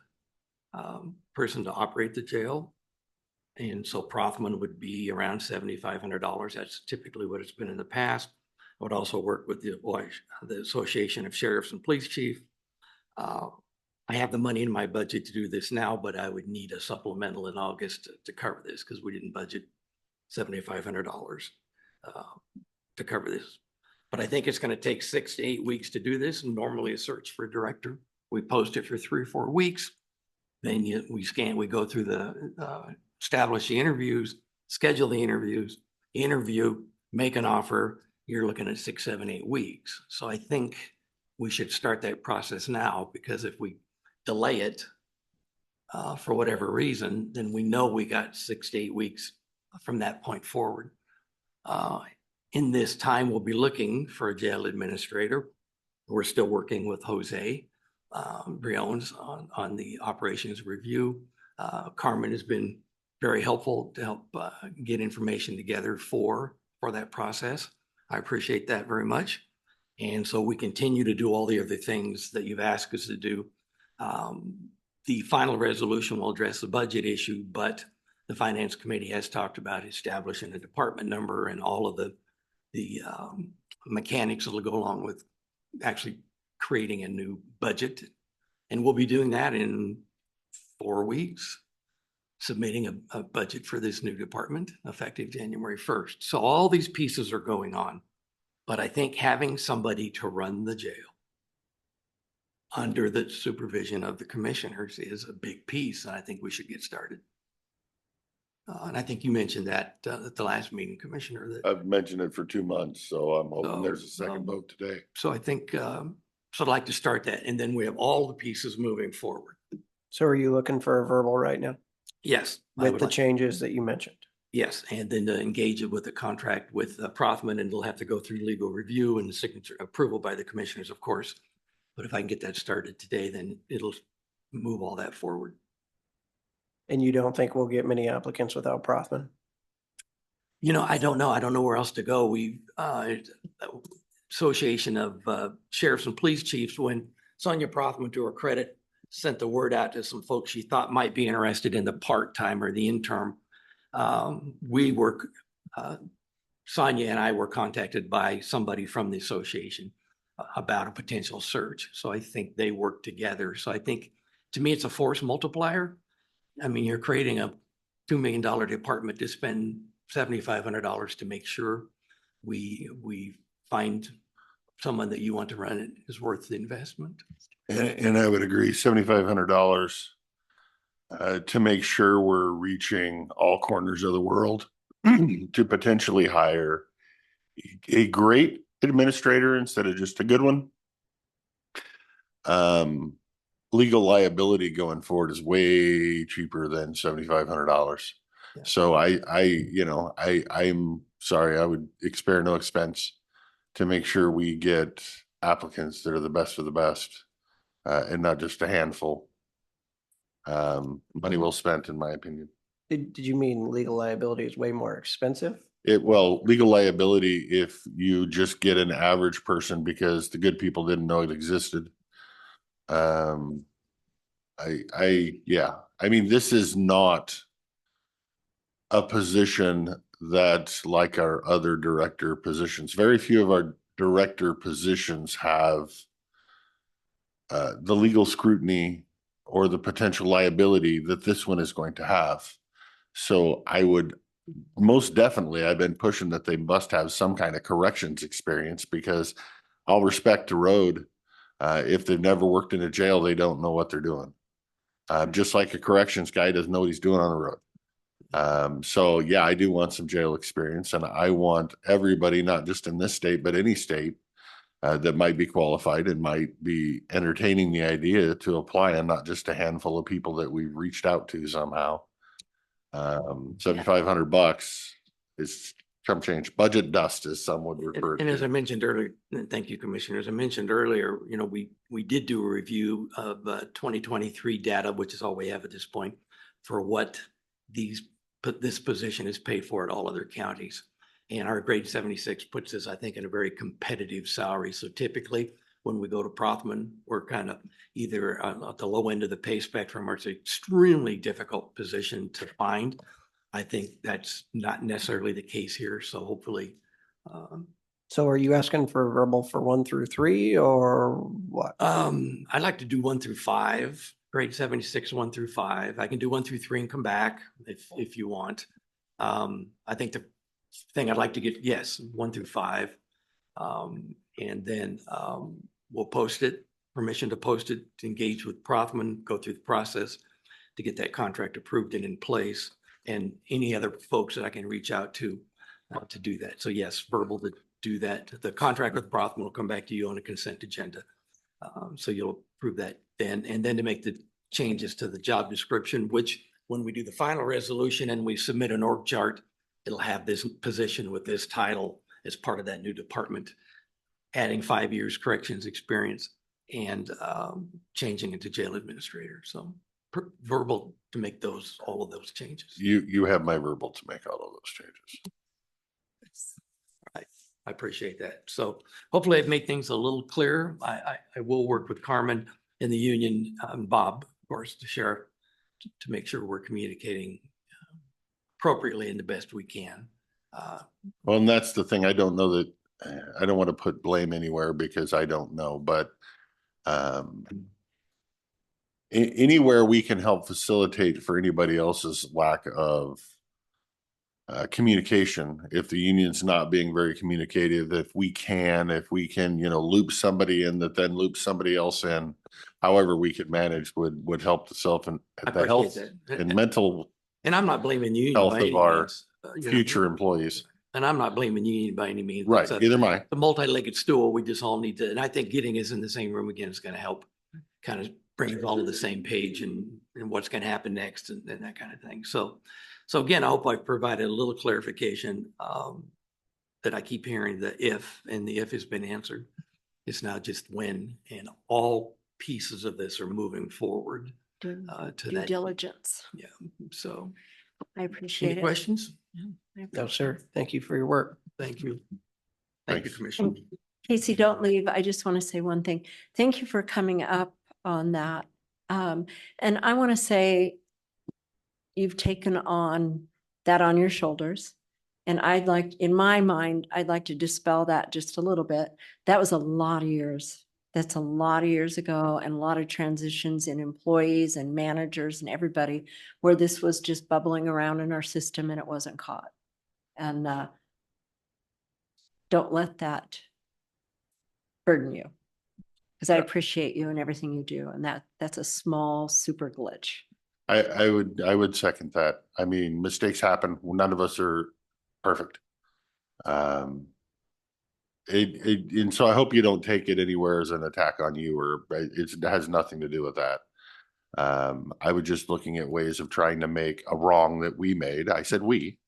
person to operate the jail. And so Prothman would be around $7,500. That's typically what it's been in the past. I would also work with the Association of Sheriffs and Police Chief. I have the money in my budget to do this now, but I would need a supplemental in August to cover this because we didn't budget $7,500 to cover this. But I think it's going to take 6 to 8 weeks to do this. And normally a search for a director, we post it for 3 or 4 weeks. Then we go through the establish the interviews, schedule the interviews, interview, make an offer. You're looking at 6, 7, 8 weeks. So I think we should start that process now, because if we delay it for whatever reason, then we know we got 6 to 8 weeks from that point forward. In this time, we'll be looking for a jail administrator. We're still working with Jose Briones on the operations review. Carmen has been very helpful to help get information together for that process. I appreciate that very much. And so we continue to do all the other things that you've asked us to do. The final resolution will address the budget issue, but the Finance Committee has talked about establishing a department number and all of the mechanics that will go along with actually creating a new budget. And we'll be doing that in 4 weeks, submitting a budget for this new department effective January 1st. So all these pieces are going on. But I think having somebody to run the jail under the supervision of the commissioners is a big piece. And I think we should get started. And I think you mentioned that at the last meeting, Commissioner. That, I've mentioned it for 2 months, so I'm hoping there's a second vote today. So I think, so I'd like to start that. And then we have all the pieces moving forward. So are you looking for a verbal right now? Yes. With the changes that you mentioned? Yes, and then to engage it with the contract with Prothman, and it'll have to go through legal review and signature approval by the commissioners, of course. But if I can get that started today, then it'll move all that forward. And you don't think we'll get many applicants without Prothman? You know, I don't know. I don't know where else to go. We Association of Sheriffs and Police Chiefs, when Sonia Prothman, to her credit, sent the word out to some folks she thought might be interested in the part-time or the interim. Sonia and I were contacted by somebody from the association about a potential search. So I think they work together. So I think, to me, it's a force multiplier. I mean, you're creating a $2 million department to spend $7,500 to make sure we find someone that you want to run it is worth the investment. And I would agree, $7,500 to make sure we're reaching all corners of the world to potentially hire a great administrator instead of just a good one. Legal liability going forward is way cheaper than $7,500. Yeah. So I'm sorry, I would spare no expense to make sure we get applicants that are the best of the best, and not just a handful. Money well spent, in my opinion. Did you mean legal liability is way more expensive? Legal liability, if you just get an average person because the good people didn't know it existed, Yeah, I mean, this is not a position that's like our other director positions. Very few of our director positions have the legal scrutiny or the potential liability that this one is going to have. So I would most definitely, I've been pushing that they must have some kind of corrections experience, because I'll respect the road. If they've never worked in a jail, they don't know what they're doing. Just like a corrections guy doesn't know what he's doing on the road. So yeah, I do want some jail experience, and I want everybody, not just in this state, but any state that might be qualified and might be entertaining the idea to apply, and not just a handful of people that we've reached out to somehow. $7,500 is chump change. Budget dust, as some would refer And as I to. mentioned earlier, and thank you, Commissioner, as I mentioned earlier, you know, we did do a review of 2023 data, which is all we have at this point, for what this position is paid for at all other counties. And our grade 76 puts us, I think, in a very competitive salary. So typically, when we go to Prothman, we're kind of either at the low end of the pay spectrum, or it's an extremely difficult position to find. I think that's not necessarily the case here. So hopefully. So are you asking for verbal for 1 through 3 or what? I'd like to do 1 through 5, grade 76, 1 through 5. I can do 1 through 3 and come back if you want. I think the thing I'd like to get, yes, 1 through 5. And then we'll post it, permission to post it, to engage with Prothman, go through the process to get that contract approved and in place, and any other folks that I can reach out to do that. So yes, verbal to do that. The contract with Prothman will come back to you on a consent agenda. So you'll approve that then, and then to make the changes to the job description, which when we do the final resolution and we submit an org chart, it'll have this position with this title as part of that new department, adding 5 years corrections experience and changing it to jail administrator. So verbal to make all of those changes. You have my verbal to make all of those changes. Right. I appreciate that. So hopefully I've made things a little clearer. I will work with Carmen and the union, Bob, of course, the sheriff, to make sure we're communicating appropriately and the best we can. Well, and that's the thing. I don't know that I don't want to put blame anywhere, because I don't know, but anywhere we can help facilitate for anybody else's lack of communication. If the union's not being very communicative, if we can, loop somebody in that then loops somebody else in, however we could manage would help the self and the health and mental. And I'm not blaming the union health by of any our means. future employees. And I'm not blaming the union by any means. Right, either am I. The multi-legged stool, we just all need to, and I think getting us in the same room again is going to help kind of bring us all to the same page and what's going to happen next and that kind of thing. So again, I hope I provided a little clarification that I keep hearing the if, and the if has been answered. It's now just when, and all pieces of this are moving forward Due to that diligence. Yeah. So I appreciate any it. questions? No, sir. Thank you for your work. Thank you. Thank you, Commissioner. Casey, don't leave. I just want to say one thing. Thank you for coming up on that. And I want to say you've taken on that on your shoulders. And in my mind, I'd like to dispel that just a little bit. That was a lot of years. That's a lot of years ago, and a lot of transitions in employees and managers and everybody, where this was just bubbling around in our system and it wasn't caught. And don't let that burden you, because I appreciate you and everything you do. And that's a small super glitch. I would second that. I mean, mistakes happen. None of us are perfect. And so I hope you don't take it anywhere as an attack on you, or it has nothing to do with that. I was just looking at ways of trying to make a wrong that we made. I said we,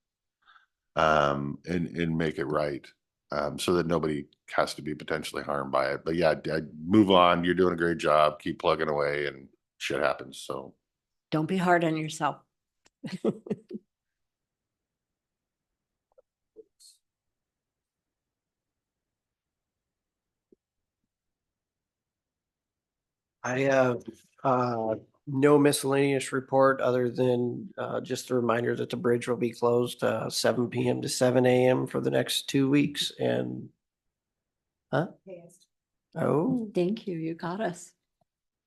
and make it right, so that nobody has to be potentially harmed by it. But yeah, move on. You're doing a great job. Keep plugging away, and shit happens. So don't be hard on yourself. I have No miscellaneous report other than just a reminder that the bridge will be closed 7 PM to 7 AM for the next 2 weeks and oh, Thank you. You got us.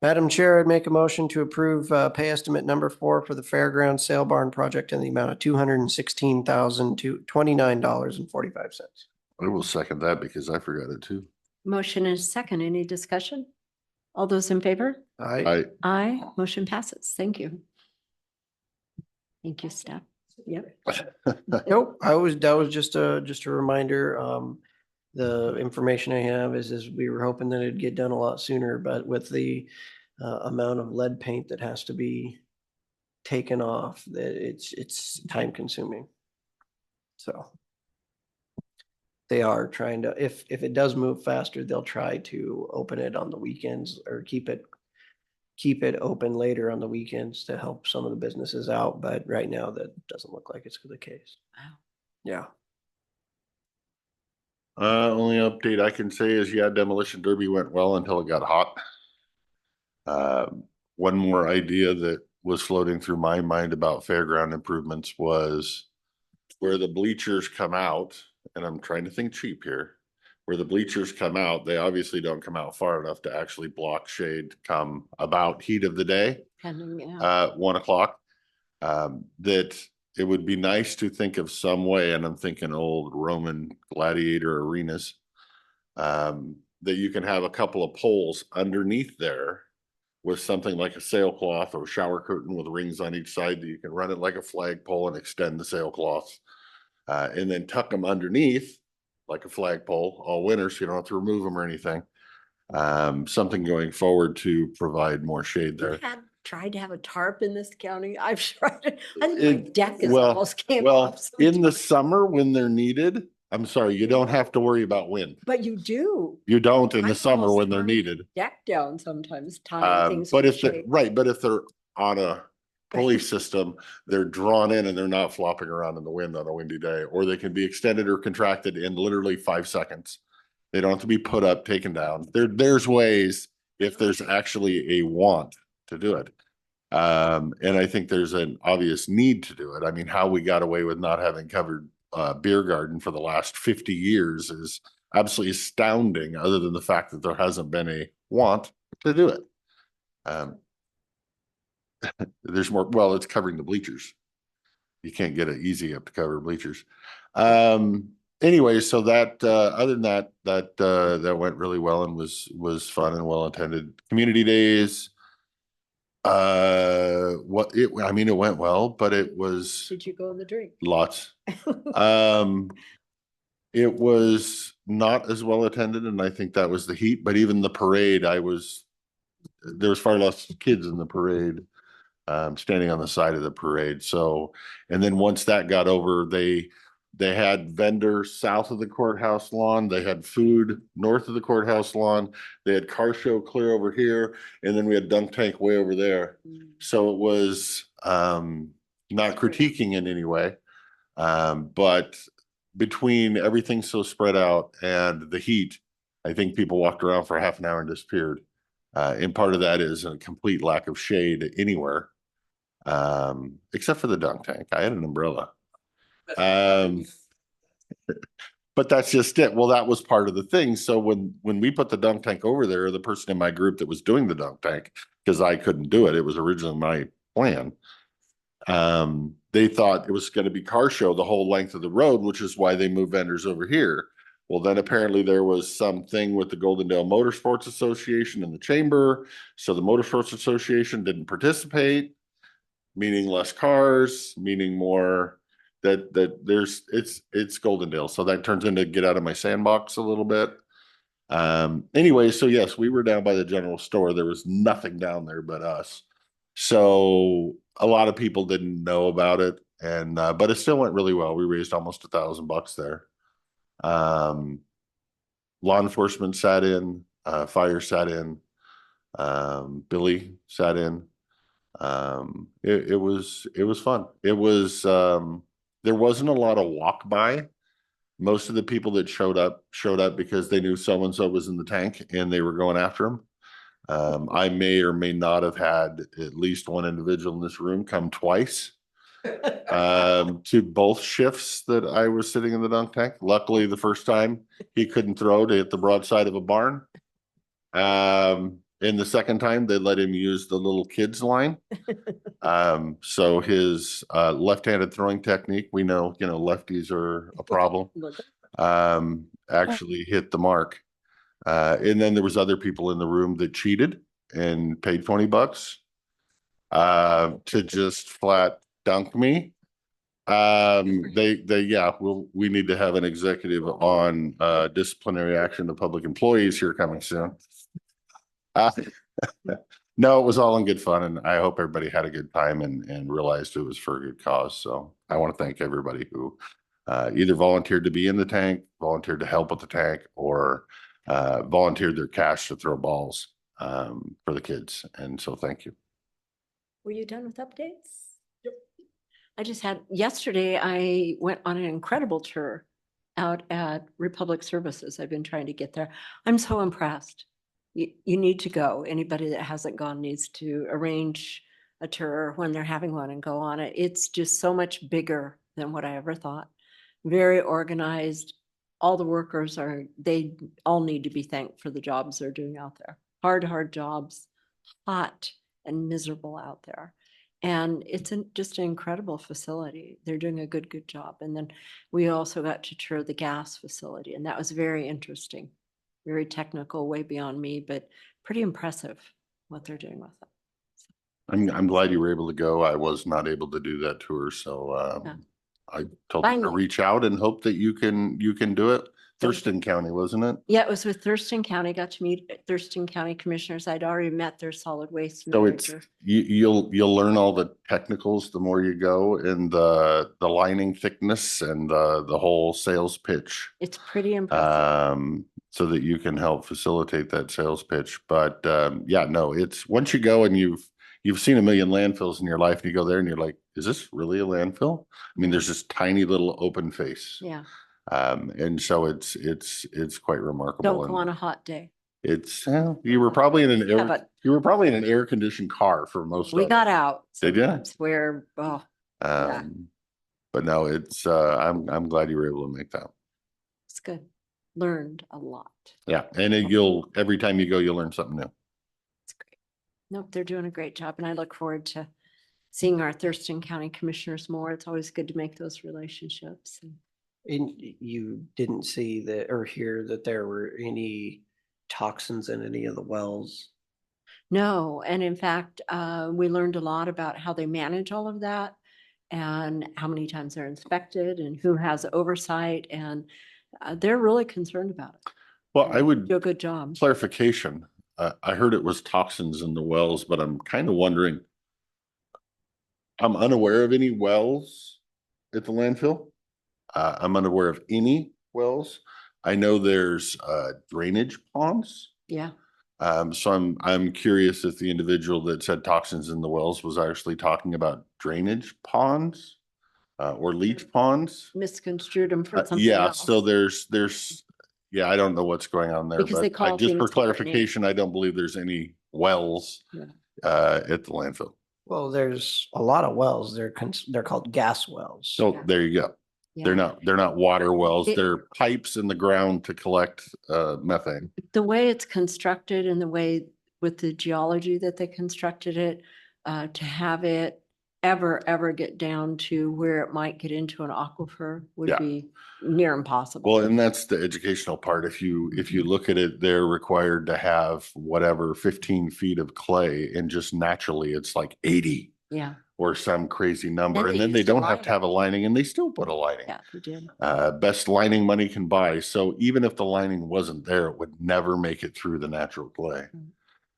Madam Chair, I'd make a motion to approve pay estimate number 4 for the Fairground Sale Barn project in the amount of $216,029.45. I will second that because I forgot it too. Motion is second. Any discussion? All those in favor? Aye. Aye. Motion passes. Thank you. Thank you, Steph. Yep. Nope, that was just a reminder. The information I have is we were hoping that it'd get done a lot sooner, but with the amount of lead paint that has to be taken off, that it's time consuming. So they are trying to, if it does move faster, they'll try to open it on the weekends or keep it open later on the weekends to help some of the businesses out. But right now that doesn't look like it's the case. Wow. Yeah. Only update I can say is, yeah, demolition derby went well until it got hot. One more idea that was floating through my mind about fairground improvements was where the bleachers come out, and I'm trying to think cheap here, where the bleachers come out, they obviously don't come out far enough to actually block shade come about heat of the day, 1 o'clock. That it would be nice to think of some way, and I'm thinking old Roman gladiator arenas, that you can have a couple of poles underneath there with something like a sailcloth or shower curtain with rings on each side that you can run it like a flagpole and extend the sailcloths, and then tuck them underneath like a flagpole all winter so you don't have to remove them or anything. Something going forward to provide more shade there. I had tried to have a tarp in this county. I've tried to, I think my deck is almost came well, off. in the summer when they're needed, I'm sorry, you don't have to worry about wind. But you do. You don't in I the summer almost when they're tie needed. Deck down sometimes, tying things. But with if shade. but if they're on a pulley system, they're drawn in and they're not flopping around in the wind on a windy day, or they can be extended or contracted in literally 5 seconds. They don't have to be put up, taken down. There's ways if there's actually a want to do it. And I think there's an obvious need to do it. I mean, how we got away with not having covered beer garden for the last 50 years is absolutely astounding, other than the fact that there hasn't been a want to do it. There's more, well, it's covering the bleachers. You can't get it easy up to cover bleachers. Anyway, so that other than that, that went really well and was fun and well attended. Community days. I mean, it went well, but it was Did you go in the drink? lots. It was not as well attended, and I think that was the heat. But even the parade, there was far less kids in the parade, standing on the side of the parade. So, and then once that got over, they had vendors south of the courthouse lawn. They had food north of the courthouse lawn. They had car show clear over here, and then we had dunk tank way over there. So it was not critiquing in any way, but between everything so spread out and the heat, I think people walked around for half an hour and disappeared. And part of that is a complete lack of shade anywhere, except for the dunk tank. I had an umbrella. But that's just it. Well, that was part of the thing. So when we put the dunk tank over there, the person in my group that was doing the dunk tank, because I couldn't do it, it was originally my plan. They thought it was going to be car show the whole length of the road, which is why they moved vendors over here. Well, then apparently there was something with the Goldendale Motorsports Association and the chamber. So the Motorsports Association didn't participate, meaning less cars, meaning more that there's it's Goldendale. So that turns into get out of my sandbox a little bit. Anyway, so yes, we were down by the general store. There was nothing down there but us. So a lot of people didn't know about it, and but it still went really well. We raised almost $1,000 there. Law enforcement sat in, fire sat in, Billy sat in. It was fun. It was there wasn't a lot of walk by. Most of the people that showed up because they knew so and so was in the tank and they were going after him. I may or may not have had at least one individual in this room come twice to both shifts that I was sitting in the dunk tank. Luckily, the first time he couldn't throw to hit the broadside of a barn. And the second time they let him use the little kids line. So his left-handed throwing technique, we know, lefties are a problem. Actually hit the mark. And then there was other people in the room that cheated and paid $20 to just flat dunk me. We need to have an executive on disciplinary action to public employees here coming soon. No, it was all in good fun, and I hope everybody had a good time and realized it was for a good cause. So I want to thank everybody who either volunteered to be in the tank, volunteered to help with the tank, or volunteered their cash to throw balls for the kids. And so thank you. Were you done with updates? Yep. Yesterday, I went on an incredible tour out at Republic Services. I've been trying to get there. I'm so impressed. You need to go. Anybody that hasn't gone needs to arrange a tour when they're having one and go on it. It's just so much bigger than what I ever thought. Very organized. All the workers they all need to be thanked for the jobs they're doing out there. Hard jobs, hot and miserable out there. And it's just an incredible facility. They're doing a good job. And then we also got to tour the gas facility, and that was very interesting. Very technical, way beyond me, but pretty impressive what they're doing with it. I'm glad you were able to go. I was not able to do that tour, so I told you to reach out and hope that you can do it. Thurston County, wasn't it? Yeah, it was with Thurston County. Got to meet Thurston County commissioners. I'd already met their solid waste So manager. you'll learn all the technicals the more you go, and the lining thickness and the whole sales pitch. It's pretty impressive. So that you can help facilitate that sales pitch. But it's once you go and you've seen a million landfills in your life, and you go there and you're like, is this really a landfill? I mean, there's this tiny little open face. Yeah. And so it's quite remarkable. Don't go on a hot day. You were probably in an air conditioned car for most of it. We got out. Did you? That's where, yeah. But no, I'm glad you were able to make that. It's good. Learned a lot. Yeah. And every time you go, you'll learn something new. It's great. Nope, they're doing a great job. And I look forward to seeing our Thurston County commissioners more. It's always good to make those relationships. And you didn't see or hear that there were any toxins in any of the wells? No. And in fact, we learned a lot about how they manage all of that and how many times they're inspected and who has oversight. And they're really concerned about it. Well, I would do a good job. Clarification. I heard it was toxins in the wells, but I'm kind of wondering. I'm unaware of any wells at the landfill. I'm unaware of any wells. I know there's drainage ponds. Yeah. So I'm curious if the individual that said toxins in the wells was actually talking about drainage ponds or leach ponds. Misconstrued them for something else. else. So there's I don't know what's going on there. Because they call just for things different clarification, I don't believe there's any wells at the landfill. Well, there's a lot of wells. They're called gas wells. So there you go. Yeah. They're not water wells. They're pipes in the ground to collect methane. The way it's constructed and the way with the geology that they constructed it, to have it ever get down to where it might get into an aquifer would be near impossible. Well, and that's the educational part. If you look at it, they're required to have whatever 15 feet of clay, and just naturally it's like 80. Yeah. Or some crazy number. And And they then they used a don't have to have a lining, and they still put a lining. Yeah, they did. Best lining money can buy. So even if the lining wasn't there, it would never make it through the natural clay. And then the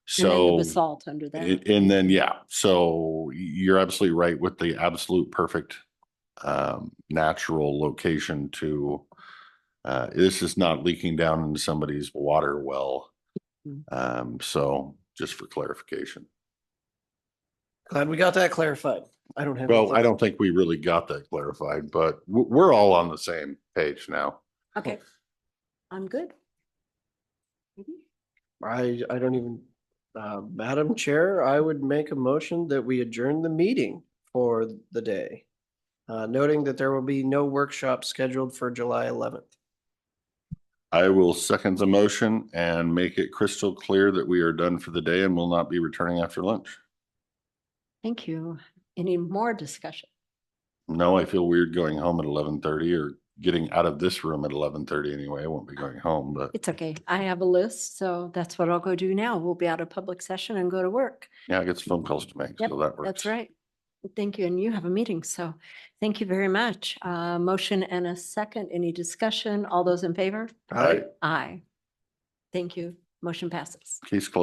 So basalt under there. and then so you're absolutely right with the absolute perfect natural location to this is not leaking down into somebody's water well. So just for clarification. Glad we got that clarified. I don't have. Well, I don't think we really got that clarified, but we're all on the same page now. Okay. I'm good. I don't even. Madam Chair, I would make a motion that we adjourn the meeting for the day, noting that there will be no workshop scheduled for July 11th. I will second the motion and make it crystal clear that we are done for the day and will not be returning after lunch. Thank you. Any more discussion? No, I feel weird going home at 11:30 or getting out of this room at 11:30 anyway. I won't be going home, but It's okay. I have a list, so that's what I'll go do now. We'll be out of public session and go to work. yeah, I get some phone calls to make, Yep, so that works. that's right. Thank you. And you have a meeting, so thank you very much. Motion and a second. Any discussion? All those in favor? Aye. Aye. Thank you. Motion passes. Case closed.